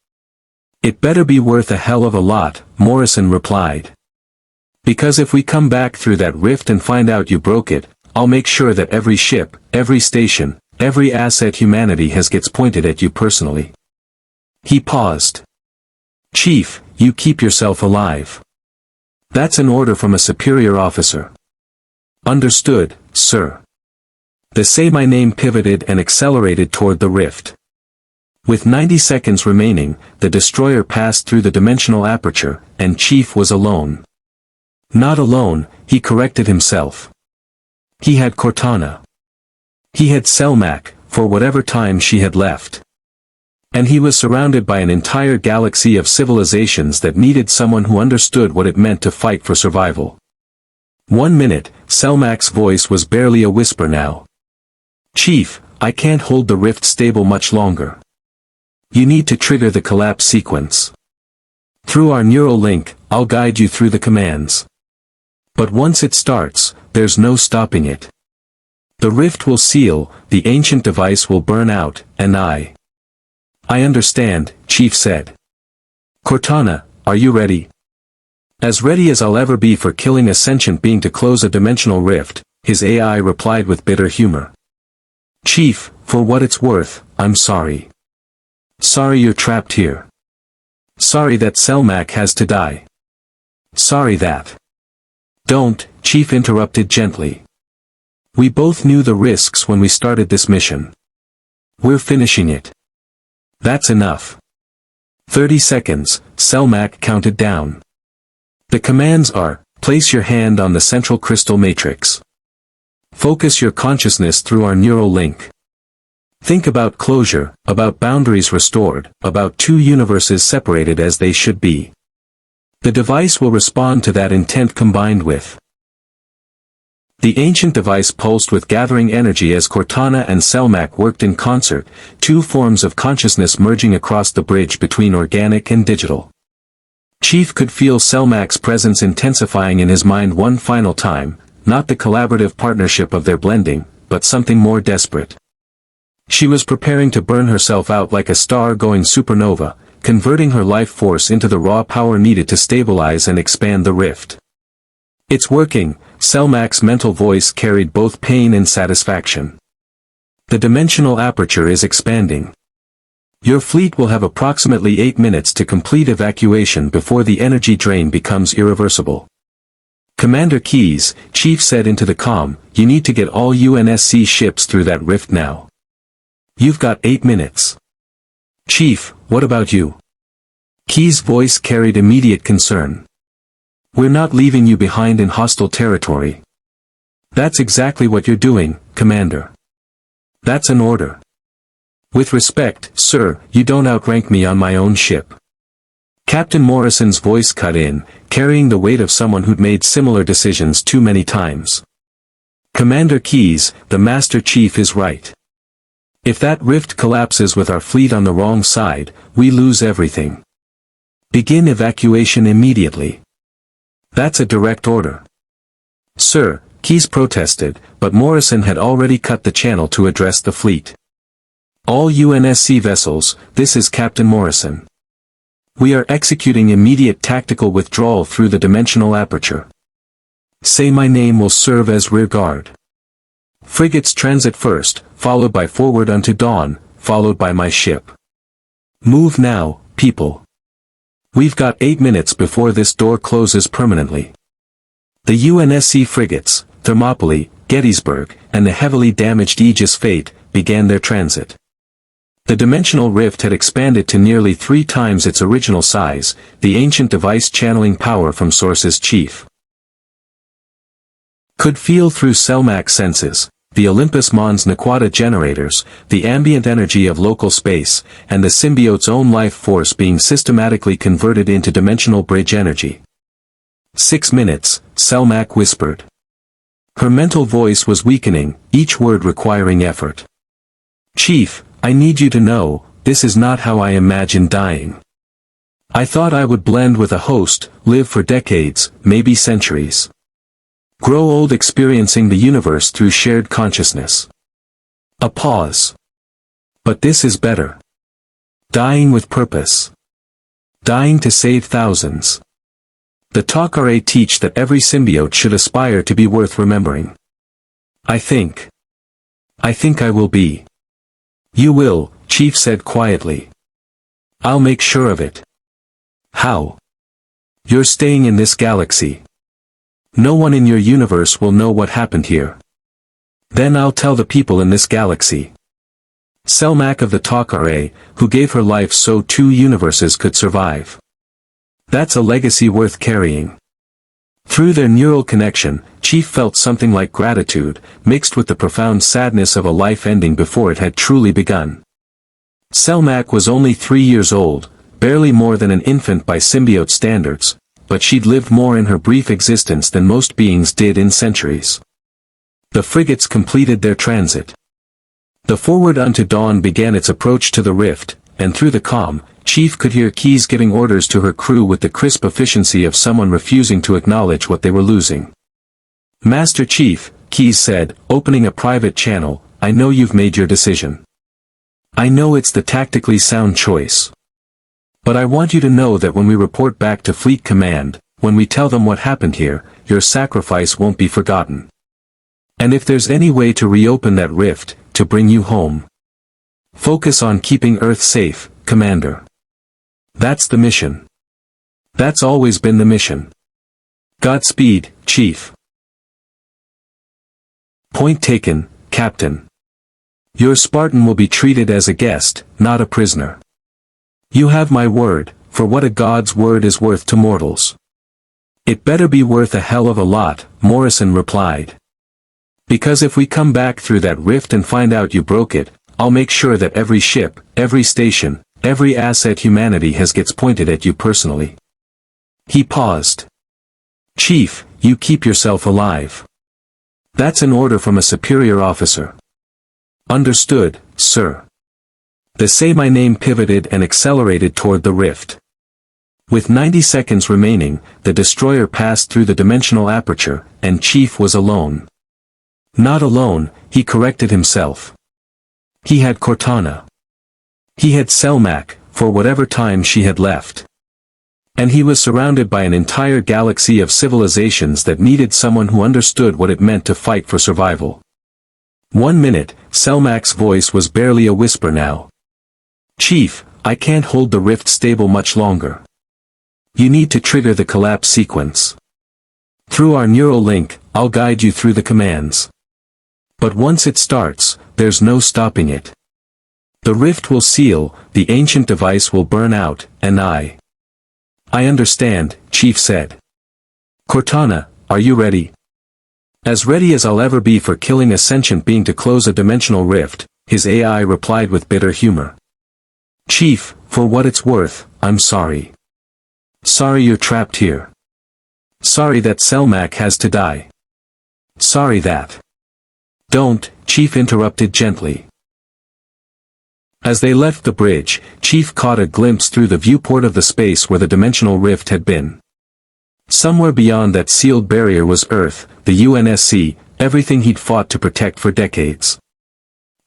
It better be worth a hell of a lot, Morrison replied. Because if we come back through that rift and find out you broke it, I'll make sure that every ship, every station, every asset humanity has gets pointed at you personally. He paused. Chief, you keep yourself alive. That's an order from a superior officer. Understood, sir. The Say My Name pivoted and accelerated toward the rift. With 90 seconds remaining, the destroyer passed through the dimensional aperture, and Chief was alone. Not alone, he corrected himself. He had Cortana. He had Selmac, for whatever time she had left. And he was surrounded by an entire galaxy of civilizations that needed someone who understood what it meant to fight for survival. 1 minute, Selmac's voice was barely a whisper now. Chief, I can't hold the rift stable much longer. You need to trigger the collapse sequence. Through our neural link, I'll guide you through the commands. But once it starts, there's no stopping it. The rift will seal, the ancient device will burn out, and I understand, Chief said. Cortana, are you ready? As ready as I'll ever be for killing a sentient being to close a dimensional rift, his AI replied with bitter humor. Chief, for what it's worth, I'm sorry. Sorry you're trapped here. Sorry that Selmac has to die. Sorry that. Don't, Chief interrupted gently. We both knew the risks when we started this mission. We're finishing it. That's enough. 30 seconds, Selmac counted down. The commands are, Place your hand on the central crystal matrix. Focus your consciousness through our neural link. Think about closure, about boundaries restored, about two universes separated as they should be. The device will respond to that intent combined with. The ancient device pulsed with gathering energy as Cortana and Selmak worked in concert, two forms of consciousness merging across the bridge between organic and digital. Chief could feel Selmak's presence intensifying in his mind one final time, not the collaborative partnership of their blending, but something more desperate. She was preparing to burn herself out like a star-going supernova, converting her life force into the raw power needed to stabilize and expand the rift. It's working, Selmak's mental voice carried both pain and satisfaction. The dimensional aperture is expanding. Your fleet will have approximately 8 minutes to complete evacuation before the energy drain becomes irreversible. Commander Keyes, Chief said into the comm, you need to get all UNSC ships through that rift now. You've got 8 minutes. Chief, what about you? Keyes' voice carried immediate concern. We're not leaving you behind in hostile territory. That's exactly what you're doing, Commander. That's an order. With respect, sir, you don't outrank me on my own ship. Captain Morrison's voice cut in, carrying the weight of someone who'd made similar decisions too many times. Commander Keyes, the Master Chief is right. If that rift collapses with our fleet on the wrong side, we lose everything. Begin evacuation immediately. That's a direct order. Sir, Keyes protested, but Morrison had already cut the channel to address the fleet. All UNSC vessels, this is Captain Morrison. We are executing immediate tactical withdrawal through the dimensional aperture. Say my name will serve as rear guard. Frigates transit first, followed by forward unto dawn, followed by my ship. Move now, people. We've got 8 minutes before this door closes permanently. The UNSC frigates, Thermopylae, Gettysburg, and the heavily damaged Aegis Fate, began their transit. The dimensional rift had expanded to nearly 3 times its original size, the ancient device channeling power from sources Chief could feel through Selmak's senses, the Olympus Mons Naquata generators, the ambient energy of local space, and the symbiote's own life force being systematically converted into dimensional bridge energy. 6 minutes, Selmak whispered. Her mental voice was weakening, each word requiring effort. Chief, I need you to know, this is not how I imagine dying. I thought I would blend with a host, live for decades, maybe centuries. Grow old experiencing the universe through shared consciousness. A pause. But this is better. Dying with purpose. Dying to save thousands. The Takare teach that every symbiote should aspire to be worth remembering. I think I will be. You will, Chief said quietly. I'll make sure of it. How? You're staying in this galaxy. No one in your universe will know what happened here. Then I'll tell the people in this galaxy. Selmak of the Takare, who gave her life so 2 universes could survive. That's a legacy worth carrying. Through their neural connection, Chief felt something like gratitude, mixed with the profound sadness of a life ending before it had truly begun. Selmak was only 3 years old, barely more than an infant by symbiote standards, but she'd lived more in her brief existence than most beings did in centuries. The frigates completed their transit. The Forward Unto Dawn began its approach to the rift, and through the comm, Chief could hear Keyes giving orders to her crew with the crisp efficiency of someone refusing to acknowledge what they were losing. Master Chief, Keyes said, opening a private channel, I know you've made your decision. I know it's the tactically sound choice. But I want you to know that when we report back to Fleet Command, when we tell them what happened here, your sacrifice won't be forgotten. And if there's any way to reopen that rift, to bring you home. Focus on keeping Earth safe, Commander. That's the mission. That's always been the mission. Godspeed, Chief. Point taken, Captain. Your Spartan will be treated as a guest, not a prisoner. You have my word, for what a god's word is worth to mortals. It better be worth a hell of a lot, Morrison replied. Because if we come back through that rift and find out you broke it, I'll make sure that every ship, every station, every asset humanity has gets pointed at you personally. He paused. Chief, you keep yourself alive. That's an order from a superior officer. Understood, sir. The Say My Name pivoted and accelerated toward the rift. With 90 seconds remaining, the destroyer passed through the dimensional aperture, and Chief was alone. Not alone, he corrected himself. He had Cortana. He had Selmac, for whatever time she had left. And he was surrounded by an entire galaxy of civilizations that needed someone who understood what it meant to fight for survival. 1 minute, Selmac's voice was barely a whisper now. Chief, I can't hold the rift stable much longer. You need to trigger the collapse sequence. Through our neural link, I'll guide you through the commands. But once it starts, there's no stopping it. The rift will seal, the ancient device will burn out, and I understand, Chief said. Cortana, are you ready? As ready as I'll ever be for killing a sentient being to close a dimensional rift, his AI replied with bitter humor. Chief, for what it's worth, I'm sorry. Sorry you're trapped here. Sorry that Selmac has to die. Sorry that. Don't, Chief interrupted gently. As they left the bridge, Chief caught a glimpse through the viewport of the space where the dimensional rift had been. Somewhere beyond that sealed barrier was Earth, the UNSC, everything he'd fought to protect for decades.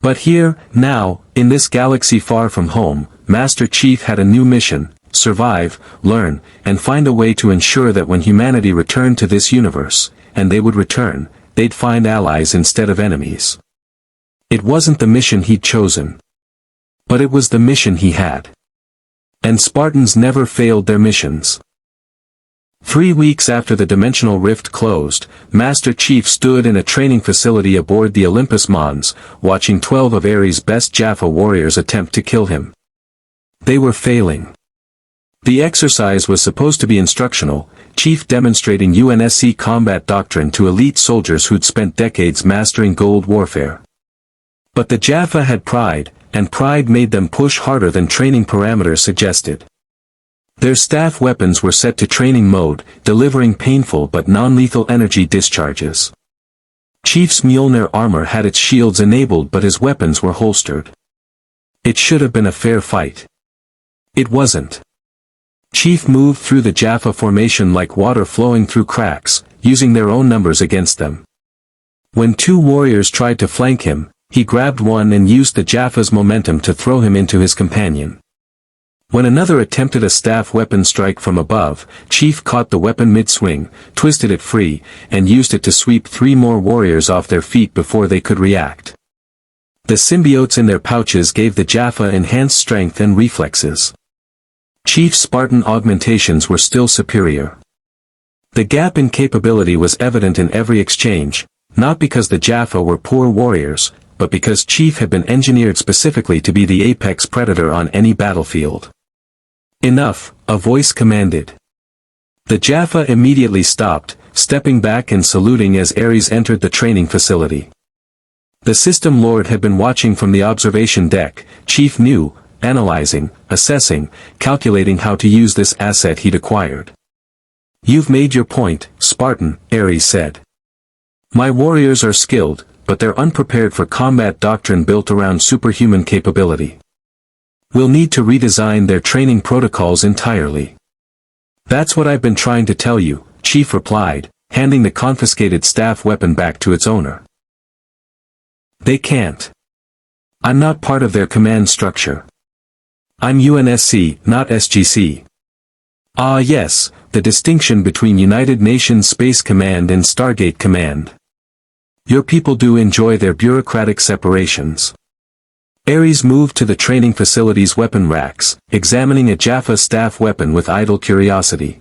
But here, now, in this galaxy far from home, Master Chief had a new mission: survive, learn, and find a way to ensure that when humanity returned to this universe, and they would return, they'd find allies instead of enemies. It wasn't the mission he'd chosen. But it was the mission he had. And Spartans never failed their missions. 3 weeks after the dimensional rift closed, Master Chief stood in a training facility aboard the Olympus Mons, watching 12 of Ares' best Jaffa warriors attempt to kill him. They were failing. The exercise was supposed to be instructional, Chief demonstrating UNSC combat doctrine to elite soldiers who'd spent decades mastering Goa'uld warfare. But the Jaffa had pride, and pride made them push harder than training parameters suggested. Their staff weapons were set to training mode, delivering painful but non-lethal energy discharges. Chief's Mjolnir armor had its shields enabled but his weapons were holstered. It should have been a fair fight. It wasn't. Chief moved through the Jaffa formation like water flowing through cracks, using their own numbers against them. When 2 warriors tried to flank him, he grabbed one and used the Jaffa's momentum to throw him into his companion. When another attempted a staff weapon strike from above, Chief caught the weapon mid-swing, twisted it free, and used it to sweep 3 more warriors off their feet before they could react. The symbiotes in their pouches gave the Jaffa enhanced strength and reflexes. Chief's Spartan augmentations were still superior. The gap in capability was evident in every exchange, not because the Jaffa were poor warriors, but because Chief had been engineered specifically to be the apex predator on any battlefield. Enough, a voice commanded. The Jaffa immediately stopped, stepping back and saluting as Ares entered the training facility. The System Lord had been watching from the observation deck. Chief knew, analyzing, assessing, calculating how to use this asset he'd acquired. You've made your point, Spartan, Ares said. My warriors are skilled, but they're unprepared for combat doctrine built around superhuman capability. We'll need to redesign their training protocols entirely. That's what I've been trying to tell you, Chief replied, handing the confiscated staff weapon back to its owner. They can't. I'm not part of their command structure. I'm UNSC, not SGC. Ah yes, the distinction between United Nations Space Command and Stargate Command. Your people do enjoy their bureaucratic separations. Ares moved to the training facility's weapon racks, examining a Jaffa staff weapon with idle curiosity.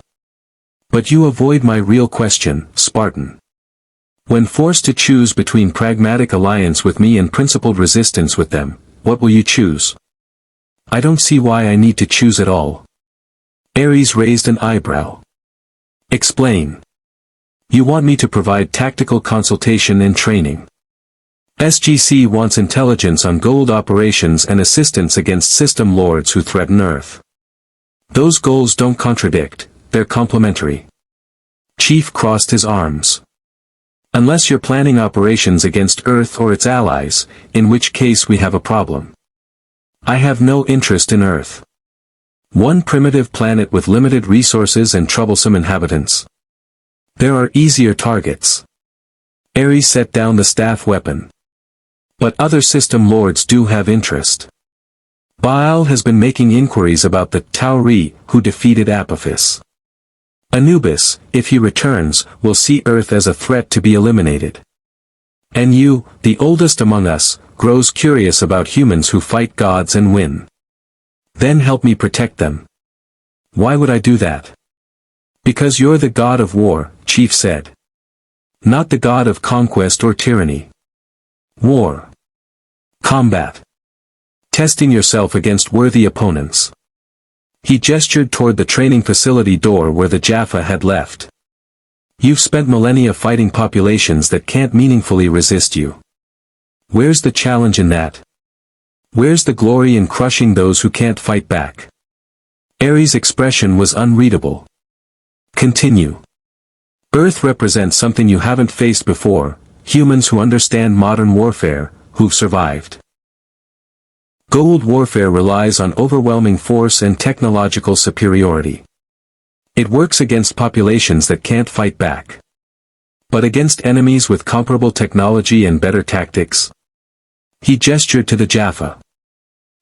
But you avoid my real question, Spartan. When forced to choose between pragmatic alliance with me and principled resistance with them, what will you choose? I don't see why I need to choose at all. Ares raised an eyebrow. Explain. You want me to provide tactical consultation and training. SGC wants intelligence on Goa'uld operations and assistance against system lords who threaten Earth. Those goals don't contradict, they're complementary. Chief crossed his arms. Unless you're planning operations against Earth or its allies, in which case we have a problem. I have no interest in Earth. One primitive planet with limited resources and troublesome inhabitants. There are easier targets. Ares set down the staff weapon. But other system lords do have interest. Goa'uld has been making inquiries about the Tauri who defeated Apophis. Anubis, if he returns, will see Earth as a threat to be eliminated. And you, the oldest among us, grows curious about humans who fight gods and win. Then help me protect them. Why would I do that? Because you're the god of war, Chief said. Not the god of conquest or tyranny. War. Combat. Testing yourself against worthy opponents. He gestured toward the training facility door where the Jaffa had left. You've spent millennia fighting populations that can't meaningfully resist you. Where's the challenge in that? Where's the glory in crushing those who can't fight back? Ares' expression was unreadable. Continue. Earth represents something you haven't faced before, humans who understand modern warfare, who've survived. Goa'uld warfare relies on overwhelming force and technological superiority. It works against populations that can't fight back. But against enemies with comparable technology and better tactics? He gestured to the Jaffa.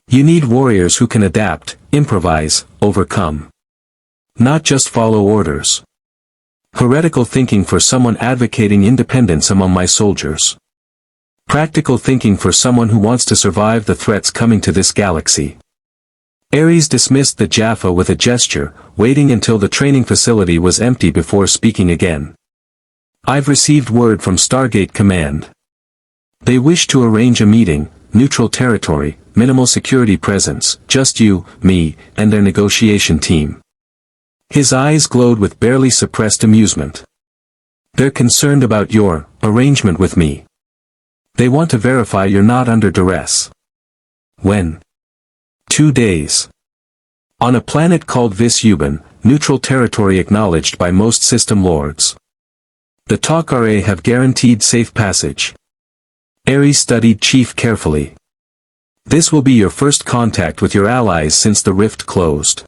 You need warriors who can adapt, improvise, overcome. Not just follow orders. Heretical thinking for someone advocating independence among my soldiers. Practical thinking for someone who wants to survive the threats coming to this galaxy. Ares dismissed the Jaffa with a gesture, waiting until the training facility was empty before speaking again. I've received word from Stargate Command. They wish to arrange a meeting, neutral territory, minimal security presence, just you, me, and their negotiation team. His eyes glowed with barely suppressed amusement. They're concerned about your arrangement with me. They want to verify you're not under duress. When? 2 days. On a planet called Vis-Uban, neutral territory acknowledged by most system lords. The Tauri have guaranteed safe passage. Ares studied Chief carefully. This will be your first contact with your allies since the rift closed.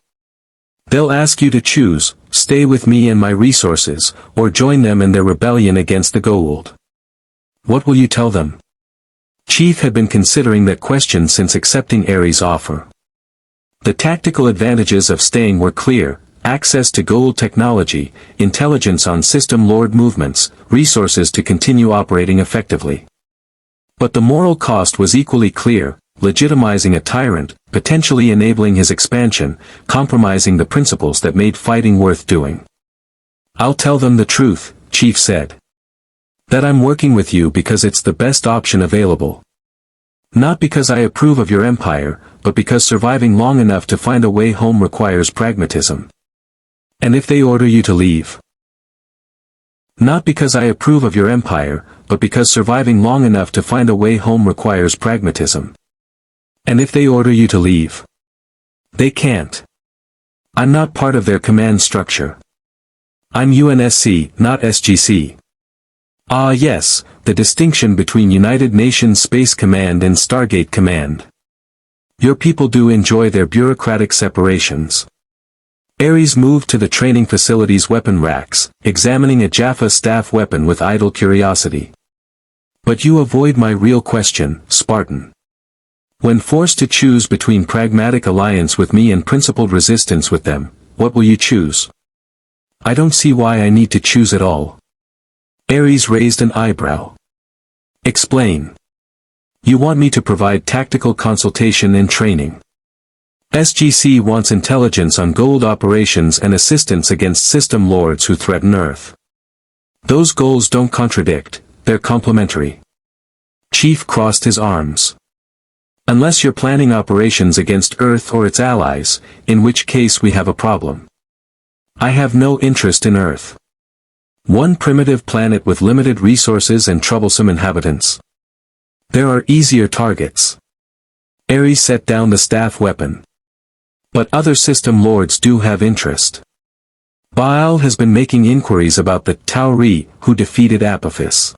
They'll ask you to choose, stay with me and my resources, or join them in their rebellion against the Goa'uld. What will you tell them? Chief had been considering that question since accepting Ares' offer. The tactical advantages of staying were clear: access to Goa'uld technology, intelligence on system lord movements, resources to continue operating effectively. But the moral cost was equally clear: legitimizing a tyrant, potentially enabling his expansion, compromising the principles that made fighting worth doing. I'll tell them the truth, Chief said. That I'm working with you because it's the best option available. Not because I approve of your empire, but because surviving long enough to find a way home requires pragmatism. And if they order you to leave? Not because I approve of your empire, but because surviving long enough to find a way home requires pragmatism. And if they order you to leave? They can't. I'm not part of their command structure. I'm UNSC, not SGC. Ah yes, the distinction between United Nations Space Command and Stargate Command. Your people do enjoy their bureaucratic separations. Ares moved to the training facility's weapon racks, examining a Jaffa staff weapon with idle curiosity. But you avoid my real question, Spartan. When forced to choose between pragmatic alliance with me and principled resistance with them, what will you choose? I don't see why I need to choose at all. Ares raised an eyebrow. Explain. You want me to provide tactical consultation and training. SGC wants intelligence on Goa'uld operations and assistance against system lords who threaten Earth. Those goals don't contradict, they're complementary. Chief crossed his arms. Unless you're planning operations against Earth or its allies, in which case we have a problem. I have no interest in Earth. One primitive planet with limited resources and troublesome inhabitants. There are easier targets. Ares set down the staff weapon. But other system lords do have interest. Goa'uld has been making inquiries about the Tauri who defeated Apophis.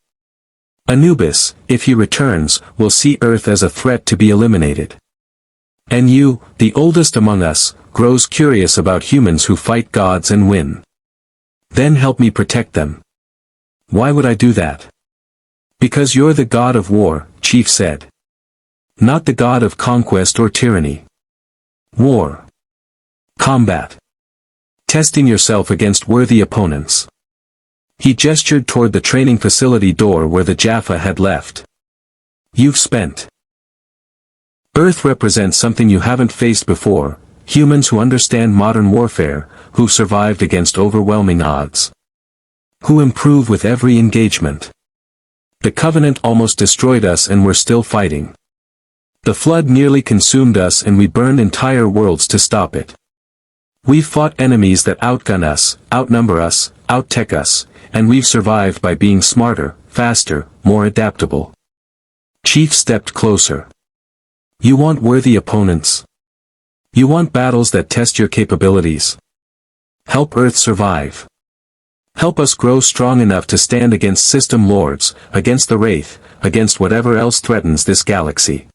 Anubis, if he returns, will see Earth as a threat to be eliminated. And you, the oldest among us, grows curious about humans who fight gods and win. Then help me protect them. Why would I do that? Because you're the god of war, Chief said. Not the god of conquest or tyranny. War. Combat. Testing yourself against worthy opponents. He gestured toward the training facility door where the Jaffa had left. You've spent. Earth represents something you haven't faced before, humans who understand modern warfare, who survived against overwhelming odds. Who improve with every engagement. The Covenant almost destroyed us and we're still fighting. The flood nearly consumed us and we burned entire worlds to stop it. We've fought enemies that outgun us, outnumber us, outtech us, and we've survived by being smarter, faster, more adaptable. Chief stepped closer. You want worthy opponents. You want battles that test your capabilities. Help Earth survive. Help us grow strong enough to stand against system lords, against the Wraith, against whatever else threatens this galaxy.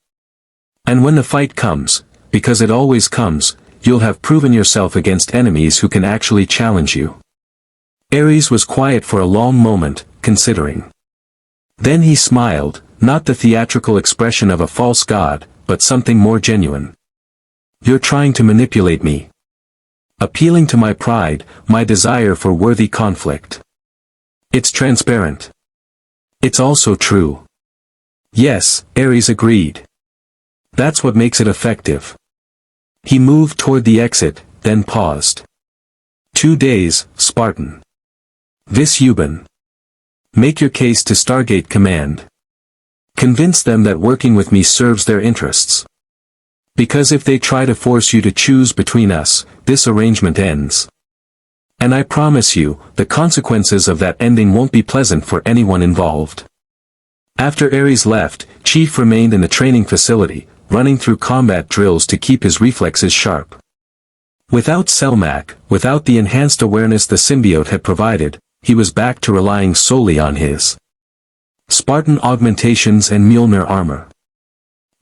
And when the fight comes, because it always comes, you'll have proven yourself against enemies who can actually challenge you. Ares was quiet for a long moment, considering. Then he smiled, not the theatrical expression of a false god, but something more genuine. You're trying to manipulate me. Appealing to my pride, my desire for worthy conflict. It's transparent. It's also true. Yes, Ares agreed. That's what makes it effective. He moved toward the exit, then paused. 2 days, Spartan. Vis Euban. Make your case to Stargate Command. Convince them that working with me serves their interests. Because if they try to force you to choose between us, this arrangement ends. And I promise you, the consequences of that ending won't be pleasant for anyone involved. After Ares left, Chief remained in the training facility, running through combat drills to keep his reflexes sharp. Without Selmak, without the enhanced awareness the symbiote had provided, he was back to relying solely on his Spartan augmentations and Mjolnir armor.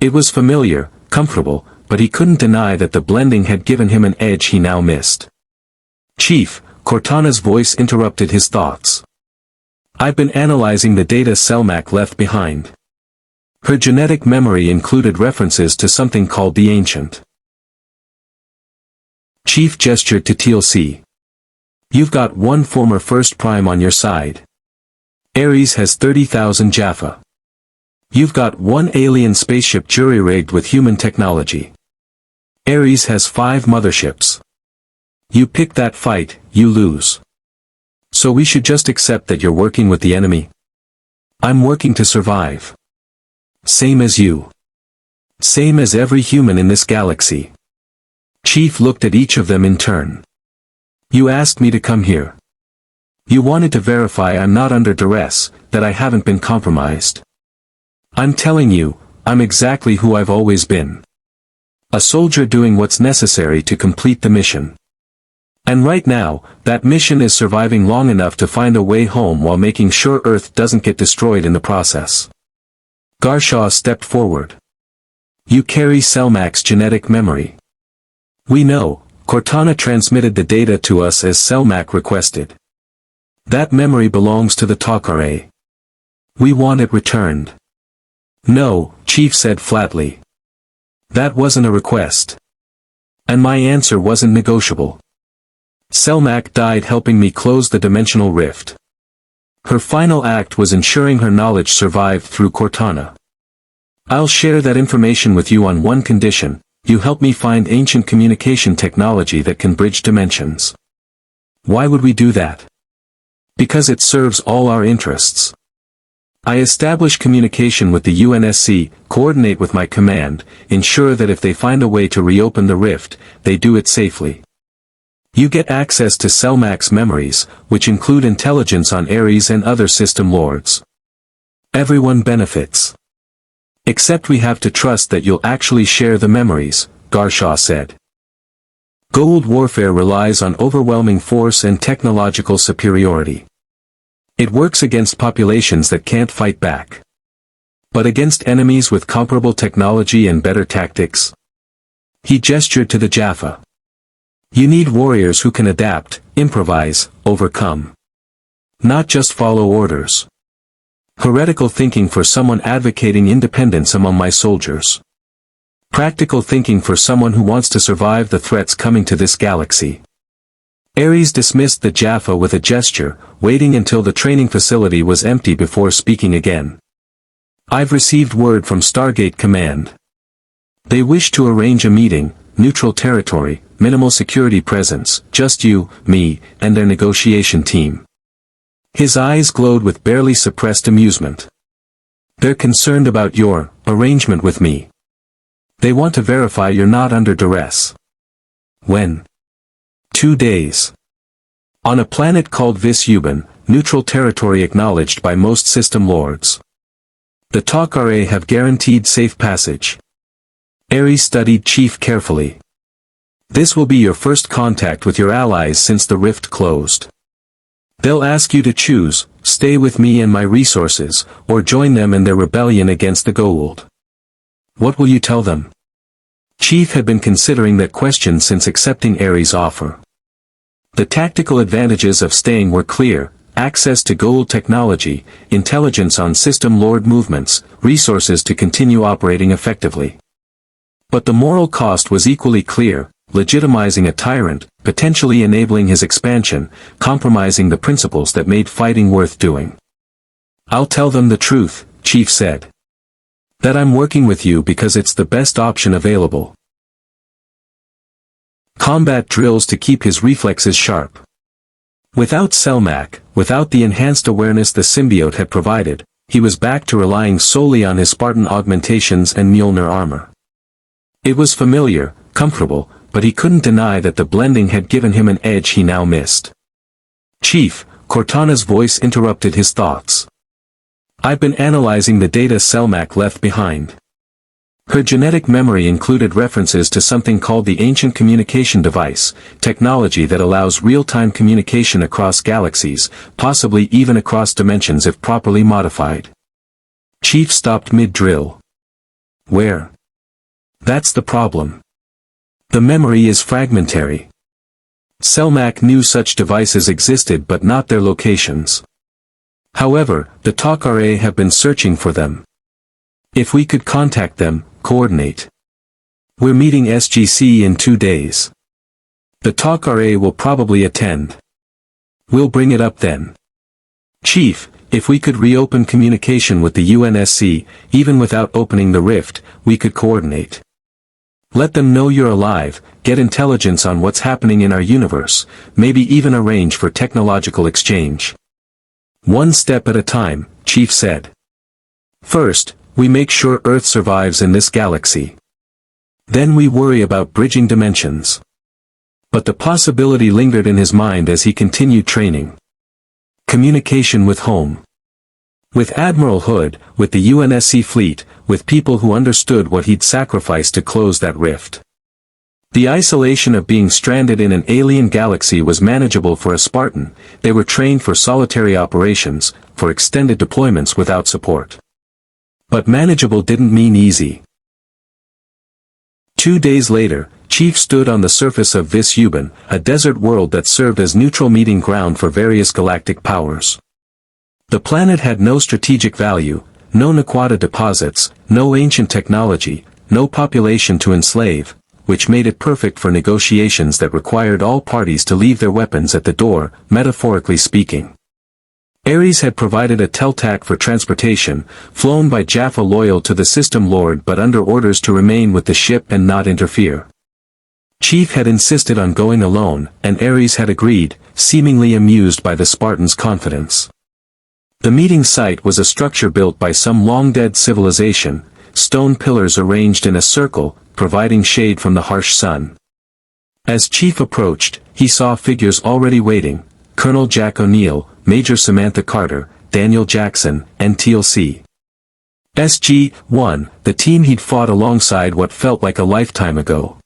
It was familiar, comfortable, but he couldn't deny that the blending had given him an edge he now missed. Chief, Cortana's voice interrupted his thoughts. I've been analyzing the data Selmak left behind. Her genetic memory included references to something called the Ancient. Chief gestured to TLC. You've got one former First Prime on your side. Ares has 30,000 Jaffa. You've got one alien spaceship jury-rigged with human technology. Ares has 5 motherships. You pick that fight, you lose. So we should just accept that you're working with the enemy? I'm working to survive. Same as you. Same as every human in this galaxy. Chief looked at each of them in turn. You asked me to come here. You wanted to verify I'm not under duress, that I haven't been compromised. I'm telling you, I'm exactly who I've always been. A soldier doing what's necessary to complete the mission. And right now, that mission is surviving long enough to find a way home while making sure Earth doesn't get destroyed in the process. Garshaw stepped forward. You carry Selmak's genetic memory. We know, Cortana transmitted the data to us as Selmak requested. That memory belongs to the Takare. We want it returned. No, Chief said flatly. That wasn't a request. And my answer wasn't negotiable. Selmak died helping me close the dimensional rift. Her final act was ensuring her knowledge survived through Cortana. I'll share that information with you on one condition: you help me find ancient communication technology that can bridge dimensions. Why would we do that? Because it serves all our interests. I establish communication with the UNSC, coordinate with my command, ensure that if they find a way to reopen the rift, they do it safely. You get access to Selmac's memories, which include intelligence on Ares and other system lords. Everyone benefits. Except we have to trust that you'll actually share the memories, Garshaw said. Goa'uld warfare relies on overwhelming force and technological superiority. It works against populations that can't fight back. But against enemies with comparable technology and better tactics? He gestured to the Jaffa. You need warriors who can adapt, improvise, overcome. Not just follow orders. Heretical thinking for someone advocating independence among my soldiers. Practical thinking for someone who wants to survive the threats coming to this galaxy. Ares dismissed the Jaffa with a gesture, waiting until the training facility was empty before speaking again. I've received word from Stargate Command. They wish to arrange a meeting, neutral territory, minimal security presence, just you, me, and their negotiation team. His eyes glowed with barely suppressed amusement. They're concerned about your arrangement with me. They want to verify you're not under duress. When? 2 days. On a planet called Vis-Uban, neutral territory acknowledged by most system lords. The Tok'ra have guaranteed safe passage. Ares studied Chief carefully. This will be your first contact with your allies since the rift closed. They'll ask you to choose, stay with me and my resources, or join them in their rebellion against the Goa'uld. What will you tell them? Chief had been considering that question since accepting Ares' offer. The tactical advantages of staying were clear: access to Goa'uld technology, intelligence on system lord movements, resources to continue operating effectively. But the moral cost was equally clear: legitimizing a tyrant, potentially enabling his expansion, compromising the principles that made fighting worth doing. I'll tell them the truth, Chief said. That I'm working with you because it's the best option available. Combat drills to keep his reflexes sharp. Without Selmac, without the enhanced awareness the symbiote had provided, he was back to relying solely on his Spartan augmentations and Mjolnir armor. It was familiar, comfortable, but he couldn't deny that the blending had given him an edge he now missed. Chief, Cortana's voice interrupted his thoughts. I've been analyzing the data Selmac left behind. Her genetic memory included references to something called the Ancient Communication Device, technology that allows real-time communication across galaxies, possibly even across dimensions if properly modified. Chief stopped mid-drill. Where? That's the problem. The memory is fragmentary. Selmac knew such devices existed but not their locations. However, the Tok'ra have been searching for them. If we could contact them, coordinate. We're meeting SGC in 2 days. The Tok'ra will probably attend. We'll bring it up then. Chief, if we could reopen communication with the UNSC, even without opening the rift, we could coordinate. Let them know you're alive, get intelligence on what's happening in our universe, maybe even arrange for technological exchange. One step at a time, Chief said. First, we make sure Earth survives in this galaxy. Then we worry about bridging dimensions. But the possibility lingered in his mind as he continued training. Communication with home. With Admiral Hood, with the UNSC fleet, with people who understood what he'd sacrificed to close that rift. The isolation of being stranded in an alien galaxy was manageable for a Spartan. They were trained for solitary operations, for extended deployments without support. But manageable didn't mean easy. 2 days later, Chief stood on the surface of Vis-Uban, a desert world that served as neutral meeting ground for various galactic powers. The planet had no strategic value, no Naquata deposits, no ancient technology, no population to enslave, which made it perfect for negotiations that required all parties to leave their weapons at the door, metaphorically speaking. Ares had provided a teltac for transportation, flown by Jaffa loyal to the system lord but under orders to remain with the ship and not interfere. Chief had insisted on going alone, and Ares had agreed, seemingly amused by the Spartan's confidence. The meeting site was a structure built by some long-dead civilization, stone pillars arranged in a circle, providing shade from the harsh sun. As Chief approached, he saw figures already waiting: Colonel Jack O'Neill, Major Samantha Carter, Daniel Jackson, and TLC. SG-1, the team he'd fought alongside what felt like a lifetime ago.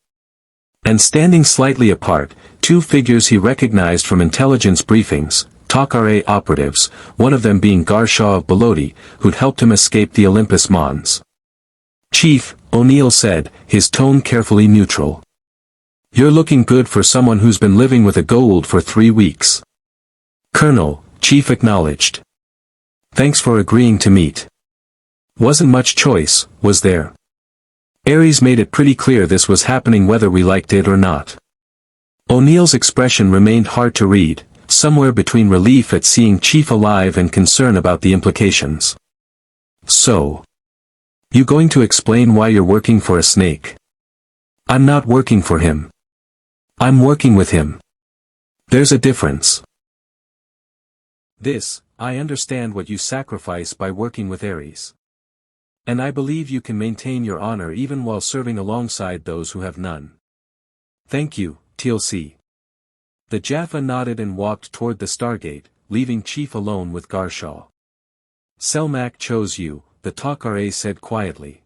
And standing slightly apart, two figures he recognized from intelligence briefings, TOC-RA operatives, one of them being Garshaw of Beloti, who'd helped him escape the Olympus Mons. "Chief," O'Neill said, his tone carefully neutral. "You're looking good for someone who's been living with a Goa'uld for 3 weeks." "Colonel," Chief acknowledged. "Thanks for agreeing to meet. Wasn't much choice, was there? Ares made it pretty clear this was happening whether we liked it or not." O'Neill's expression remained hard to read, somewhere between relief at seeing Chief alive and concern about the implications. "So, you going to explain why you're working for a snake?" "I'm not working for him. I'm working with him. There's a difference." I understand what you sacrifice by working with Ares. And I believe you can maintain your honor even while serving alongside those who have none." "Thank you, TLC." The Jaffa nodded and walked toward the Stargate, leaving Chief alone with Garshaw. "Selmak chose you," the TOC-RA said quietly.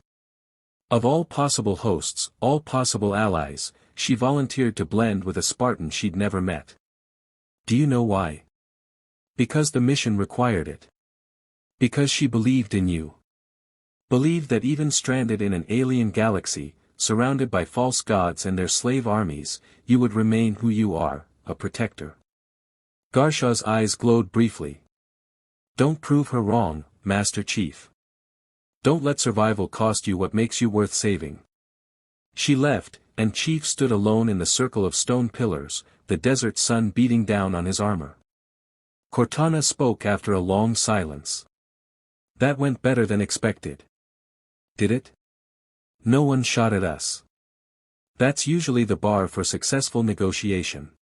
"Of all possible hosts, all possible allies, she volunteered to blend with a Spartan she'd never met. Do you know why? Because the mission required it. Because she believed in you. Believed that even stranded in an alien galaxy, surrounded by false gods and their slave armies, you would remain who you are, a protector." Garshaw's eyes glowed briefly. "Don't prove her wrong, Master Chief. Don't let survival cost you what makes you worth saving." She left, and Chief stood alone in the circle of stone pillars, the desert sun beating down on his armor. Cortana spoke after a long silence. "That went better than expected." "Did it? No one shot at us. That's usually the bar for successful negotiation."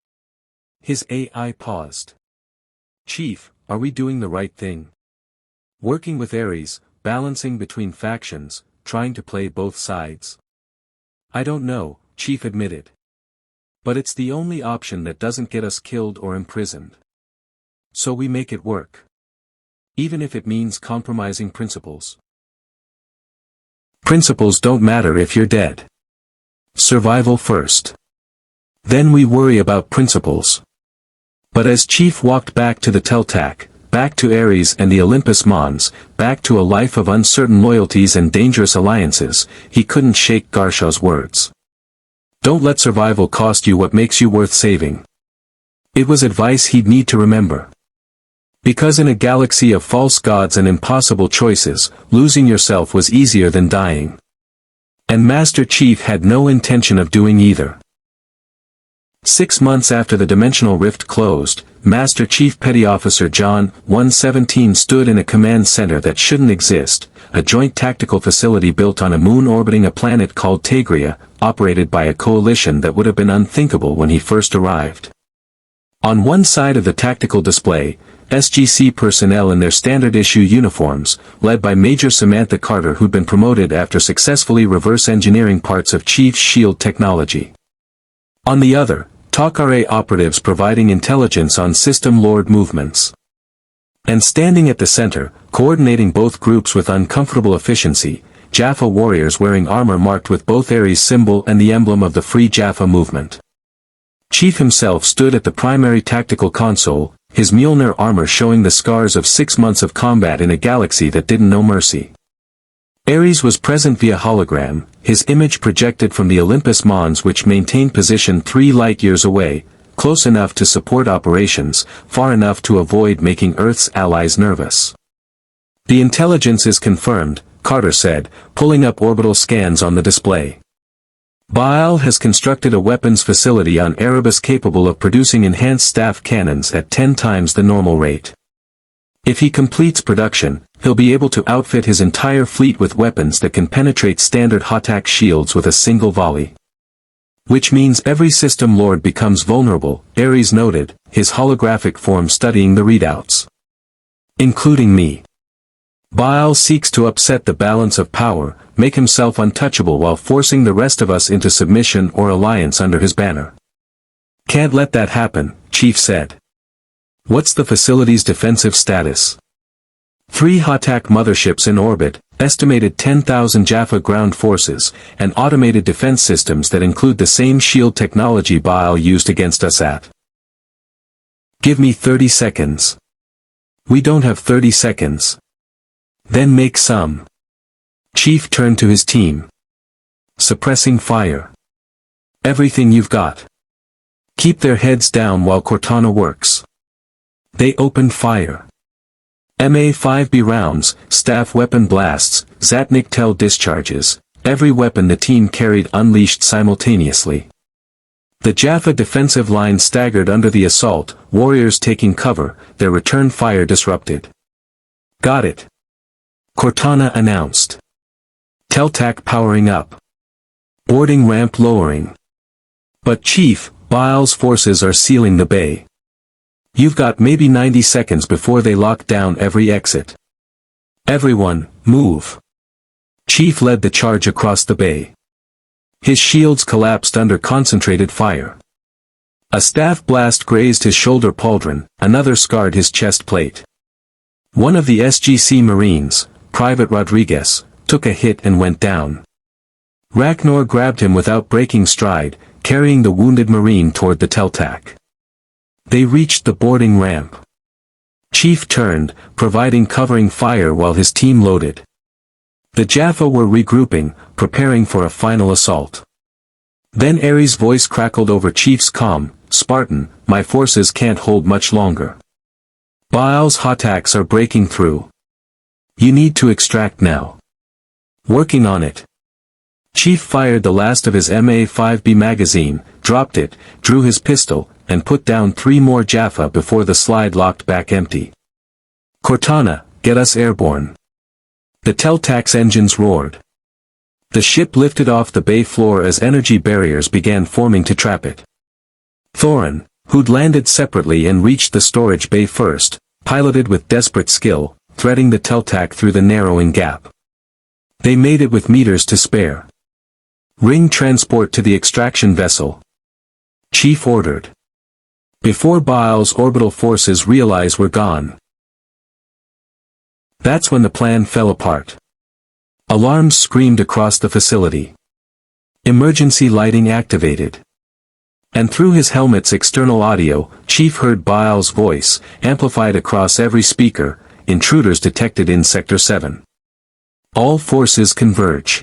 His AI paused. "Chief, are we doing the right thing? Working with Ares, balancing between factions, trying to play both sides?" "I don't know," Chief admitted. "But it's the only option that doesn't get us killed or imprisoned. So we make it work. Even if it means compromising principles." "Principles don't matter if you're dead. Survival first. Then we worry about principles." But as Chief walked back to the Teltac, back to Ares and the Olympus Mons, back to a life of uncertain loyalties and dangerous alliances, he couldn't shake Garshaw's words. "Don't let survival cost you what makes you worth saving." It was advice he'd need to remember. Because in a galaxy of false gods and impossible choices, losing yourself was easier than dying. And Master Chief had no intention of doing either. 6 months after the dimensional rift closed, Master Chief Petty Officer John 117 stood in a command center that shouldn't exist, a joint tactical facility built on a moon orbiting a planet called Tegria, operated by a coalition that would have been unthinkable when he first arrived. On one side of the tactical display, SGC personnel in their standard-issue uniforms, led by Major Samantha Carter, who'd been promoted after successfully reverse-engineering parts of Chief's shield technology. On the other, TOC-RA operatives providing intelligence on System Lord movements. And standing at the center, coordinating both groups with uncomfortable efficiency, Jaffa warriors wearing armor marked with both Ares' symbol and the emblem of the Free Jaffa movement. Chief himself stood at the primary tactical console, his Mjolnir armor showing the scars of 6 months of combat in a galaxy that didn't know mercy. Ares was present via hologram, his image projected from the Olympus Mons, which maintained position 3 light-years away, close enough to support operations, far enough to avoid making Earth's allies nervous. "The intelligence is confirmed," Carter said, pulling up orbital scans on the display. "Goa'uld has constructed a weapons facility on Erebus capable of producing enhanced staff cannons at 10 times the normal rate. If he completes production, he'll be able to outfit his entire fleet with weapons that can penetrate standard Hotak shields with a single volley. Which means every system lord becomes vulnerable," Ares noted, his holographic form studying the readouts. "Including me. Goa'uld seeks to upset the balance of power, make himself untouchable while forcing the rest of us into submission or alliance under his banner. Can't let that happen, Chief said. What's the facility's defensive status? 3 Hatak motherships in orbit, estimated 10,000 Jaffa ground forces, and automated defense systems that include the same shield technology Goa'uld used against us at. Give me 30 seconds. We don't have 30 seconds. Then make some. Chief turned to his team. Suppressing fire. Everything you've got. Keep their heads down while Cortana works. They opened fire. MA-5B rounds, staff weapon blasts, Zatnik-Tel discharges, every weapon the team carried unleashed simultaneously. The Jaffa defensive line staggered under the assault, warriors taking cover, their return fire disrupted. Got it. Cortana announced. Teltac powering up. Boarding ramp lowering. But Chief, Goa'uld's forces are sealing the bay. You've got maybe 90 seconds before they lock down every exit. Everyone, move. Chief led the charge across the bay. His shields collapsed under concentrated fire. A staff blast grazed his shoulder pauldron, another scarred his chest plate. One of the SGC Marines, Private Rodriguez, took a hit and went down. Ragnar grabbed him without breaking stride, carrying the wounded Marine toward the Teltac. They reached the boarding ramp. Chief turned, providing covering fire while his team loaded. The Jaffa were regrouping, preparing for a final assault. Then Ares' voice crackled over Chief's comm, "Spartan, my forces can't hold much longer. Goa'uld's Hataks are breaking through. You need to extract now." Working on it. Chief fired the last of his MA-5B magazine, dropped it, drew his pistol, and put down 3 more Jaffa before the slide locked back empty. Cortana, get us airborne. The Teltac's engines roared. The ship lifted off the bay floor as energy barriers began forming to trap it. Thorin, who'd landed separately and reached the storage bay first, piloted with desperate skill, threading the Teltac through the narrowing gap. They made it with meters to spare. Ring transport to the extraction vessel. Chief ordered. Before Goa'uld's orbital forces realize we're gone. That's when the plan fell apart. Alarms screamed across the facility. Emergency lighting activated. And through his helmet's external audio, Chief heard Goa'uld's voice, amplified across every speaker, "Intruders detected in Sector 7. All forces converge.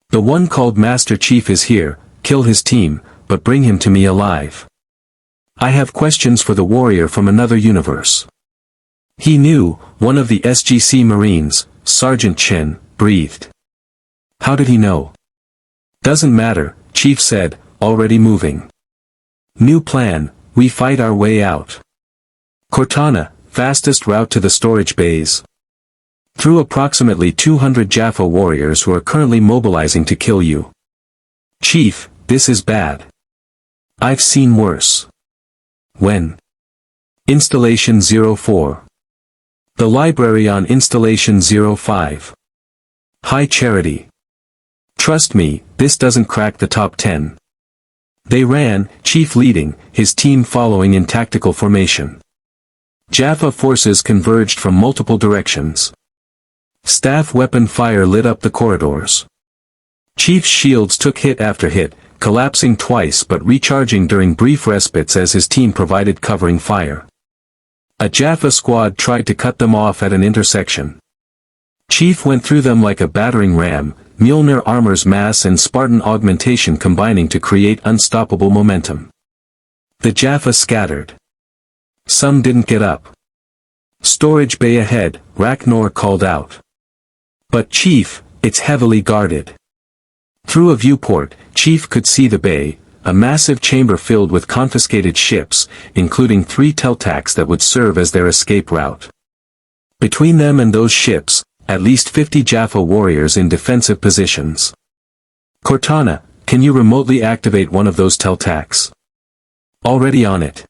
The one called Master Chief is here, kill his team, but bring him to me alive. I have questions for the warrior from another universe." He knew, one of the SGC Marines, Sergeant Chen, breathed. How did he know? Doesn't matter, Chief said, already moving. New plan, we fight our way out. Cortana, fastest route to the storage bays. Through approximately 200 Jaffa warriors who are currently mobilizing to kill you. Chief, this is bad. I've seen worse. When? Installation 04. The library on Installation 05. High Charity. Trust me, this doesn't crack the top 10. They ran, Chief leading, his team following in tactical formation. Jaffa forces converged from multiple directions. Staff weapon fire lit up the corridors. Chief's shields took hit after hit, collapsing twice but recharging during brief respites as his team provided covering fire. A Jaffa squad tried to cut them off at an intersection. Chief went through them like a battering ram, Mjolnir armor's mass and Spartan augmentation combining to create unstoppable momentum. The Jaffa scattered. Some didn't get up. Storage bay ahead, Ragnar called out. But Chief, it's heavily guarded. Through a viewport, Chief could see the bay, a massive chamber filled with confiscated ships, including 3 Teltacs that would serve as their escape route. Between them and those ships, at least 50 Jaffa warriors in defensive positions. Cortana, can you remotely activate one of those Teltacs? Already on it.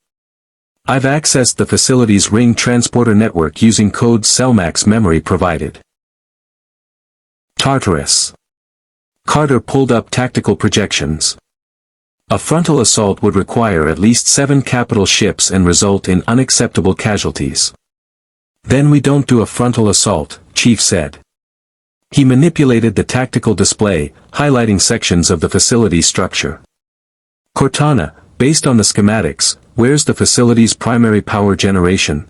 I've accessed the facility's ring transporter network using code Cellmax memory provided. Tartarus. Carter pulled up tactical projections. A frontal assault would require at least 7 capital ships and result in unacceptable casualties. Then we don't do a frontal assault, Chief said. He manipulated the tactical display, highlighting sections of the facility's structure. Cortana, based on the schematics, where's the facility's primary power generation?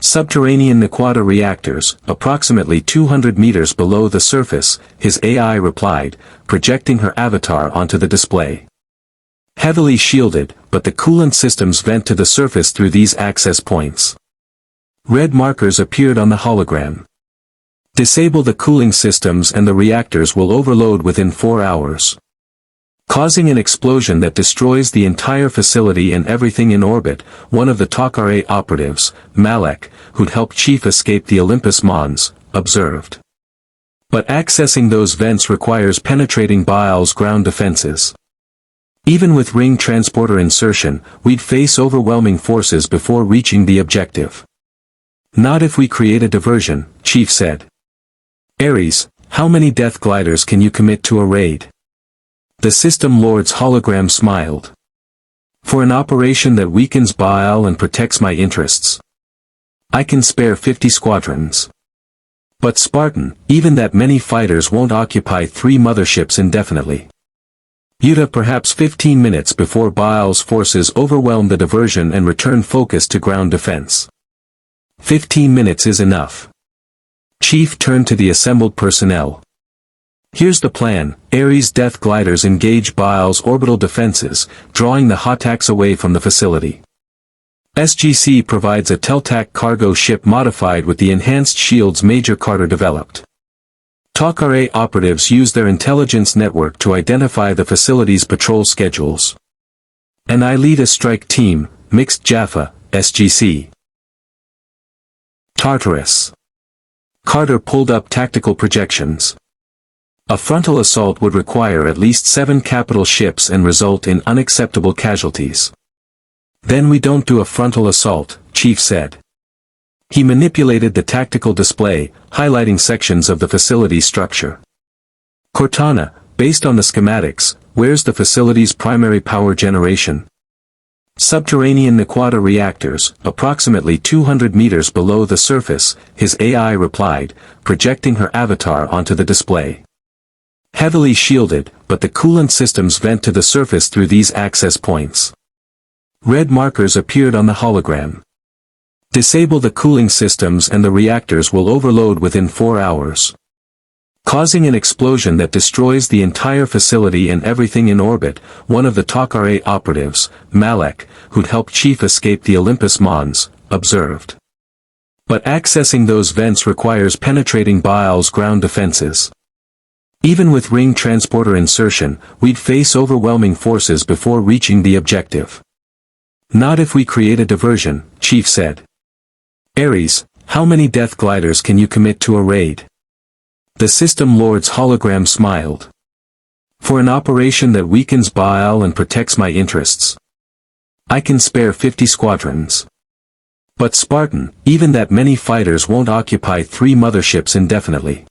Subterranean Nequata reactors, approximately 200 meters below the surface, his AI replied, projecting her avatar onto the display. Heavily shielded, but the coolant systems vent to the surface through these access points. Red markers appeared on the hologram. Disable the cooling systems and the reactors will overload within 4 hours. Causing an explosion that destroys the entire facility and everything in orbit, one of the Takare operatives, Malek, who'd helped Chief escape the Olympus Mons, observed. But accessing those vents requires penetrating Baal's ground defenses. Even with ring transporter insertion, we'd face overwhelming forces before reaching the objective. Not if we create a diversion, Chief said. Ares, how many death gliders can you commit to a raid? The System Lord's hologram smiled. For an operation that weakens Baal and protects my interests, I can spare 50 squadrons. But Spartan, even that many fighters won't occupy 3 motherships indefinitely. You'd have perhaps 15 minutes before Baal's forces overwhelm the diversion and return focus to ground defense. 15 minutes is enough. Chief turned to the assembled personnel. Here's the plan. Ares death gliders engage Baal's orbital defenses, drawing the Hotax away from the facility. SGC provides a Teltac cargo ship modified with the enhanced shields Major Carter developed. Takare operatives use their intelligence network to identify the facility's patrol schedules. And I lead a strike team, Mixed Jaffa, SGC. Tartarus. Carter pulled up tactical projections. A frontal assault would require at least 7 capital ships and result in unacceptable casualties. Then we don't do a frontal assault, Chief said. He manipulated the tactical display, highlighting sections of the facility's structure. Cortana, based on the schematics, where's the facility's primary power generation? Subterranean Nequata reactors, approximately 200 meters below the surface, his AI replied, projecting her avatar onto the display. Heavily shielded, but the coolant systems vent to the surface through these access points. Red markers appeared on the hologram. Disable the cooling systems and the reactors will overload within 4 hours. Causing an explosion that destroys the entire facility and everything in orbit, one of the Takare operatives, Malek, who'd helped Chief escape the Olympus Mons, observed. But accessing those vents requires penetrating Baal's ground defenses. Even with ring transporter insertion, we'd face overwhelming forces before reaching the objective. Not if we create a diversion, Chief said. Ares, how many death gliders can you commit to a raid? The System Lord's hologram smiled. For an operation that weakens Baal and protects my interests, I can spare 50 squadrons. But Spartan, even that many fighters won't occupy 3 motherships indefinitely.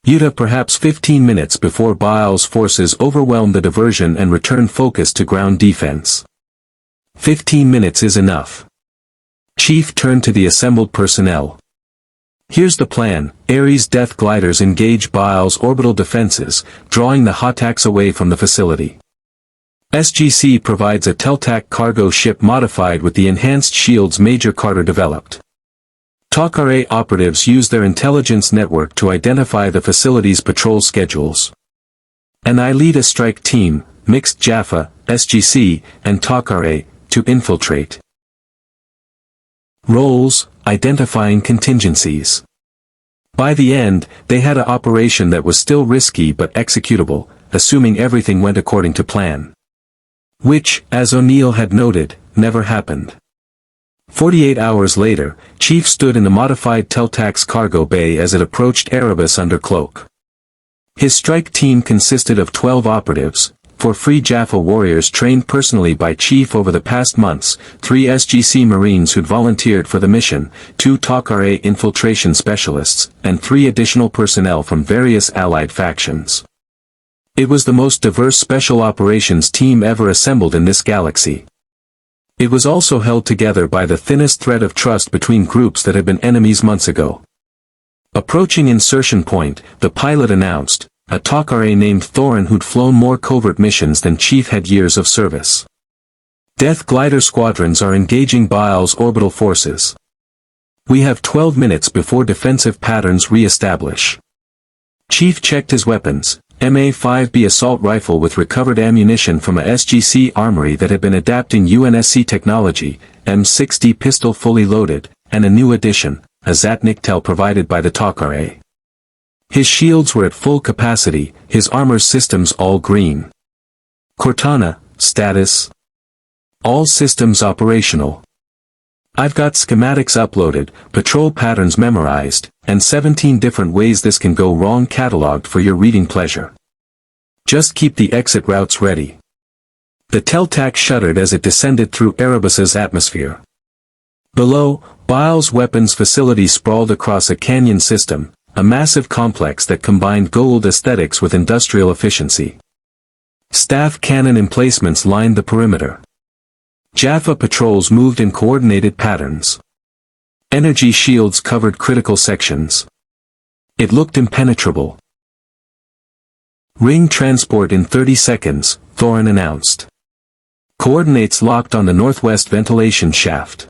You'd have perhaps 15 minutes before Baal's forces overwhelm the diversion and return focus to ground defense. 15 minutes is enough. Chief turned to the assembled personnel. Here's the plan. Ares death gliders engage Baal's orbital defenses, drawing the Hotax away from the facility. SGC provides a Teltac cargo ship modified with the enhanced shields Major Carter developed. Takare operatives use their intelligence network to identify the facility's patrol schedules. And I lead a strike team, Mixed Jaffa, SGC, and Takare, to infiltrate. Roles, identifying contingencies. By the end, they had an operation that was still risky but executable, assuming everything went according to plan. Which, as O'Neill had noted, never happened. 48 hours later, Chief stood in the modified Teltax cargo bay as it approached Erebus under cloak. His strike team consisted of 12 operatives, 4 Free Jaffa warriors trained personally by Chief over the past months, 3 SGC Marines who'd volunteered for the mission, 2 Takare infiltration specialists, and 3 additional personnel from various allied factions. It was the most diverse special operations team ever assembled in this galaxy. It was also held together by the thinnest thread of trust between groups that had been enemies months ago. Approaching insertion point, the pilot announced, a Tok'ra named Thorin who'd flown more covert missions than Chief had years of service. Death glider squadrons are engaging Baal's orbital forces. We have 12 minutes before defensive patterns re-establish. Chief checked his weapons, MA-5B assault rifle with recovered ammunition from a SGC armory that had been adapting UNSC technology, M60 pistol fully loaded, and a new addition, a Zat'nik'tel provided by the Tok'ra. His shields were at full capacity, his armor systems all green. Cortana, status. All systems operational. I've got schematics uploaded, patrol patterns memorized, and 17 different ways this can go wrong cataloged for your reading pleasure. Just keep the exit routes ready. The Teltac shuddered as it descended through Erebus's atmosphere. Below, Baal's weapons facility sprawled across a canyon system, a massive complex that combined Goa'uld aesthetics with industrial efficiency. Staff cannon emplacements lined the perimeter. Jaffa patrols moved in coordinated patterns. Energy shields covered critical sections. It looked impenetrable. Ring transport in 30 seconds, Thorin announced. Coordinates locked on the northwest ventilation shaft.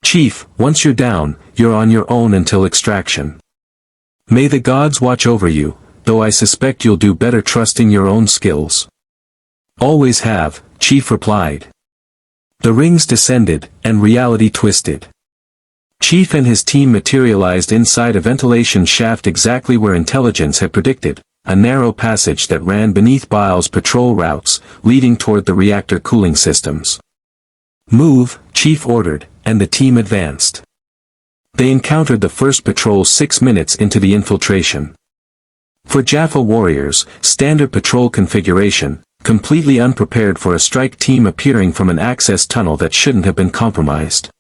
Chief, once you're down, you're on your own until extraction. May the gods watch over you, though I suspect you'll do better trusting your own skills. Always have, Chief replied. The rings descended, and reality twisted. Chief and his team materialized inside a ventilation shaft exactly where intelligence had predicted, a narrow passage that ran beneath Baal's patrol routes, leading toward the reactor cooling systems. Move, Chief ordered, and the team advanced. They encountered the first patrol 6 minutes into the infiltration. For Jaffa warriors, standard patrol configuration, completely unprepared for a strike team appearing from an access tunnel that shouldn't have been compromised.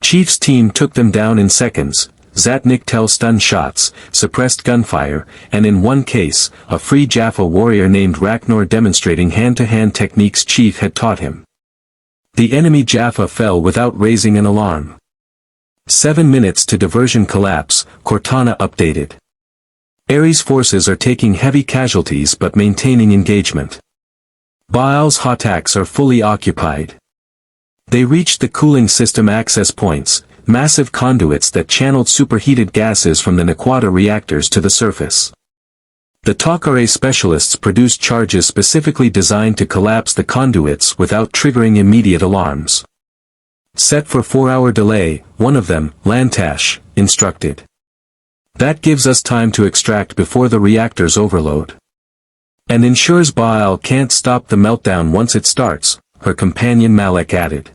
Chief's team took them down in seconds, Zat'nik'tel stun shots, suppressed gunfire, and in one case, a free Jaffa warrior named Ragnar demonstrating hand-to-hand techniques Chief had taught him. The enemy Jaffa fell without raising an alarm. 7 minutes to diversion collapse, Cortana updated. Ares forces are taking heavy casualties but maintaining engagement. Baal's Hotaks are fully occupied. They reached the cooling system access points, massive conduits that channeled superheated gases from the Naquadah reactors to the surface. The Tok'ra specialists produced charges specifically designed to collapse the conduits without triggering immediate alarms. Set for 4-hour delay, one of them, Lantash, instructed. That gives us time to extract before the reactors overload. And ensures Baal can't stop the meltdown once it starts, her companion Malek added.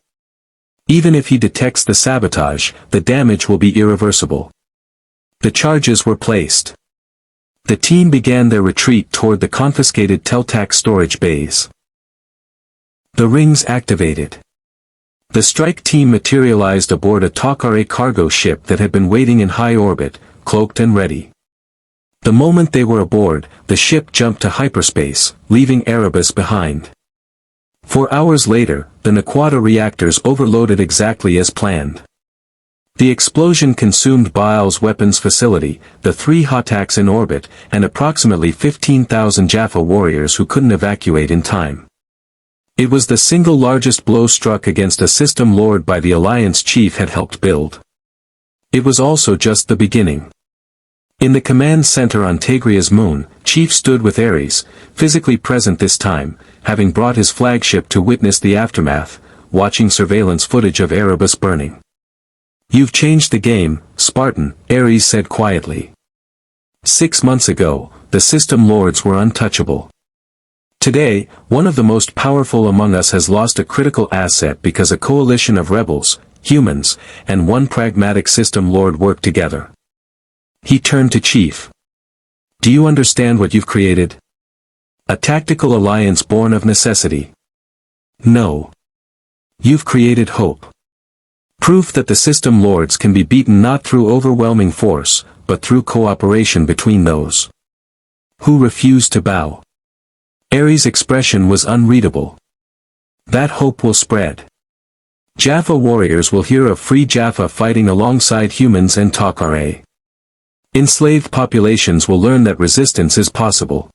Even if he detects the sabotage, the damage will be irreversible. The charges were placed. The team began their retreat toward the confiscated Teltac storage bays. The rings activated. The strike team materialized aboard a Tok'ra cargo ship that had been waiting in high orbit, cloaked and ready. The moment they were aboard, the ship jumped to hyperspace, leaving Erebus behind. 4 hours later, the Naquadah reactors overloaded exactly as planned. The explosion consumed Baal's weapons facility, the 3 Hotaks in orbit, and approximately 15,000 Jaffa warriors who couldn't evacuate in time. It was the single largest blow struck against a system lord by the Alliance Chief had helped build. It was also just the beginning. In the command center on Tegria's moon, Chief stood with Ares, physically present this time, having brought his flagship to witness the aftermath, watching surveillance footage of Erebus burning. You've changed the game, Spartan, Ares said quietly. 6 months ago, the system lords were untouchable. Today, one of the most powerful among us has lost a critical asset because a coalition of rebels, humans, and one pragmatic system lord worked together. He turned to Chief. Do you understand what you've created? A tactical alliance born of necessity. No. You've created hope. Proof that the system lords can be beaten not through overwhelming force, but through cooperation between those who refuse to bow. Ares' expression was unreadable. That hope will spread. Jaffa warriors will hear of free Jaffa fighting alongside humans and talk RA. Enslaved populations will learn that resistance is possible.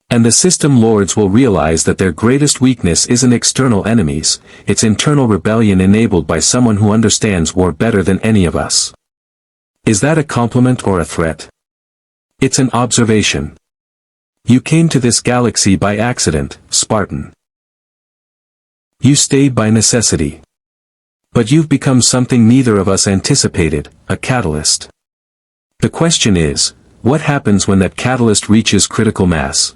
And the system lords will realize that their greatest weakness isn't external enemies, it's internal rebellion enabled by someone who understands war better than any of us. Is that a compliment or a threat? It's an observation. You came to this galaxy by accident, Spartan. You stayed by necessity. But you've become something neither of us anticipated, a catalyst. The question is, what happens when that catalyst reaches critical mass?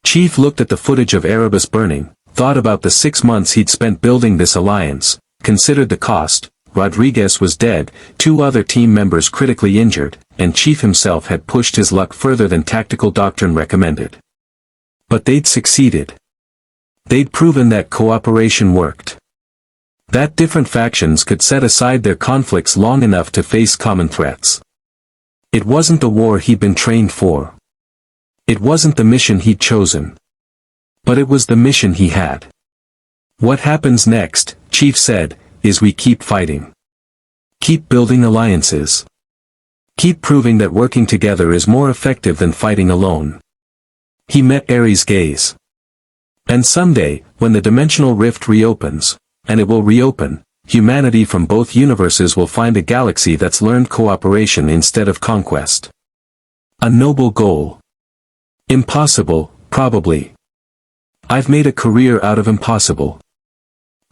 Chief looked at the footage of Erebus burning, thought about the 6 months he'd spent building this alliance, considered the cost. Rodriguez was dead, 2 other team members critically injured, and Chief himself had pushed his luck further than tactical doctrine recommended. But they'd succeeded. They'd proven that cooperation worked. That different factions could set aside their conflicts long enough to face common threats. It wasn't the war he'd been trained for. It wasn't the mission he'd chosen. But it was the mission he had. What happens next, Chief said, is we keep fighting. Keep building alliances. Keep proving that working together is more effective than fighting alone. He met Ares' gaze. And someday, when the dimensional rift reopens, and it will reopen, humanity from both universes will find a galaxy that's learned cooperation instead of conquest. A noble goal. Impossible, probably. I've made a career out of impossible.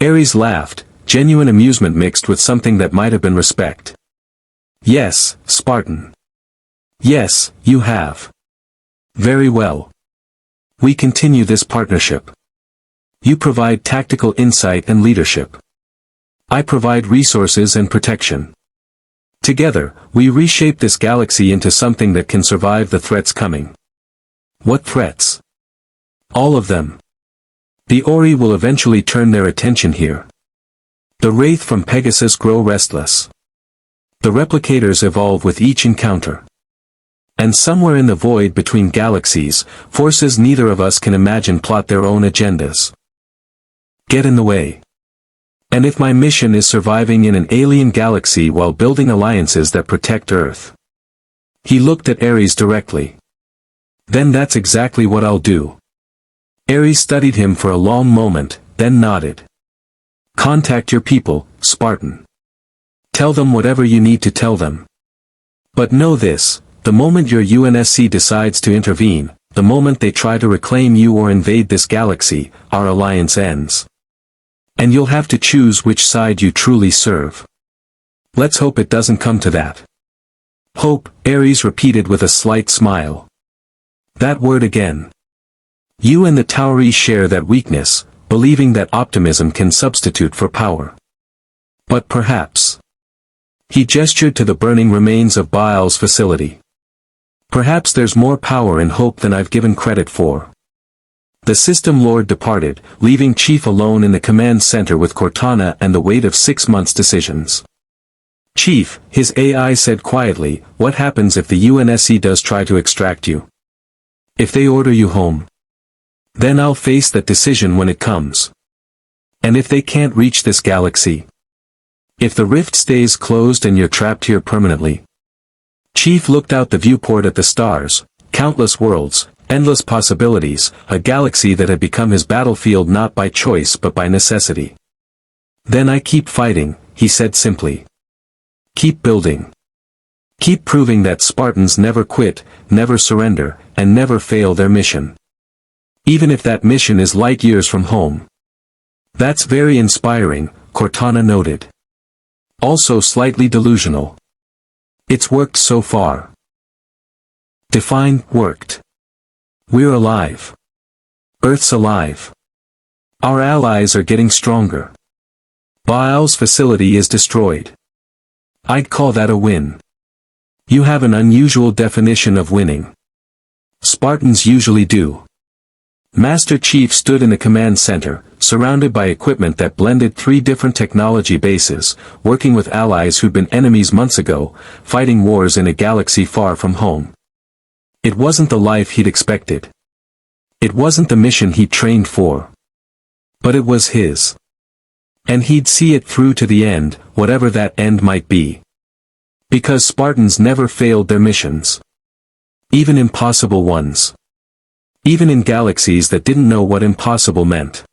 Ares laughed, genuine amusement mixed with something that might have been respect. Yes, Spartan. Yes, you have. Very well. We continue this partnership. You provide tactical insight and leadership. I provide resources and protection. Together, we reshape this galaxy into something that can survive the threats coming. What threats? All of them. The Ori will eventually turn their attention here. The Wraith from Pegasus grow restless. The replicators evolve with each encounter. And somewhere in the void between galaxies, forces neither of us can imagine plot their own agendas. Get in the way. And if my mission is surviving in an alien galaxy while building alliances that protect Earth. He looked at Ares directly. Then that's exactly what I'll do. Ares studied him for a long moment, then nodded. Contact your people, Spartan. Tell them whatever you need to tell them. But know this, the moment your UNSC decides to intervene, the moment they try to reclaim you or invade this galaxy, our alliance ends. And you'll have to choose which side you truly serve. Let's hope it doesn't come to that. Hope, Ares repeated with a slight smile. That word again. You and the Tauri share that weakness, believing that optimism can substitute for power. But perhaps. He gestured to the burning remains of Baal's facility. Perhaps there's more power in hope than I've given credit for. The system lord departed, leaving Chief alone in the command center with Cortana and the weight of 6 months' decisions. Chief, his AI said quietly, what happens if the UNSC does try to extract you? If they order you home? Then I'll face that decision when it comes. And if they can't reach this galaxy? If the rift stays closed and you're trapped here permanently? Chief looked out the viewport at the stars, countless worlds, endless possibilities, a galaxy that had become his battlefield not by choice but by necessity. Then I keep fighting, he said simply. Keep building. Keep proving that Spartans never quit, never surrender, and never fail their mission. Even if that mission is light years from home. That's very inspiring, Cortana noted. Also slightly delusional. It's worked so far. Define worked. We're alive. Earth's alive. Our allies are getting stronger. Baal's facility is destroyed. I'd call that a win. You have an unusual definition of winning. Spartans usually do. Master Chief stood in the command center, surrounded by equipment that blended 3 different technology bases, working with allies who'd been enemies months ago, fighting wars in a galaxy far from home. It wasn't the life he'd expected. It wasn't the mission he trained for. But it was his. And he'd see it through to the end, whatever that end might be. Because Spartans never failed their missions. Even impossible ones. Even in galaxies that didn't know what impossible meant.